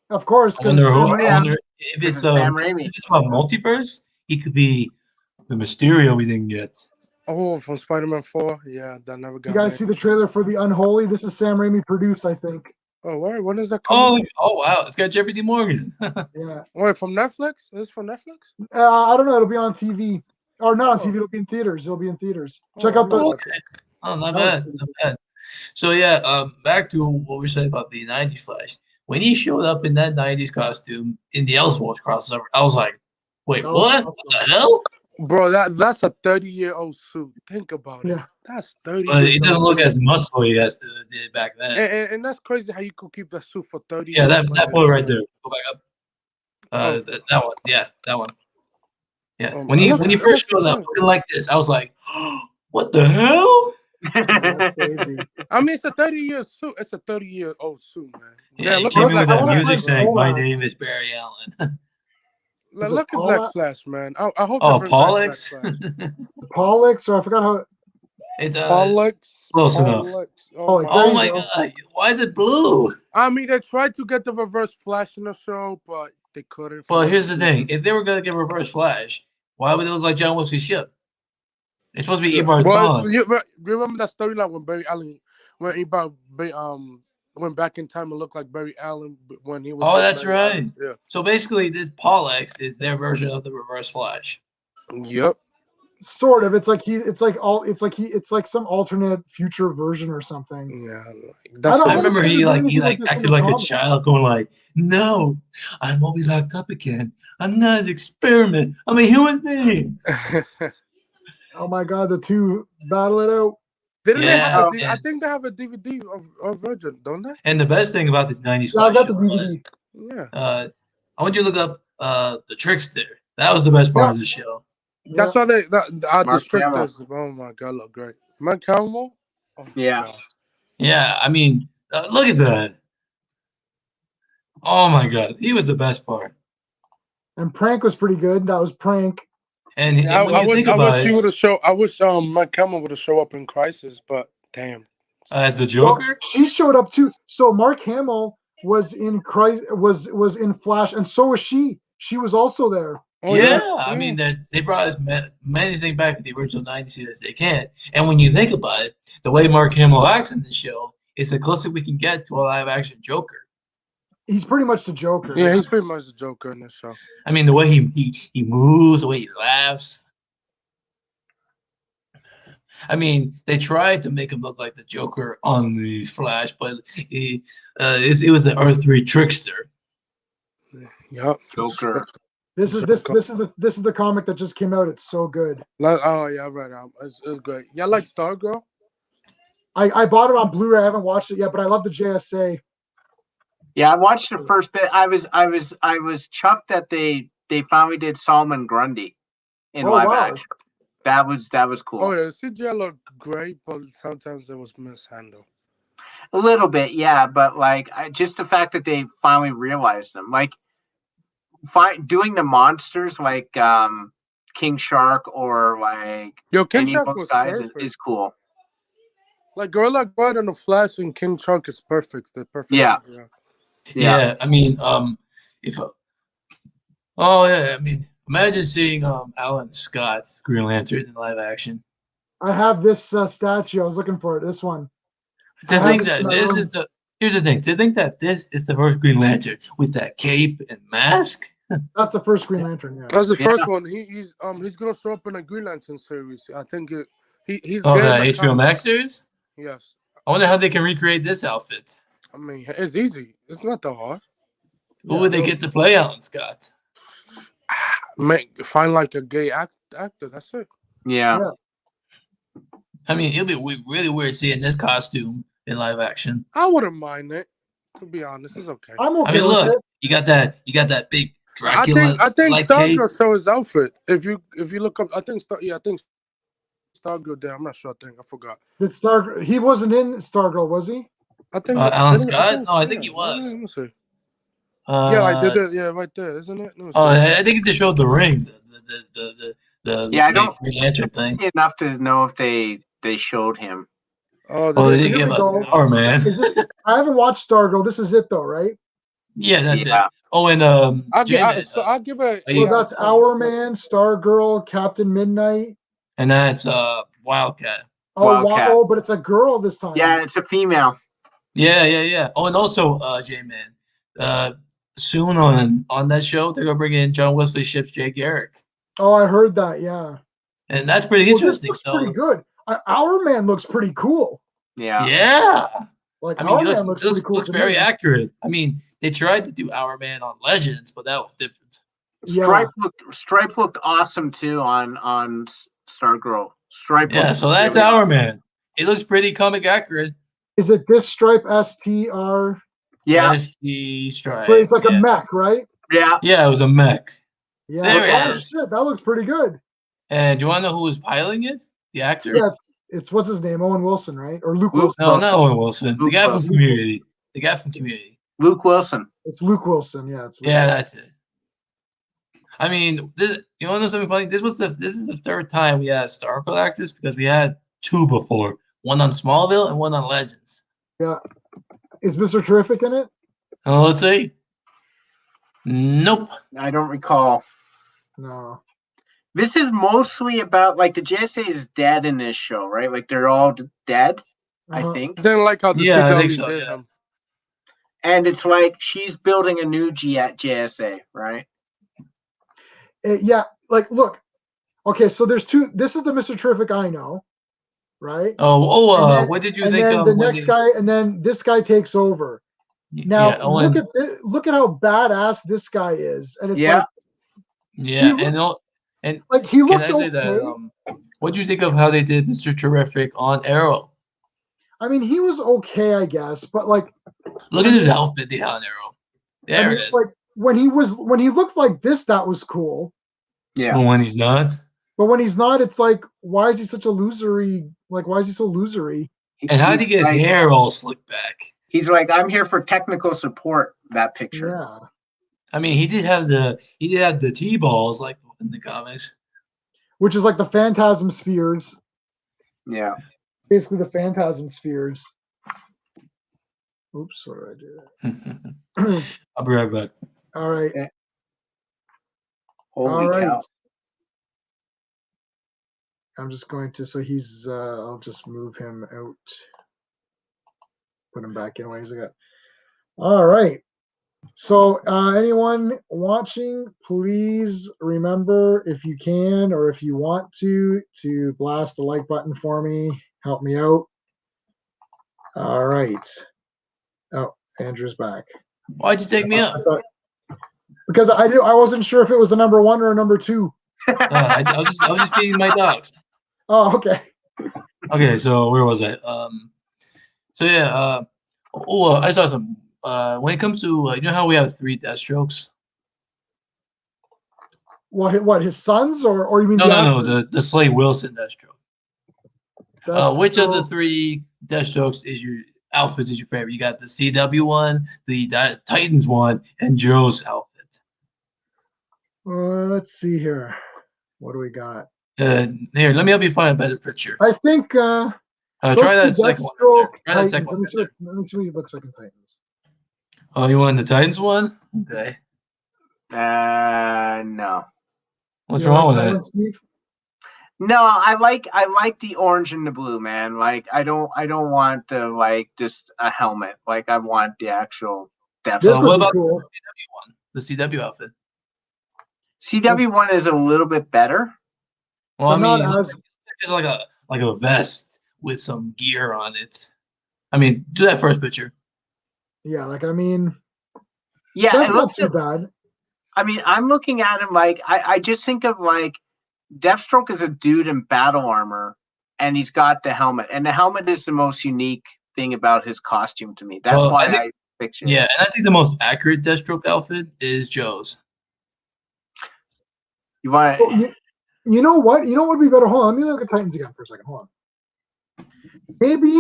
Speaker 1: Of course,
Speaker 4: I
Speaker 1: because
Speaker 4: wonder,
Speaker 2: Oh, yeah.
Speaker 4: I wonder if it's
Speaker 2: Sam Raimi.
Speaker 4: since it's about multiverse, he could be the Mysterio we didn't get.
Speaker 5: Oh, from Spider-Man 4. Yeah, that never got
Speaker 1: you guys
Speaker 5: made.
Speaker 1: see the trailer for The Unholy. This is Sam Raimi produced, I think.
Speaker 5: Oh, wait, when is that coming?
Speaker 4: Oh wow, it's got Jeffrey D. Morgan.
Speaker 1: Yeah.
Speaker 5: Wait, from Netflix? Is this from Netflix?
Speaker 1: I don't know. It'll be on TV. Or not on
Speaker 5: Oh.
Speaker 1: TV. It'll be in theaters. It'll be in theaters.
Speaker 5: Oh,
Speaker 1: Check
Speaker 5: I'm
Speaker 1: out
Speaker 5: not
Speaker 1: the.
Speaker 5: watching.
Speaker 4: Oh, not
Speaker 1: That was
Speaker 4: bad,
Speaker 1: pretty
Speaker 4: not bad. So yeah, back to what we said about the '90s Flash. When he showed up in that '90s costume in the Elseworlds crossover, I was like, "Wait,
Speaker 1: That was
Speaker 4: what?
Speaker 1: awesome.
Speaker 4: What the hell?"
Speaker 5: Bro, that's a 30-year-old suit. Think about it.
Speaker 1: Yeah.
Speaker 5: That's 30
Speaker 4: But
Speaker 5: years
Speaker 4: it doesn't
Speaker 5: old.
Speaker 4: look as muscly as it did back then.
Speaker 5: And that's crazy how you could keep that suit for 30
Speaker 4: Yeah,
Speaker 5: years.
Speaker 4: that photo right there. Go back up.
Speaker 5: Oh.
Speaker 4: That one. Yeah, that one. Yeah.
Speaker 5: Oh,
Speaker 4: When
Speaker 5: it
Speaker 4: he
Speaker 5: looks- it
Speaker 4: first
Speaker 5: looks
Speaker 4: showed up
Speaker 5: good.
Speaker 4: looking like this, I was like, "What the hell?"
Speaker 1: That's crazy.
Speaker 5: I mean, it's a 30-year suit. It's a 30-year-old suit, man.
Speaker 4: Yeah, you
Speaker 5: look
Speaker 4: came
Speaker 5: at
Speaker 4: in with
Speaker 1: I
Speaker 4: that
Speaker 1: wanna
Speaker 4: music
Speaker 1: find
Speaker 4: saying, "My
Speaker 1: Pollack.
Speaker 4: name is Barry Allen."
Speaker 5: Look at
Speaker 1: Paula?
Speaker 5: Black Flash, man. I hope
Speaker 4: Oh,
Speaker 5: they bring back Black
Speaker 4: Pollux.
Speaker 5: Flash.
Speaker 1: Pollux, or I forgot how.
Speaker 4: It's
Speaker 5: Pollux.
Speaker 4: close enough.
Speaker 5: Pollux.
Speaker 1: Oh,
Speaker 5: my
Speaker 1: there
Speaker 4: Oh
Speaker 1: you
Speaker 4: my
Speaker 1: go.
Speaker 4: god! Why is it blue?
Speaker 5: I mean, they tried to get the Reverse Flash in the show, but they couldn't. for
Speaker 4: Well, here's the
Speaker 5: whatever
Speaker 4: thing: if they were gonna get Reverse Flash, why would it look like John Wesley Shipp? It's supposed to be Eobard
Speaker 5: Well,
Speaker 4: Thawne.
Speaker 5: you remember that storyline when Barry Allen, when went back in time and looked like Barry Allen when he was.
Speaker 4: Oh,
Speaker 5: with
Speaker 4: that's
Speaker 5: Barry
Speaker 4: right.
Speaker 5: Allen?
Speaker 4: So basically, this Pollux is their version of the Reverse Flash.
Speaker 5: Yeah. Yep.
Speaker 1: Sort of. It's like some alternate future version or something.
Speaker 5: Yeah,
Speaker 1: I don't
Speaker 4: I
Speaker 1: think
Speaker 4: remember
Speaker 1: they
Speaker 4: he
Speaker 1: ever did
Speaker 4: like
Speaker 1: anything this
Speaker 4: acted
Speaker 1: in the
Speaker 4: like a
Speaker 1: comics.
Speaker 4: child, going like, "No, I won't be locked up again. I'm not an experiment. I'm a human being."
Speaker 1: Oh my god, the two battle it out.
Speaker 5: Didn't they have
Speaker 4: Yeah,
Speaker 5: a? I think they have a DVD of Virgin, don't they?
Speaker 4: and the best thing about this '90s
Speaker 1: Yeah, I
Speaker 4: Flash
Speaker 1: got
Speaker 4: show
Speaker 1: the
Speaker 4: was,
Speaker 1: DVD.
Speaker 5: Yeah,
Speaker 4: I want you to look up the Trickster. That was the best part
Speaker 1: Yeah.
Speaker 4: of the show.
Speaker 5: that's why our
Speaker 2: Mark Hamill.
Speaker 5: districtors. Oh my god, look great. Mark Hamill. Oh my
Speaker 2: Yeah.
Speaker 5: god.
Speaker 4: Yeah, I mean, look at that. Oh my god, he was the best part.
Speaker 1: And Prank was pretty good. That was Prank.
Speaker 4: And
Speaker 5: Yeah,
Speaker 4: when you think
Speaker 5: I
Speaker 4: about
Speaker 5: wish he
Speaker 4: it,
Speaker 5: would have show. I wish Mark Hamill would have show up in Crisis, but damn.
Speaker 4: as the
Speaker 1: Well,
Speaker 4: Joker,
Speaker 1: she showed up too. So Mark Hamill was in was in Flash, and so was she. She was also there.
Speaker 5: Oh
Speaker 4: yeah,
Speaker 5: yes,
Speaker 4: I
Speaker 5: yeah.
Speaker 4: mean, they brought as many things back in the original '90s as they can. And when you think about it, the way Mark Hamill acts in the show is the closest we can get to a live action Joker.
Speaker 1: He's pretty much the Joker.
Speaker 5: Yeah, he's pretty much the Joker in this show.
Speaker 4: I mean, the way he moves, the way he laughs. I mean, they tried to make him look like the Joker on the Flash, but it was the Earth 3 trickster.
Speaker 5: Yep.
Speaker 2: Joker.
Speaker 1: This is the comic that just came out. It's so good.
Speaker 5: Oh yeah, right. It's great. Yeah, I like Stargirl.
Speaker 1: I bought it on Blu-ray. I haven't watched it yet, but I love the JSA.
Speaker 2: Yeah, I watched the first bit. I was chuffed that they finally did Solomon Grundy in live action. That was cool.
Speaker 5: Oh yeah, CGI looked great, but sometimes it was mishandled.
Speaker 2: A little bit, yeah, but like just the fact that they finally realized them, like doing the monsters like King Shark or like
Speaker 5: King
Speaker 2: any
Speaker 5: Shark
Speaker 2: of those
Speaker 5: was
Speaker 2: guys
Speaker 5: perfect.
Speaker 2: is cool.
Speaker 5: Like Gorilla Grodd and the Flash and King Shark is perfect. They're perfect.
Speaker 2: Yeah.
Speaker 5: CGI.
Speaker 4: Yeah, I mean, if I mean, imagine seeing Alan Scott's Green Lantern in live action.
Speaker 1: I have this statue. I was looking for it. This one.
Speaker 4: To think that this is here's the thing. To think that this is the first Green Lantern with that cape and mask.
Speaker 1: That's the first Green Lantern. Yeah.
Speaker 5: That's the first one. He's gonna show up in a Green Lantern series. I think he's
Speaker 4: Oh,
Speaker 5: getting
Speaker 4: the HBO Max series.
Speaker 5: Yes.
Speaker 4: I wonder how they can recreate this outfit.
Speaker 5: I mean, it's easy. It's not that hard.
Speaker 4: Who would they get to play Alan Scott?
Speaker 5: Find like a gay actor. That's it.
Speaker 2: Yeah.
Speaker 4: I mean, it'll be really weird seeing this costume in live action.
Speaker 5: I wouldn't mind it. To be honest, it's okay.
Speaker 1: I'm okay.
Speaker 4: I mean, look,
Speaker 1: with it.
Speaker 4: you got that big Dracula.
Speaker 5: I think
Speaker 4: like
Speaker 5: Stargirl show his outfit. If you look up, I think Stargirl did. I'm not sure. I forgot.
Speaker 1: Did he wasn't in Stargirl, was he?
Speaker 5: I think
Speaker 4: Alan Scott. I think he was.
Speaker 5: Let me see. Yeah, I did it. Yeah, right there, isn't it?
Speaker 4: I think they showed the ring.
Speaker 2: I don't
Speaker 4: Green Lantern thing.
Speaker 2: see enough to know if they showed him.
Speaker 4: They didn't give us Power Man.
Speaker 1: I haven't watched Stargirl. This is it though, right?
Speaker 4: Yeah, that's it. Oh, and
Speaker 5: I'll give it.
Speaker 1: So that's Our Man, Stargirl, Captain Midnight,
Speaker 4: and that's Wildcat.
Speaker 1: Oh, but it's a girl this time.
Speaker 2: Yeah, it's a female.
Speaker 4: Yeah. Oh, and also J-Man. Soon on that show, they're gonna bring in John Wesley Shipp's Jay Garrick.
Speaker 1: Oh, I heard that. Yeah.
Speaker 4: And that's pretty interesting.
Speaker 1: This looks pretty good. Our Man looks pretty cool.
Speaker 2: Yeah.
Speaker 4: Yeah.
Speaker 1: Like
Speaker 4: I mean,
Speaker 1: Man looks pretty cool.
Speaker 4: Looks very accurate. I mean, they tried to do Our Man on Legends, but that was different.
Speaker 2: Stripe looked awesome too on Stargirl. Stripe.
Speaker 4: Yeah, so that's Our Man. It looks pretty comic accurate.
Speaker 1: Is it this Stripe STR?
Speaker 2: Yeah.
Speaker 4: ST Stripe.
Speaker 1: But it's like a mech, right?
Speaker 2: Yeah.
Speaker 4: Yeah, it was a mech.
Speaker 1: Yeah.
Speaker 4: There it is.
Speaker 1: Shit, that looks pretty good.
Speaker 4: And do you want to know who was piloting it? The actor?
Speaker 1: Yeah, it's what's his name? Owen Wilson, right? Or Luke Wilson?
Speaker 4: No, not Owen Wilson. The guy from Community. The guy from Community.
Speaker 2: Luke Wilson.
Speaker 1: It's Luke Wilson. Yeah, it's Luke
Speaker 4: Wilson.
Speaker 1: That's
Speaker 4: it. I mean, you want to know something funny? This is the third time we had Stargirl actors because we had two before. One on Smallville and one on Legends.
Speaker 1: Yeah. Is Mr. Terrific in it?
Speaker 4: Oh, let's see. Nope.
Speaker 2: I don't recall.
Speaker 1: No.
Speaker 2: This is mostly about like the JSA is dead in this show, right? Like they're all dead, I think.
Speaker 5: Didn't like how the
Speaker 4: I think so,
Speaker 5: did
Speaker 4: yeah.
Speaker 5: him.
Speaker 2: And it's like she's building a new JSA, right?
Speaker 1: Yeah, like look, Okay, so there's two. This is the Mr. Terrific I know, right?
Speaker 4: What did you
Speaker 1: And
Speaker 4: think
Speaker 1: then
Speaker 4: of
Speaker 1: the
Speaker 4: when
Speaker 1: next guy, and then this guy takes over. Now look at how badass this guy is, and it's like like he
Speaker 4: can
Speaker 1: looked
Speaker 4: I say
Speaker 1: okay.
Speaker 4: that? What do you think of how they did Mr. Terrific on Arrow?
Speaker 1: I mean, he was okay, I guess, but like,
Speaker 4: look at his outfit they had on Arrow. There it is.
Speaker 1: Like when he looked like this, that was cool.
Speaker 2: Yeah.
Speaker 4: But when he's not.
Speaker 1: But when he's not, it's like, why is he such a losery? Like, why is he so losery?
Speaker 4: And how did he get his hair all slicked back?
Speaker 2: He's like, I'm here for technical support. That picture.
Speaker 1: Yeah.
Speaker 4: I mean, he did have the T-balls like in the comics,
Speaker 1: which is like the Phantasm Spheres.
Speaker 2: Yeah.
Speaker 1: Basically, the Phantasm Spheres. Oops, what did I do?
Speaker 4: I'll be right back.
Speaker 1: All right.
Speaker 2: Okay. Holy cow.
Speaker 1: I'm just going to, so he's, I'll just move him out. Put him back in ways ago. All right. So anyone watching, please remember, if you can or if you want to blast the like button for me. Help me out. All right. Oh, Andrew's back.
Speaker 4: Why'd you take me up?
Speaker 1: Because I wasn't sure if it was a number 1 or a number 2.
Speaker 4: I was just feeding my dogs.
Speaker 1: Oh, okay.
Speaker 4: Okay, so where was I? So yeah. I saw some. When it comes to you know how we have 3 Deathstrokes.
Speaker 1: Well, what, his sons or you mean
Speaker 4: no the Slade Wilson Deathstroke. Which
Speaker 1: cool.
Speaker 4: of the 3 Deathstrokes is your outfits is your favorite? You got the CW one, the Titans one, and Joe's outfit.
Speaker 1: Let's see here. What do we got?
Speaker 4: Here, let me help you find a better picture.
Speaker 1: I think
Speaker 4: try that second one. Try that second one.
Speaker 1: Let me see what he looks like in Titans.
Speaker 4: Oh, you want the Titans one? Okay.
Speaker 2: No.
Speaker 4: What's wrong with it?
Speaker 1: Steve?
Speaker 2: No, I like the orange and the blue, man. Like I don't want the just a helmet. Like I want the actual depth.
Speaker 4: What about cool. The CW one? The CW outfit.
Speaker 2: CW one is a little bit better.
Speaker 4: Well, I mean, it's like a vest with some gear on it. I mean, do that first picture.
Speaker 1: Yeah, like I mean,
Speaker 2: yeah,
Speaker 1: that's not too bad.
Speaker 2: I mean, I'm looking at him like I just think of like Deathstroke is a dude in battle armor, and he's got the helmet, and the helmet is the most unique thing about his costume to me. That's why I picture.
Speaker 4: Yeah, and I think the most accurate Deathstroke outfit is Joe's.
Speaker 2: You want?
Speaker 1: You know what? You know what would be better? Hold on, let me look at Titans again for a second. Hold on. Maybe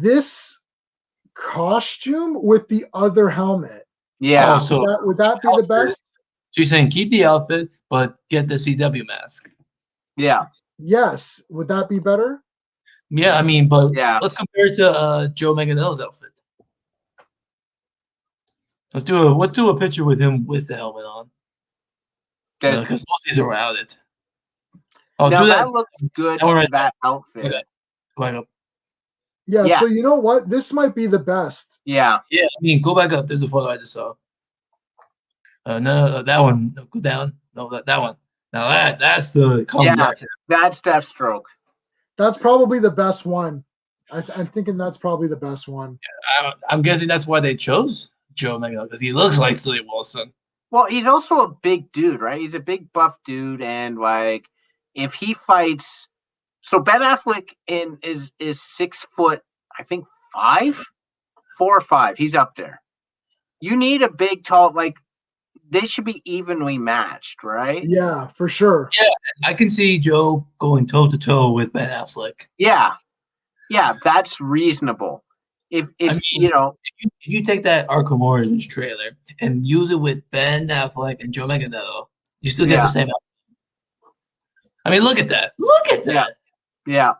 Speaker 1: this costume with the other helmet.
Speaker 2: Yeah.
Speaker 1: Would that be the best?
Speaker 4: So you're saying keep the outfit, but get the CW mask.
Speaker 2: Yeah.
Speaker 1: Yes. Would that be better?
Speaker 4: Yeah, I mean, but let's compare it to Joe Manganiello's outfit. Let's do a picture with him with the helmet on. Because most days are without it.
Speaker 2: Oh, now that looks good in that outfit.
Speaker 4: Okay. Go back up.
Speaker 1: Yeah, so you know what? This might be the best.
Speaker 2: Yeah.
Speaker 4: Yeah, I mean, go back up. There's a photo I just saw. No, that one. No, go down. No, that one. Now that's the
Speaker 2: that's Deathstroke.
Speaker 1: That's probably the best one. I'm thinking that's probably the best one.
Speaker 4: Yeah, I'm guessing that's why they chose Joe Manganiello, because he looks like Slade Wilson.
Speaker 2: Well, he's also a big dude, right? He's a big buff dude, and like if he fights, so Ben Affleck is 6 foot, I think 4 or 5. He's up there. You need a big, tall, like they should be evenly matched, right?
Speaker 1: Yeah, for sure.
Speaker 4: Yeah, I can see Joe going toe to toe with Ben Affleck.
Speaker 2: Yeah, that's reasonable. If
Speaker 4: you take that Arkham Origins trailer and use it with Ben Affleck and Joe Manganiello, you still get the same outfit. I mean, look at that. Look at that.
Speaker 2: Yeah,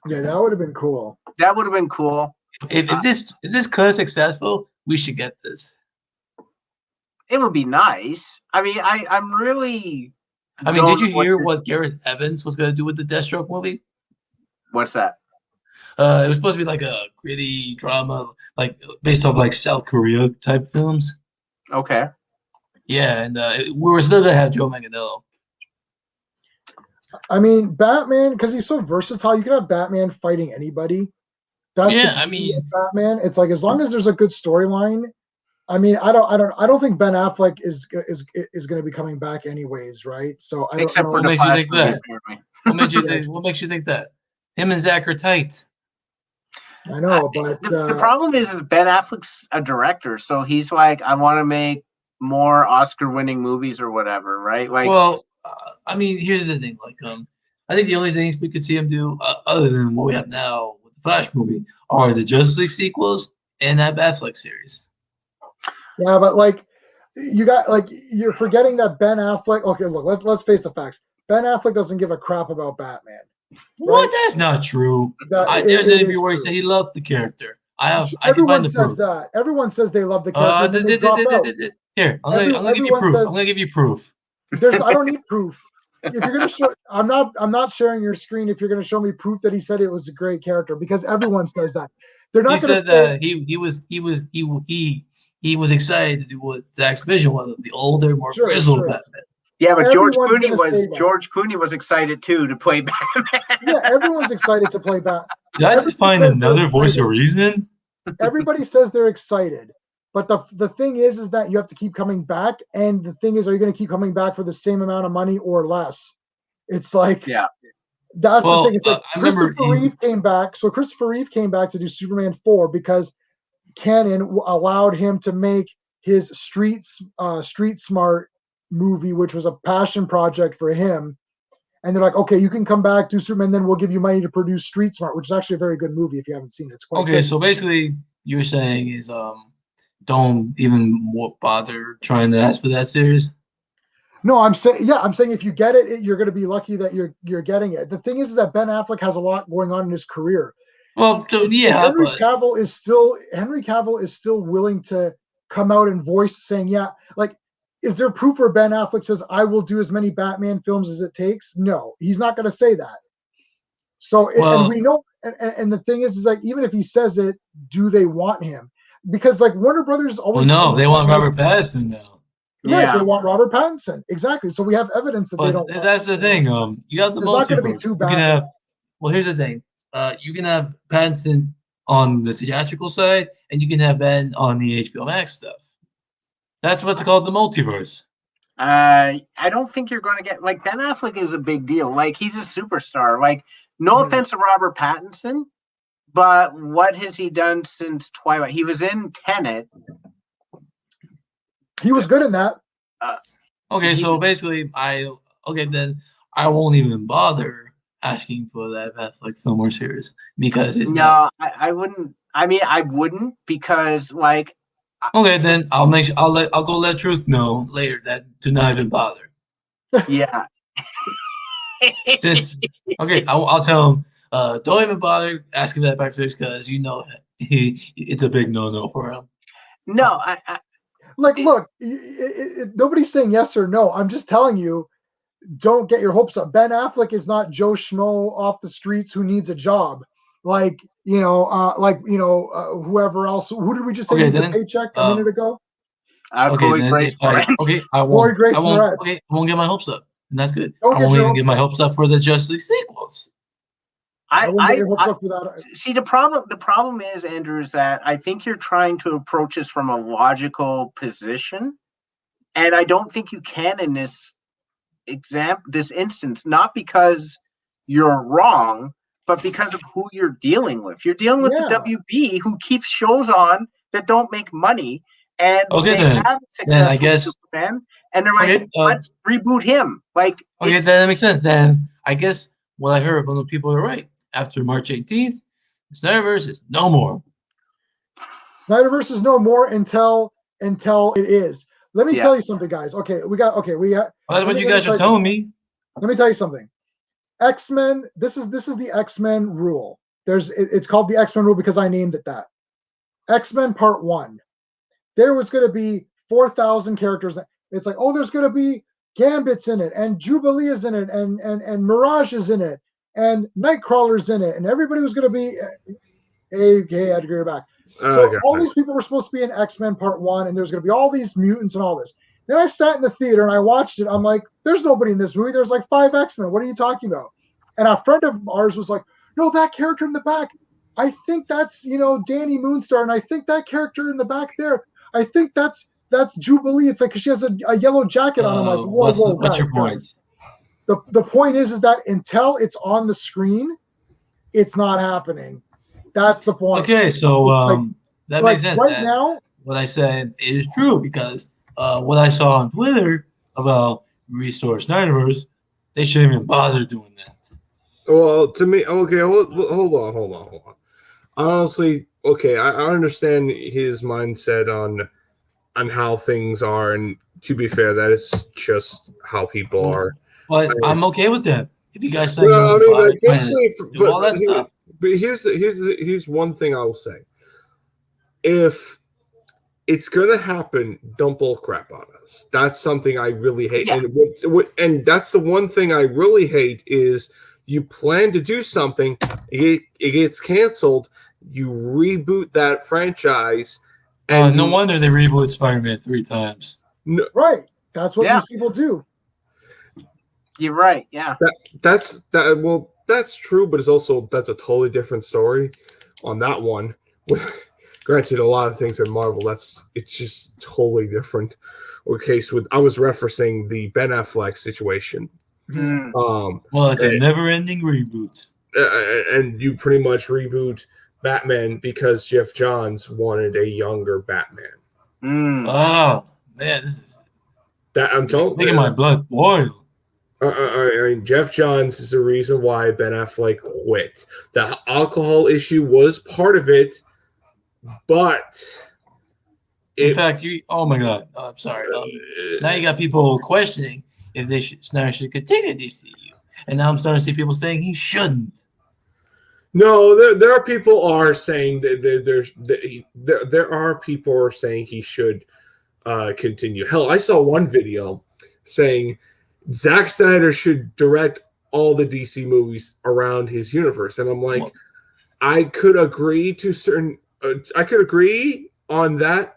Speaker 1: that would have been cool.
Speaker 2: That would have been cool.
Speaker 4: If this cut is successful, we should get this.
Speaker 2: It would be nice. I mean, I'm really.
Speaker 4: I mean, did you hear what Gareth Evans was going to do with the Deathstroke movie?
Speaker 2: What's that?
Speaker 4: It was supposed to be like a gritty drama, like based off like South Korea type films.
Speaker 2: Okay.
Speaker 4: Yeah, and we were still gonna have Joe Manganiello.
Speaker 1: I mean, Batman, because he's so versatile, you can have Batman fighting anybody. That's
Speaker 4: Yeah,
Speaker 1: the
Speaker 4: I
Speaker 1: beauty
Speaker 4: mean,
Speaker 1: of Batman. It's like as long as there's a good storyline. I mean, I don't think Ben Affleck is going to be coming back anyways, right? So I don't
Speaker 2: Except for
Speaker 1: know.
Speaker 4: what
Speaker 2: the
Speaker 4: makes you
Speaker 2: Flash
Speaker 4: think
Speaker 2: movie,
Speaker 4: that?
Speaker 2: apparently.
Speaker 4: What makes you
Speaker 1: Yeah,
Speaker 4: think? What makes you think that? Him and Zach are tight.
Speaker 1: I know, but
Speaker 2: The problem is Ben Affleck's a director, so he's like, I want to make more Oscar-winning movies or whatever, right? Like,
Speaker 4: Well, I mean, here's the thing. Like, I think the only things we could see him do, other than what we have now with the Flash movie, are the Justice League sequels and that Batfleck series.
Speaker 1: yeah, but like you're forgetting that Ben Affleck. Okay, look, let's face the facts. Ben Affleck doesn't give a crap about Batman.
Speaker 4: What?
Speaker 1: Right?
Speaker 4: That's not true. There's
Speaker 1: It
Speaker 4: an interview
Speaker 1: is
Speaker 4: where he
Speaker 1: true.
Speaker 4: said he loved the character. I can
Speaker 1: Everyone
Speaker 4: find the
Speaker 1: says
Speaker 4: proof.
Speaker 1: that. Everyone says they love the character and then they drop out.
Speaker 4: Here, I'm gonna give you
Speaker 1: Everyone
Speaker 4: proof.
Speaker 1: says
Speaker 4: I'm gonna give you proof.
Speaker 1: I don't need proof. If you're gonna show, I'm not sharing your screen. If you're gonna show me proof that he said it was a great character, because everyone says that. They're
Speaker 4: He
Speaker 1: not gonna
Speaker 4: said
Speaker 1: say
Speaker 4: that he was excited to do what Zach's vision was, the older, more grizzled Batman.
Speaker 2: yeah, but
Speaker 1: everyone's gonna say that.
Speaker 2: George Clooney was excited too to play Batman.
Speaker 1: Yeah, everyone's excited to play Batman.
Speaker 4: Did I just find another voice of reason?
Speaker 1: Everybody says they're excited, but the thing is that you have to keep coming back. And the thing is, are you going to keep coming back for the same amount of money or less? It's like,
Speaker 2: yeah,
Speaker 1: that's the thing. It's like
Speaker 4: I remember
Speaker 1: Christopher Reeve came back. So Christopher Reeve came back to do Superman 4 because Canon allowed him to make his Street Smart movie, which was a passion project for him. And they're like, okay, you can come back, do Superman, then we'll give you money to produce Street Smart, which is actually a very good movie if you haven't seen it. It's quite
Speaker 4: okay.
Speaker 1: good.
Speaker 4: So basically, you're saying is don't even bother trying to ask for that series.
Speaker 1: No, I'm saying if you get it, you're going to be lucky that you're getting it. The thing is that Ben Affleck has a lot going on in his career.
Speaker 4: Well, so, yeah,
Speaker 1: Henry Cavill is still willing to come out and voice saying, yeah, like, is there proof where Ben Affleck says, I will do as many Batman films as it takes? No, he's not going to say that. So, and we know, and the thing is like, even if he says it, do they want him? Because like Warner Brothers always.
Speaker 4: Well, no, they want Robert Pattinson now.
Speaker 1: Right, they want Robert Pattinson. Exactly. So we have evidence that they don't.
Speaker 4: That's the thing. You have the multiverse.
Speaker 1: Not going to be too bad.
Speaker 4: Well, here's the thing. You can have Pattinson on the theatrical side, and you can have Ben on the HBO Max stuff. That's what's called the multiverse.
Speaker 2: I don't think you're going to get like Ben Affleck is a big deal. Like he's a superstar. Like no offense to Robert Pattinson, but what has he done since Twilight? He was in Tenet.
Speaker 1: He was good in that.
Speaker 4: Okay, so basically, then I won't even bother asking for that Netflix film or series because it's
Speaker 2: I wouldn't. I mean, I wouldn't because like.
Speaker 4: Okay, then I'll go let Truth know later that to not even bother.
Speaker 2: Yeah.
Speaker 4: I'll tell him. Don't even bother asking that back series because it's a big no for him.
Speaker 2: No,
Speaker 1: look, nobody's saying yes or no. I'm just telling you, don't get your hopes up. Ben Affleck is not Joe Schmo off the streets who needs a job. Whoever else. Who did we just say needs a paycheck a minute ago?
Speaker 2: Chloe Grace Moretz.
Speaker 4: I won't get my hopes up, and that's good. I won't even get my hopes up for the Justice League sequels.
Speaker 2: I see the problem is, Andrew, is that I think you're trying to approach this from a logical position, and I don't think you can in this instance, not because you're wrong, but because of who you're dealing with. You're dealing with the WB who keeps shows on that don't make money, and they have successful Superman, and they're like, let's reboot him. Like,
Speaker 4: that makes sense. Then I guess what I heard from the people are right. After March 18th, the Snyderverse is no more.
Speaker 1: Snyderverse is no more until it is. Let me tell you something, guys. We got.
Speaker 4: Well, that's what you guys are telling me.
Speaker 1: Let me tell you something. X-Men. This is the X-Men rule. It's called the X-Men rule because I named it that. X-Men Part 1. There was going to be 4,000 characters. It's like, there's going to be Gambit's in it, and Jubilee is in it, and Mirage is in it, and Nightcrawler's in it, and everybody was going to be. Hey, Edgar, you're back. So
Speaker 6: Okay.
Speaker 1: all these people were supposed to be in X-Men Part 1, and there's going to be all these mutants and all this. Then I sat in the theater and I watched it. I'm like, there's nobody in this movie. There's like 5 X-Men. What are you talking about? And a friend of ours was like, no, that character in the back, I think that's, Danny Moonstar, and I think that character in the back there, I think that's Jubilee. It's like, 'cause she has a yellow jacket on. I'm like, whoa,
Speaker 4: what's your point?
Speaker 1: guys. The point is that until it's on the screen, it's not happening. That's the point.
Speaker 4: Okay, so that makes sense.
Speaker 1: Right now,
Speaker 4: what I said is true because what I saw on Twitter about Restore Snyderverse, they shouldn't even bother doing that.
Speaker 6: Well, to me, okay, hold on. Honestly, okay, I understand his mindset on how things are, and to be fair, that is just how people are.
Speaker 4: But I'm okay with that. If you guys say
Speaker 6: do all that
Speaker 4: stuff.
Speaker 6: But here's one thing I will say: if it's gonna happen, don't bull crap on us. That's something I really hate, and that's the one thing I really hate is you plan to do something, it gets canceled, you reboot that franchise, and
Speaker 4: no wonder they rebooted Spider-Man 3 times.
Speaker 6: No,
Speaker 1: right, that's what these people do.
Speaker 2: You're right. Yeah,
Speaker 6: that's true, but that's a totally different story on that one. Granted, a lot of things in Marvel, it's just totally different. I was referencing the Ben Affleck situation.
Speaker 4: Well, it's a never-ending reboot.
Speaker 6: And you pretty much reboot Batman because Jeff Johns wanted a younger Batman.
Speaker 4: Oh man, this is
Speaker 6: that I'm telling
Speaker 4: making my blood boil.
Speaker 6: I mean, Jeff Johns is the reason why Ben Affleck quit. The alcohol issue was part of it, but
Speaker 4: in fact, oh my god, I'm sorry. Now you got people questioning if Snyder should continue DCU, and now I'm starting to see people saying he shouldn't.
Speaker 6: No, there are people are saying that there are people are saying he should continue. Hell, I saw one video saying Zack Snyder should direct all the DC movies around his universe, and I'm like, I could agree on that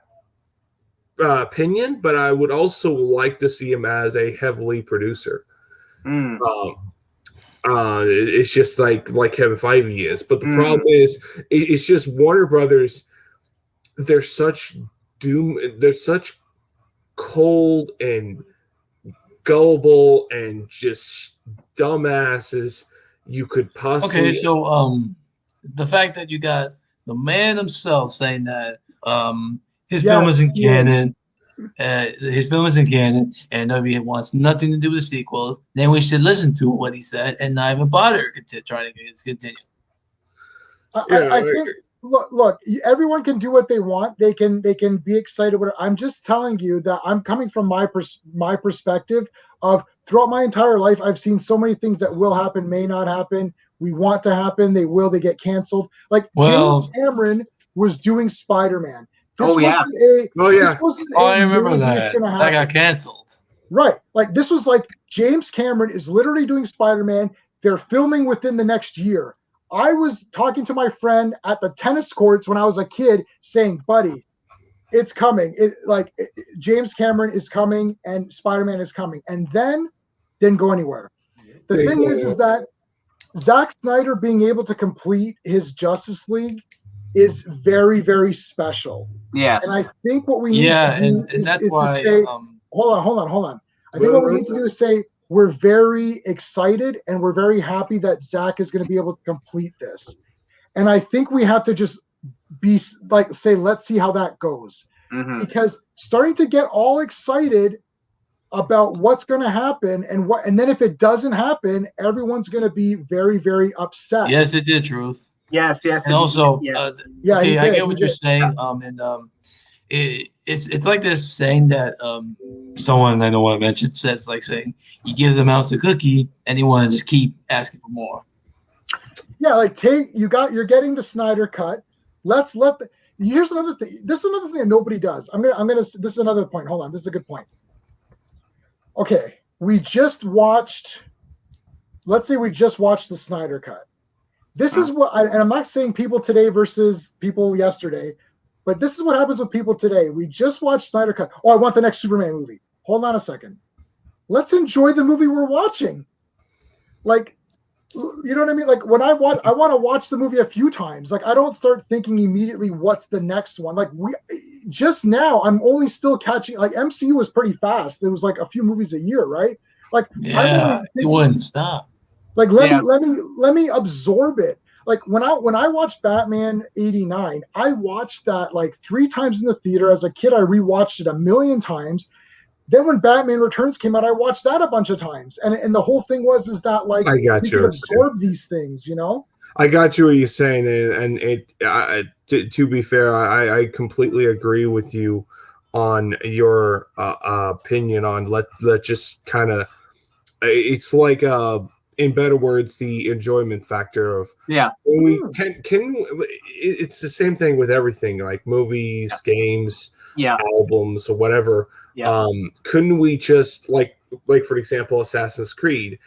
Speaker 6: opinion, but I would also like to see him as a heavily producer. It's just like Kevin Feige is, but the problem is, it's just Warner Brothers. They're such cold and gullible and just dumbasses you could possibly.
Speaker 4: Okay, so the fact that you got the man himself saying that his film isn't canon, his film isn't canon, and nobody wants nothing to do with the sequels, then we should listen to what he said and not even bother trying to continue.
Speaker 1: I think. Look, everyone can do what they want. They can be excited. I'm just telling you that I'm coming from my perspective of throughout my entire life, I've seen so many things that will happen, may not happen. We want to happen. They get canceled. Like James Cameron was doing Spider-Man. I
Speaker 4: remember that. That got canceled.
Speaker 1: Right. Like this was like James Cameron is literally doing Spider-Man. They're filming within the next year. I was talking to my friend at the tennis courts when I was a kid saying, buddy, it's coming. James Cameron is coming and Spider-Man is coming. And then didn't go anywhere. The thing is that Zack Snyder being able to complete his Justice League is very, very special.
Speaker 2: Yes.
Speaker 1: And I think what we need to do is to say, hold on. I think what we need to do is say, we're very excited and we're very happy that Zach is going to be able to complete this. And I think we have to just say, let's see how that goes. Mm-hmm. Because starting to get all excited about what's going to happen and then if it doesn't happen, everyone's going to be very, very upset.
Speaker 4: Yes, it did, Truth.
Speaker 2: Yes.
Speaker 4: And also, okay, I get what you're saying. It's like this saying that someone I know I mentioned says like saying you give the mouse a cookie and they want to just keep asking for more.
Speaker 1: Yeah, like you're getting the Snyder cut. Here's another thing. This is another thing that nobody does. This is another point. Hold on, this is a good point. Okay, let's say we just watched the Snyder cut. This is what, and I'm not saying people today versus people yesterday, but this is what happens with people today. We just watched Snyder Cut. Oh, I want the next Superman movie. Hold on a second. Let's enjoy the movie we're watching. Like, you know what I mean? Like when I want to watch the movie a few times. Like I don't start thinking immediately what's the next one. Like just now, I'm only still catching. Like MCU was pretty fast. There was like a few movies a year, right? Like
Speaker 4: yeah, it wouldn't stop.
Speaker 1: Like let me absorb it. Like when I watched Batman '89, I watched that like 3 times in the theater. As a kid, I rewatched it a million times. Then when Batman Returns came out, I watched that a bunch of times. And the whole thing is that like
Speaker 6: I got
Speaker 1: we
Speaker 6: you.
Speaker 1: can absorb these things, you know?
Speaker 6: I got you what you're saying, and to be fair, I completely agree with you on your opinion on let just kind of, it's like in better words, the enjoyment factor of we can it's the same thing with everything like movies, games, albums, or whatever. Couldn't we just like for example, Assassin's Creed,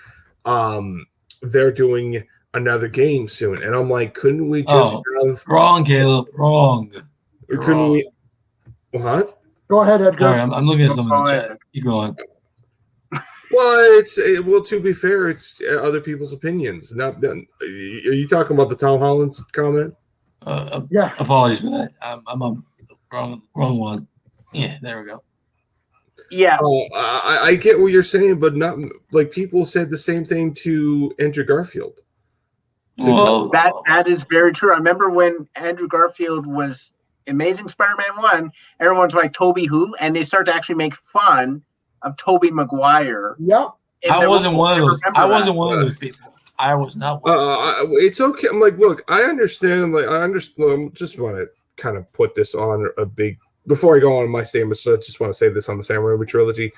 Speaker 6: they're doing another game soon, and I'm like, couldn't we just have
Speaker 4: wrong, Caleb? Wrong.
Speaker 6: Couldn't we? What?
Speaker 1: Go ahead, Edgar.
Speaker 4: Sorry, I'm looking at something in the chat. Keep going.
Speaker 6: Well, well. To be fair, it's other people's opinions. Not. Are you talking about the Tom Holland's comment?
Speaker 1: Yeah.
Speaker 4: Apologies for that. I'm a wrong one. Yeah, there we go.
Speaker 2: Yeah.
Speaker 6: I get what you're saying, but not like people said the same thing to Andrew Garfield.
Speaker 2: Well, that is very true. I remember when Andrew Garfield was Amazing Spider-Man 1, everyone's like, Toby who? And they start to actually make fun of Tobey Maguire.
Speaker 1: Yep.
Speaker 4: I wasn't one of those. I wasn't one of those people. I was not one of those.
Speaker 6: It's okay. I'm like, look, I understand. Like, I understand. I just want to kind of put this on a big, before I go on my statement, so I just want to say this on the Sam Raimi trilogy.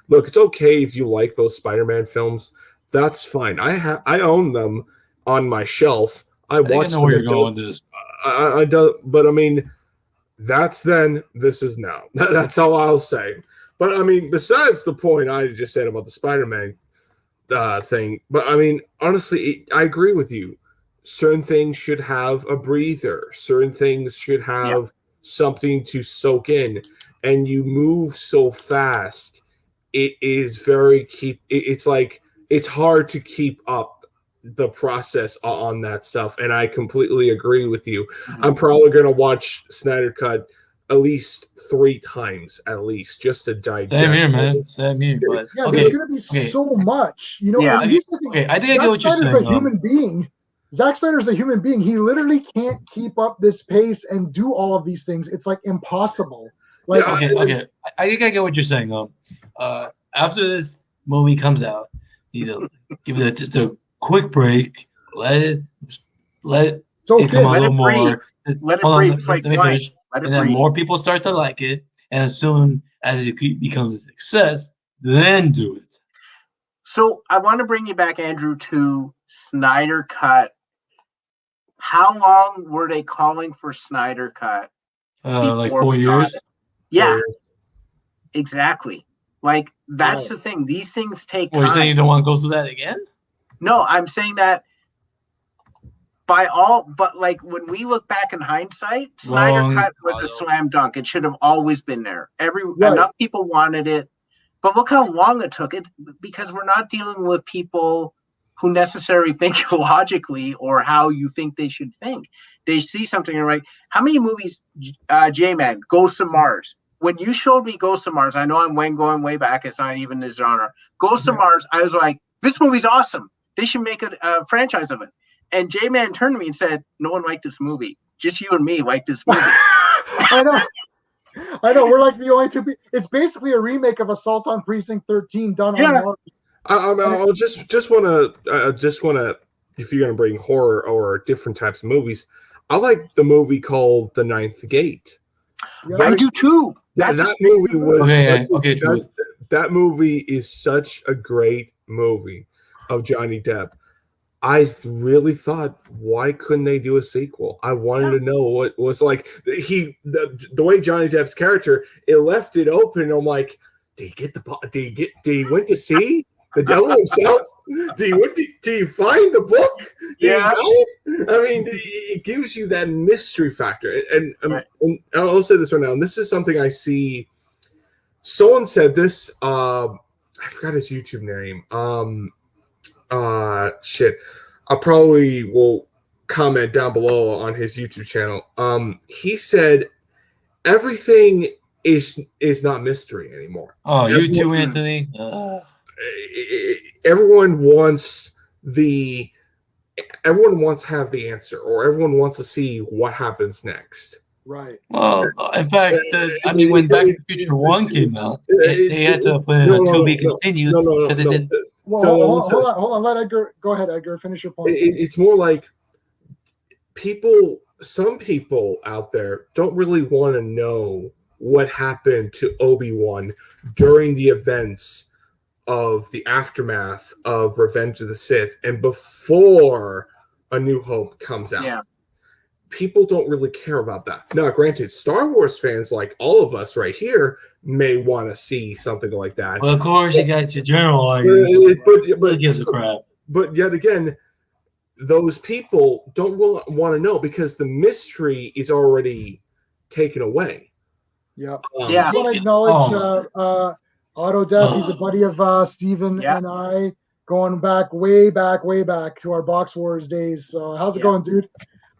Speaker 6: Look, it's okay if you like those Spider-Man films. That's fine. I own them on my shelf. I watch.
Speaker 4: I know where you're going with this.
Speaker 6: I do, but I mean, that's then. This is now. That's all I'll say. But I mean, besides the point I just said about the Spider-Man thing, but I mean, honestly, I agree with you. Certain things should have a breather. Certain things should have something to soak in. And you move so fast, it is very it's like it's hard to keep up the process on that stuff. And I completely agree with you. Mm-hmm. I'm probably going to watch Snyder Cut at least 3 times, at least, just to digest.
Speaker 4: Same here, man. Same here. But
Speaker 1: there's going to be so much, you know.
Speaker 4: I think I get what you're saying.
Speaker 1: A human being. Zack Snyder's a human being. He literally can't keep up this pace and do all of these things. It's like impossible. Like,
Speaker 4: okay. I think I get what you're saying. After this movie comes out, you know, give it just a quick break. Let it come on a little more.
Speaker 2: Let it breathe. It's like
Speaker 4: finish. And then more people start to like it, and as soon as it becomes a success, then do it.
Speaker 2: So I want to bring you back, Andrew, to Snyder Cut. How long were they calling for Snyder Cut?
Speaker 4: Like 4 years.
Speaker 2: Yeah, exactly. Like that's the thing. These things take time.
Speaker 4: You're saying you don't want to go through that again?
Speaker 2: No, I'm saying that. But like when we look back in hindsight, Snyder Cut was a slam dunk. It should have always been there. Enough people wanted it, but look how long it took. It because we're not dealing with people who necessarily think logically or how you think they should think. They see something and like, how many movies? J-Man, Ghost of Mars. When you showed me Ghost of Mars, I know I'm going way back. It's not even this genre. Ghost of Mars. I was like, this movie's awesome. They should make a franchise of it. And J-Man turned to me and said, no one liked this movie. Just you and me liked this movie.
Speaker 1: I know. We're like the only two people. It's basically a remake of Assault on Precinct 13 done on Mars.
Speaker 6: I just want to, if you're going to bring horror or different types of movies, I like the movie called The Ninth Gate.
Speaker 2: Yeah. I do too.
Speaker 6: That movie was
Speaker 4: okay.
Speaker 6: That movie is such a great movie of Johnny Depp. I really thought, why couldn't they do a sequel? I wanted to know what was like. The way Johnny Depp's character, it left it open. I'm like, did he went to see the devil himself? Do you find the book? Do you
Speaker 2: Yeah.
Speaker 6: know it? I mean, it gives you that mystery factor. And
Speaker 2: Right.
Speaker 6: I'll say this right now, and this is something I see. Someone said this. I forgot his YouTube name. Shit. I probably will comment down below on his YouTube channel. He said everything is not mystery anymore.
Speaker 4: Oh, you
Speaker 6: Everyone-
Speaker 4: too, Anthony.
Speaker 6: Everyone wants everyone wants to have the answer, or everyone wants to see what happens next.
Speaker 1: Right.
Speaker 4: Well, in fact, I mean, when Back to the Future 1 came out, they had to put to be continued because it didn't.
Speaker 1: Well, hold on. Let Edgar go ahead. Edgar, finish your point.
Speaker 6: It's more like some people out there don't really want to know what happened to Obi-Wan during the events of the aftermath of Revenge of the Sith and before A New Hope comes out.
Speaker 2: Yeah.
Speaker 6: People don't really care about that. Now, granted, Star Wars fans like all of us right here may want to see something like that.
Speaker 4: Well, of course, you got your general audience. But gives a crap.
Speaker 6: But yet again, those people don't want to know because the mystery is already taken away.
Speaker 1: Yeah.
Speaker 2: Yeah.
Speaker 1: I just want to acknowledge Otto Death. He's a buddy of Steven and I, going way back to our Box Wars days. So how's it going, dude?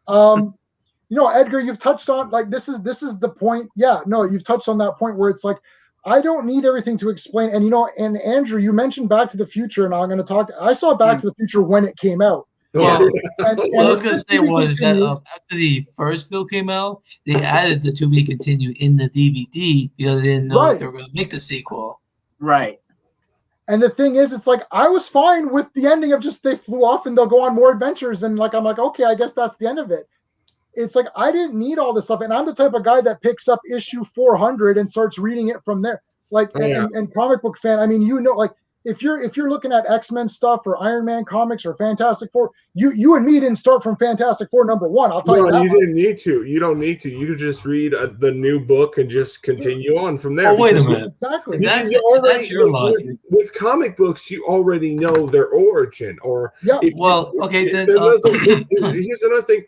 Speaker 1: Edgar, you've touched on this is the point. Yeah, no, you've touched on that point where it's like, I don't need everything to explain. And and Andrew, you mentioned Back to the Future, and I'm going to talk. I saw Back to the Future when it came out.
Speaker 4: Yeah. What I was going to say was that after the first film came out, they added the to be continued in the DVD because they didn't know if they were going to make the sequel.
Speaker 2: Right.
Speaker 1: And the thing is, it's like I was fine with the ending of just they flew off and they'll go on more adventures, and I'm like, okay, I guess that's the end of it. It's like I didn't need all this stuff, and I'm the type of guy that picks up issue 400 and starts reading it from there. And comic book fan, I mean, if you're looking at X-Men stuff or Iron Man comics or Fantastic Four, you and me didn't start from Fantastic Four #1. I'll tell you that.
Speaker 6: You didn't need to. You don't need to. You could just read the new book and just continue on from there.
Speaker 4: Oh, wait a minute.
Speaker 1: Exactly.
Speaker 4: That's your logic.
Speaker 6: With comic books, you already know their origin. Or
Speaker 1: okay.
Speaker 6: Then here's another thing.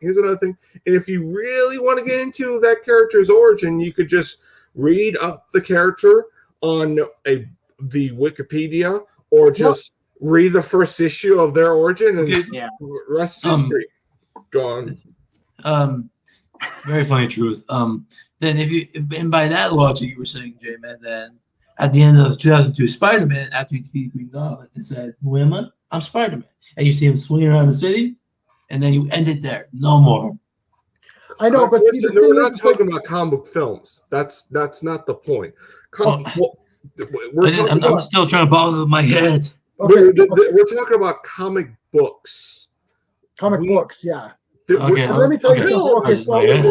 Speaker 6: And if you really want to get into that character's origin, you could just read up the character on the Wikipedia, or just read the first issue of their origin, and rest is history. Go on.
Speaker 4: Very funny truth. Then and by that logic, you were saying, J-Man, then at the end of 2002 Spider-Man, after he defeated Green Goblin, and said, "Who am I? I'm Spider-Man," and you see him swinging around the city, and then you end it there. No more.
Speaker 1: I know, but
Speaker 6: we're not talking about comic book films. That's not the point.
Speaker 4: I'm still trying to boggle my head.
Speaker 6: We're talking about comic books.
Speaker 1: Books, yeah.
Speaker 6: Let
Speaker 1: me tell you something.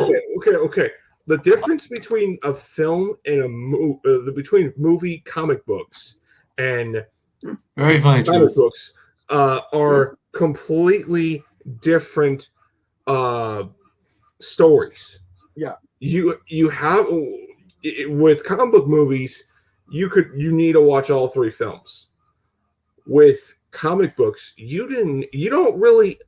Speaker 6: Okay. The difference between a film and a movie, between movie, comic books, and
Speaker 4: very funny
Speaker 6: comic books, are completely different stories.
Speaker 1: Yeah.
Speaker 6: You have with comic book movies. You need to watch all 3 films. With comic books, you don't really,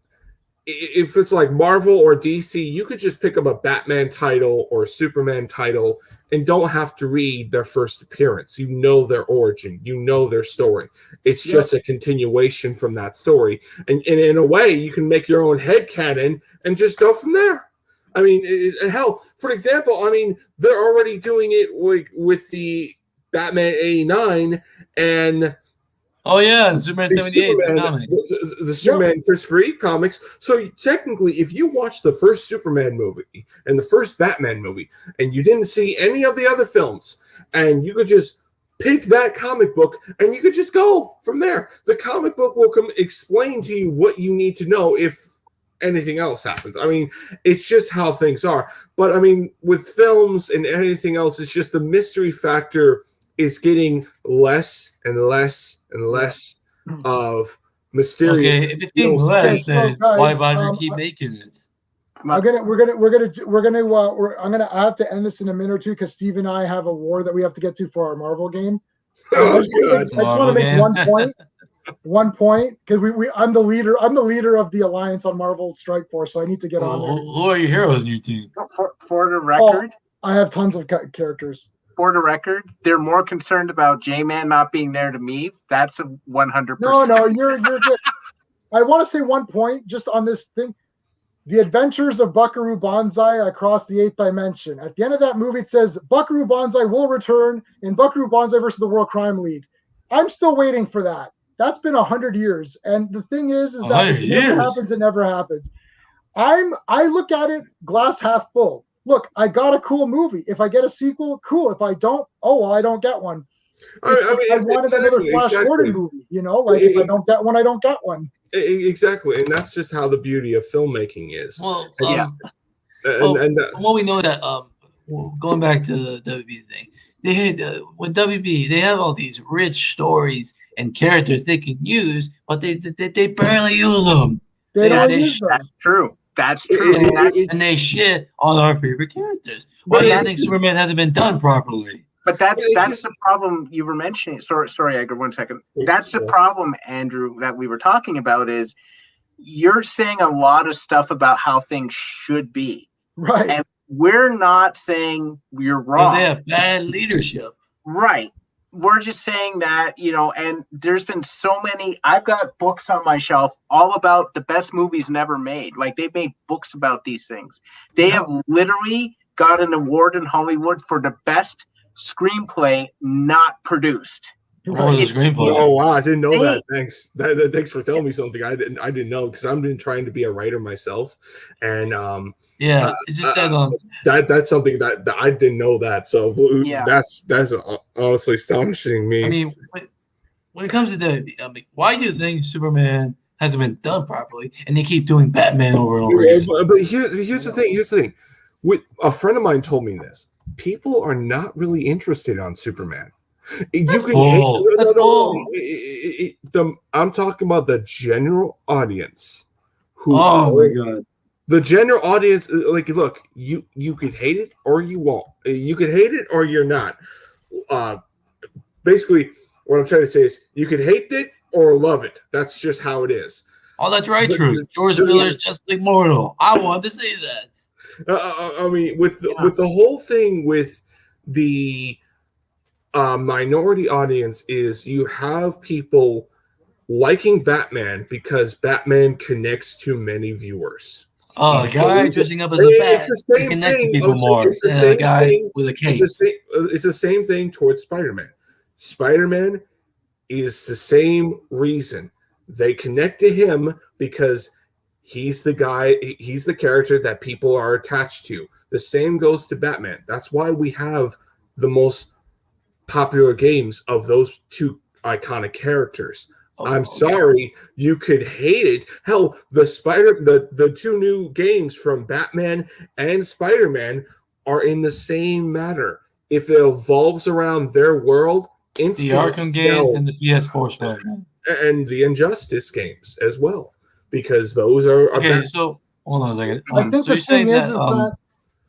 Speaker 6: if it's like Marvel or DC, you could just pick up a Batman title or a Superman title and don't have to read their first appearance. You know their origin, you know their story. It's just a continuation from that story. And in a way, you can make your own headcanon and just go from there. I mean, hell, for example, I mean, they're already doing it with the Batman 89 and
Speaker 4: the Superman 78 comics.
Speaker 6: The Superman Christopher Reeve comics. So technically, if you watch the first Superman movie and the first Batman movie and you didn't see any of the other films, and you could just pick that comic book and you could just go from there. The comic book will explain to you what you need to know if anything else happens. I mean, it's just how things are. But I mean, with films and anything else, it's just the mystery factor is getting less and less and less of mysterious.
Speaker 4: Okay, if it's getting less, then why bother keep making it?
Speaker 1: I have to end this in a minute or two because Steve and I have a war that we have to get to for our Marvel game. I just want to make one point. 1 point because I'm the leader. I'm the leader of the alliance on Marvel Strike Force, so I need to get on there.
Speaker 4: Who are your heroes in your team?
Speaker 2: For the record,
Speaker 1: I have tons of characters.
Speaker 2: For the record, they're more concerned about J-Man not being there to me. That's a 100%.
Speaker 1: No, you're good. I want to say 1 point just on this thing. The Adventures of Buckaroo Banzai Across the Eighth Dimension. At the end of that movie, it says Buckaroo Banzai will return in Buckaroo Banzai versus the World Crime League. I'm still waiting for that. That's been 100 years. And the thing is that if it never happens, it never happens. I look at it glass half full. Look, I got a cool movie. If I get a sequel, cool. If I don't, I don't get one. I wanted another Flash Gordon movie, if I don't get one, I don't get one.
Speaker 6: Exactly, and that's just how the beauty of filmmaking is.
Speaker 4: Well,
Speaker 6: and
Speaker 4: what we know that going back to the WB thing, with WB they have all these rich stories and characters they can use, but they barely use them.
Speaker 1: They don't use them.
Speaker 2: That's true. That's true.
Speaker 4: And they shit on our favorite characters. Why do you think Superman hasn't been done properly?
Speaker 2: But that's the problem you were mentioning. Sorry, Edgar, 1 second. That's the problem, Andrew, that we were talking about is you're saying a lot of stuff about how things should be.
Speaker 1: Right.
Speaker 2: And we're not saying you're wrong.
Speaker 4: Because they have bad leadership.
Speaker 2: Right. We're just saying that, and there's been so many. I've got books on my shelf all about the best movies never made. Like they've made books about these things. They have literally got an award in Hollywood for the best screenplay not produced.
Speaker 6: Oh wow, I didn't know that. Thanks. Thanks for telling me something. I didn't know because I've been trying to be a writer myself, and
Speaker 4: it's just
Speaker 6: that's something that I didn't know that. So that's honestly astonishing me.
Speaker 4: I mean, when it comes to why do you think Superman hasn't been done properly, and they keep doing Batman over and over again?
Speaker 6: But here's the thing. Here's the thing. A friend of mine told me this. People are not really interested on Superman. I'm talking about the general audience.
Speaker 4: My god!
Speaker 6: The general audience, like, look, you could hate it or you won't. You could hate it or you're not. Basically, what I'm trying to say is, you could hate it or love it. That's just how it is.
Speaker 4: Oh, that's right, true. George Miller's just immortal. I wanted to say that.
Speaker 6: I mean, with the whole thing with the minority audience is you have people liking Batman because Batman connects to many viewers.
Speaker 4: Oh, a guy dressing up as a bat connects to people more than a guy with a cape.
Speaker 6: It's the same thing towards Spider-Man. Spider-Man is the same reason. They connect to him because he's the guy, he's the character that people are attached to. The same goes to Batman. That's why we have the most popular games of those two iconic characters. I'm sorry, you could hate it. Hell, the two new games from Batman and Spider-Man are in the same matter. If it evolves around their world,
Speaker 4: the Arkham games and the PS4 Spider-Man.
Speaker 6: And the Injustice games as well. Because those are
Speaker 4: okay. So hold on a second.
Speaker 1: I think the thing is that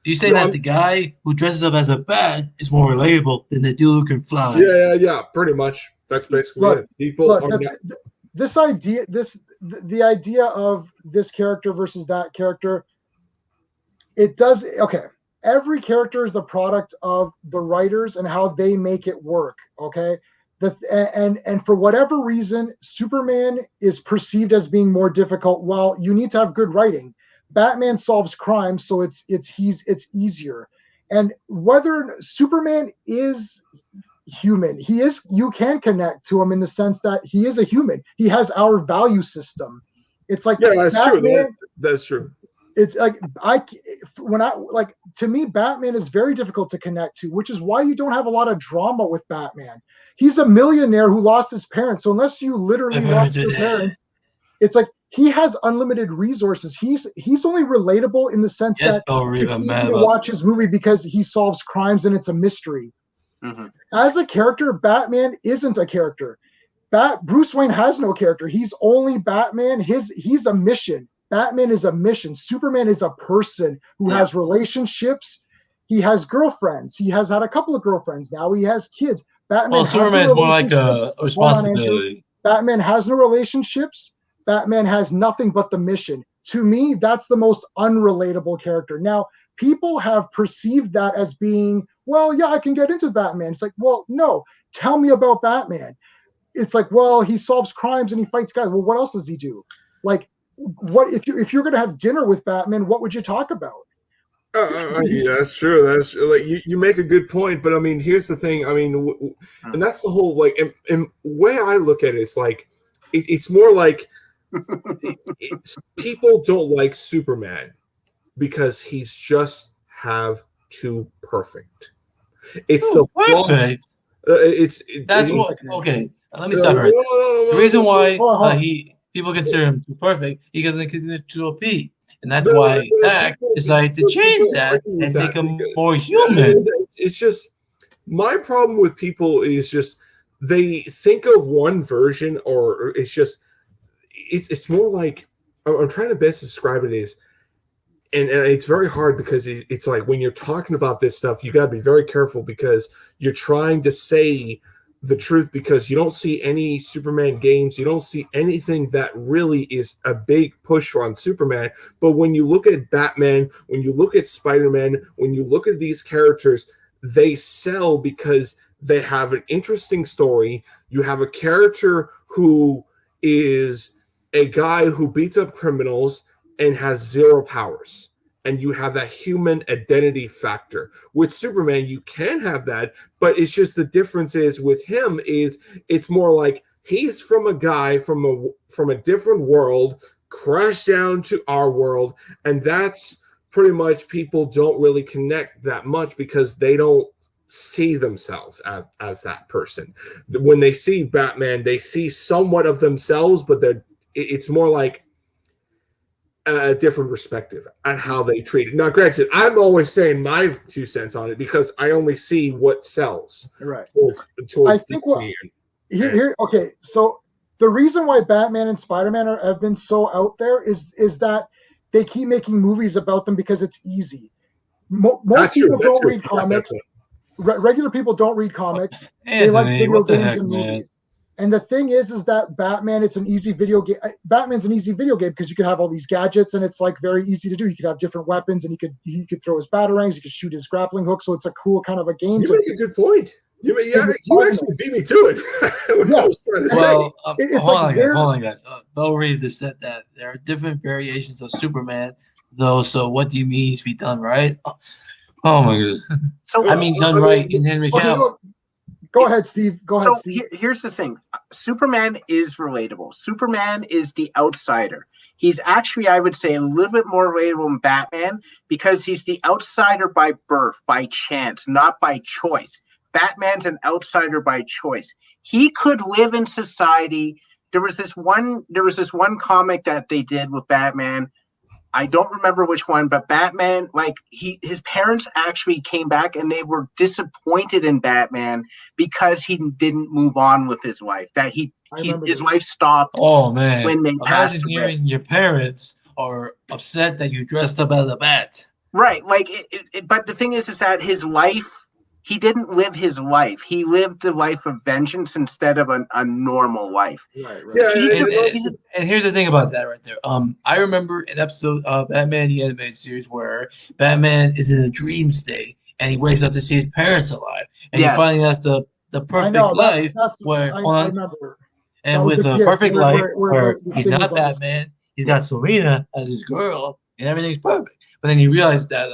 Speaker 4: you say that the guy who dresses up as a bat is more relatable than the dude who can fly.
Speaker 6: Yeah, pretty much. That's basically it. People
Speaker 1: this idea, the idea of this character versus that character, it does okay. Every character is the product of the writers and how they make it work. Okay. And for whatever reason, Superman is perceived as being more difficult. Well, you need to have good writing. Batman solves crime, so it's easier. And whether Superman is human, you can connect to him in the sense that he is a human. He has our value system. It's like
Speaker 6: that's
Speaker 1: Batman,
Speaker 6: true. That's true.
Speaker 1: It's like to me, Batman is very difficult to connect to, which is why you don't have a lot of drama with Batman. He's a millionaire who lost his parents. So unless you literally lost your parents, it's like he has unlimited resources. He's only relatable in the sense that it's easy to watch his movie because he solves crimes and it's a mystery. Mm-hmm. As a character, Batman isn't a character. Bruce Wayne has no character. He's only Batman. He's a mission. Batman is a mission. Superman is a person who has relationships. He has girlfriends. He has had a couple of girlfriends. Now he has kids. Batman.
Speaker 4: Well, Superman is more like a responsibility.
Speaker 1: Batman has no relationships. Batman has nothing but the mission. To me, that's the most unrelatable character. Now, people have perceived that as being, well, yeah, I can get into Batman. It's like, well, no, tell me about Batman. It's like, well, he solves crimes and he fights guys. Well, what else does he do? Like, what if you're going to have dinner with Batman? What would you talk about?
Speaker 6: Yeah, that's true. That's like you make a good point, but I mean, here's the thing. I mean, and that's the whole like, and way I look at it is like, it's more like people don't like Superman because he's just have too perfect. It's the flaw.
Speaker 4: Perfect. That's what. Okay, let me stop right. The reason why people consider him too perfect because they consider him too OP. And that's why Zach decided to change that and make him more human.
Speaker 6: It's just my problem with people is just they think of one version, or it's just it's more like I'm trying to best describe it is, and it's very hard because it's like when you're talking about this stuff, you got to be very careful because you're trying to say the truth because you don't see any Superman games. You don't see anything that really is a big push on Superman. But when you look at Batman, when you look at Spider-Man, when you look at these characters, they sell because they have an interesting story. You have a character who is a guy who beats up criminals and has zero powers. And you have that human identity factor. With Superman, you can have that, but it's just the difference is with him is it's more like he's from a guy from a different world, crashed down to our world, and that's pretty much people don't really connect that much because they don't see themselves as that person. When they see Batman, they see somewhat of themselves, but it's more like a different perspective on how they treat it. Now, granted, I'm always saying my 2 cents on it because I only see what sells.
Speaker 1: Right.
Speaker 6: Towards
Speaker 1: I think here. Okay, so the reason why Batman and Spider-Man have been so out there is that they keep making movies about them because it's easy. Most people don't read comics. Regular people don't read comics. They like video games and movies. And the thing is that Batman, it's an easy video game. Batman's an easy video game because you can have all these gadgets and it's like very easy to do. He could have different weapons and he could throw his batarangs. He could shoot his grappling hook. So it's a cool kind of a game.
Speaker 6: You make a good point. You actually beat me to it.
Speaker 1: Yeah.
Speaker 6: I was trying to say.
Speaker 4: Hold on, guys. Bill Reed just said that there are different variations of Superman, though. So what do you mean to be done right? Oh my god. So I mean done right in Henry Cavill.
Speaker 1: Go ahead, Steve.
Speaker 2: Here's the thing. Superman is relatable. Superman is the outsider. He's actually, I would say, a little bit more relatable than Batman because he's the outsider by birth, by chance, not by choice. Batman's an outsider by choice. He could live in society. There was this one comic that they did with Batman. I don't remember which one, but Batman, like his parents actually came back and they were disappointed in Batman because he didn't move on with his life. That his life stopped.
Speaker 4: Oh man!
Speaker 2: When they passed away.
Speaker 4: Hearing your parents are upset that you dressed up as a bat.
Speaker 2: Right, like but the thing is that his life. He didn't live his life. He lived the life of vengeance instead of a normal life.
Speaker 1: Right.
Speaker 4: Yeah, and here's the thing about that right there. I remember an episode of Batman the Animated Series where Batman is in a dream state and he wakes up to see his parents alive, and he finally has the perfect life where I remember. And with a perfect life where he's not Batman, he's got Selena as his girl, and everything's perfect. But then he realized that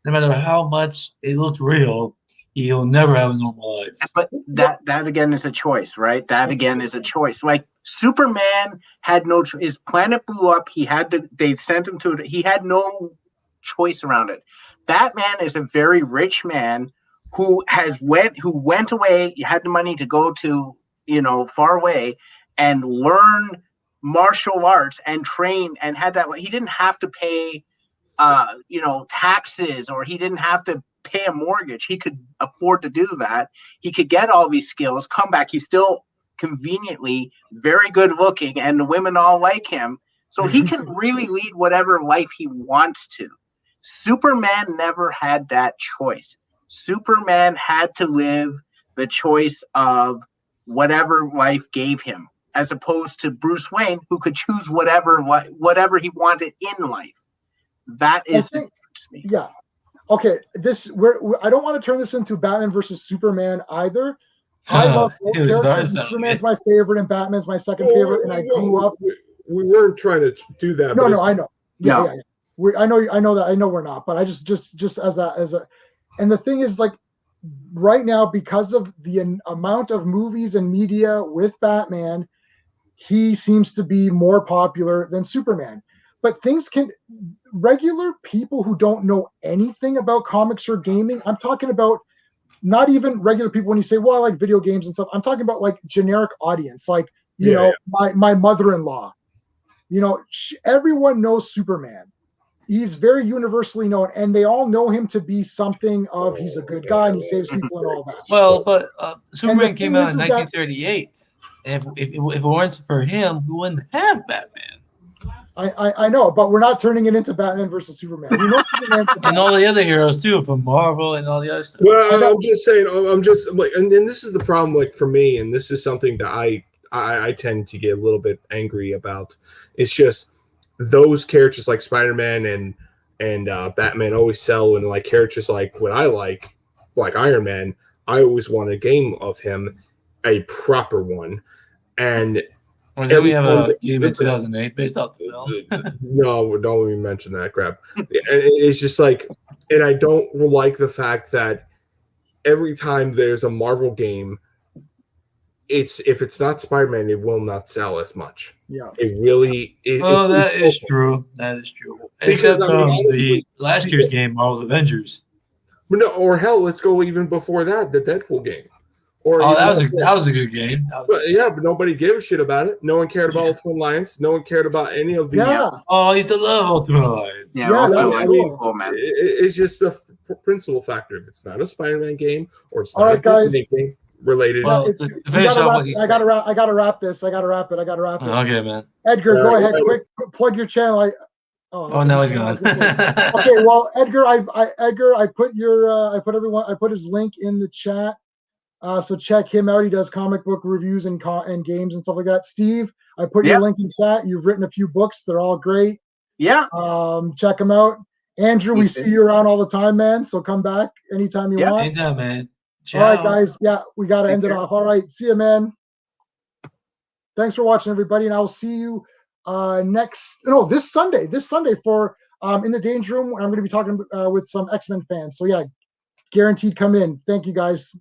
Speaker 4: no matter how much it looks real, he'll never have a normal life.
Speaker 2: But that again is a choice, right? That again is a choice. Like Superman had no choice. His planet blew up. They sent him to it. He had no choice around it. Batman is a very rich man who went away. He had the money to go to, far away and learn martial arts and train and had that. He didn't have to pay, taxes, or he didn't have to pay a mortgage. He could afford to do that. He could get all these skills, come back. He's still conveniently very good looking and the women all like him. So he can really lead whatever life he wants to. Superman never had that choice. Superman had to live the choice of whatever life gave him. as opposed to Bruce Wayne, who could choose whatever he wanted in life. That is the difference to me.
Speaker 1: Yeah. Okay. I don't want to turn this into Batman versus Superman either. I love both characters. And Superman's my favorite, and Batman's my second favorite. And I grew up.
Speaker 6: We weren't trying to do that.
Speaker 1: No, I know. Yeah. I know that. I know we're not. But I just as a, and the thing is, like, right now, because of the amount of movies and media with Batman, he seems to be more popular than Superman. But regular people who don't know anything about comics or gaming, I'm talking about not even regular people. When you say, well, I like video games and stuff, I'm talking about like generic audience, like, you know, my mother-in-law, you know, everyone knows Superman. He's very universally known, and they all know him to be something of he's a good guy and he saves people and all that.
Speaker 4: Well, but Superman came out in 1938. If it weren't for him, we wouldn't have Batman.
Speaker 1: I know, but we're not turning it into Batman versus Superman. We know Superman's the
Speaker 4: and all the other heroes too, from Marvel and all the other stuff.
Speaker 6: Well, I'm just saying. I'm just like, and this is the problem, like for me, and this is something that I tend to get a little bit angry about. It's just those characters like Spider-Man and Batman always sell, and like characters like what I like Iron Man. I always want a game of him, a proper one, and.
Speaker 4: Well, did we have a game in 2008 based off the film?
Speaker 6: No, don't even mention that crap. It's just like, and I don't like the fact that every time there's a Marvel game, if it's not Spider-Man, it will not sell as much.
Speaker 1: Yeah,
Speaker 6: it really.
Speaker 4: That is true. That is true. Except the last year's game, Marvel's Avengers.
Speaker 6: No, or hell, let's go even before that, the Deadpool game. Or
Speaker 4: that was a good game.
Speaker 6: But nobody gave a shit about it. No one cared about Ultimate Alliance. No one cared about any of the.
Speaker 1: Yeah.
Speaker 4: Oh, I used to love Ultimate Alliance.
Speaker 1: Yeah, that was cool.
Speaker 2: Man.
Speaker 6: It's just the principal factor. If it's not a Spider-Man game or it's
Speaker 1: all
Speaker 6: not
Speaker 1: right, guys.
Speaker 6: game related.
Speaker 4: Well,
Speaker 1: I gotta wrap this. I gotta wrap it.
Speaker 4: Okay, man.
Speaker 1: Edgar, go ahead. Quick, plug your channel.
Speaker 4: Now he's gone.
Speaker 1: Okay, well, Edgar, I put his link in the chat. So check him out. He does comic book reviews and games and stuff like that. Steve, I put your link in chat. You've written a few books. They're all great.
Speaker 2: Yeah.
Speaker 1: Check them out. Andrew, we see you around all the time, man. So come back anytime you want.
Speaker 4: Anytime, man.
Speaker 1: Ciao. All right, guys. Yeah, we got to end it off. All right. See you, man. Thanks for watching, everybody. And I'll see you this Sunday for in the Danger Room. I'm going to be talking with some X-Men fans. So yeah, guaranteed come in. Thank you, guys.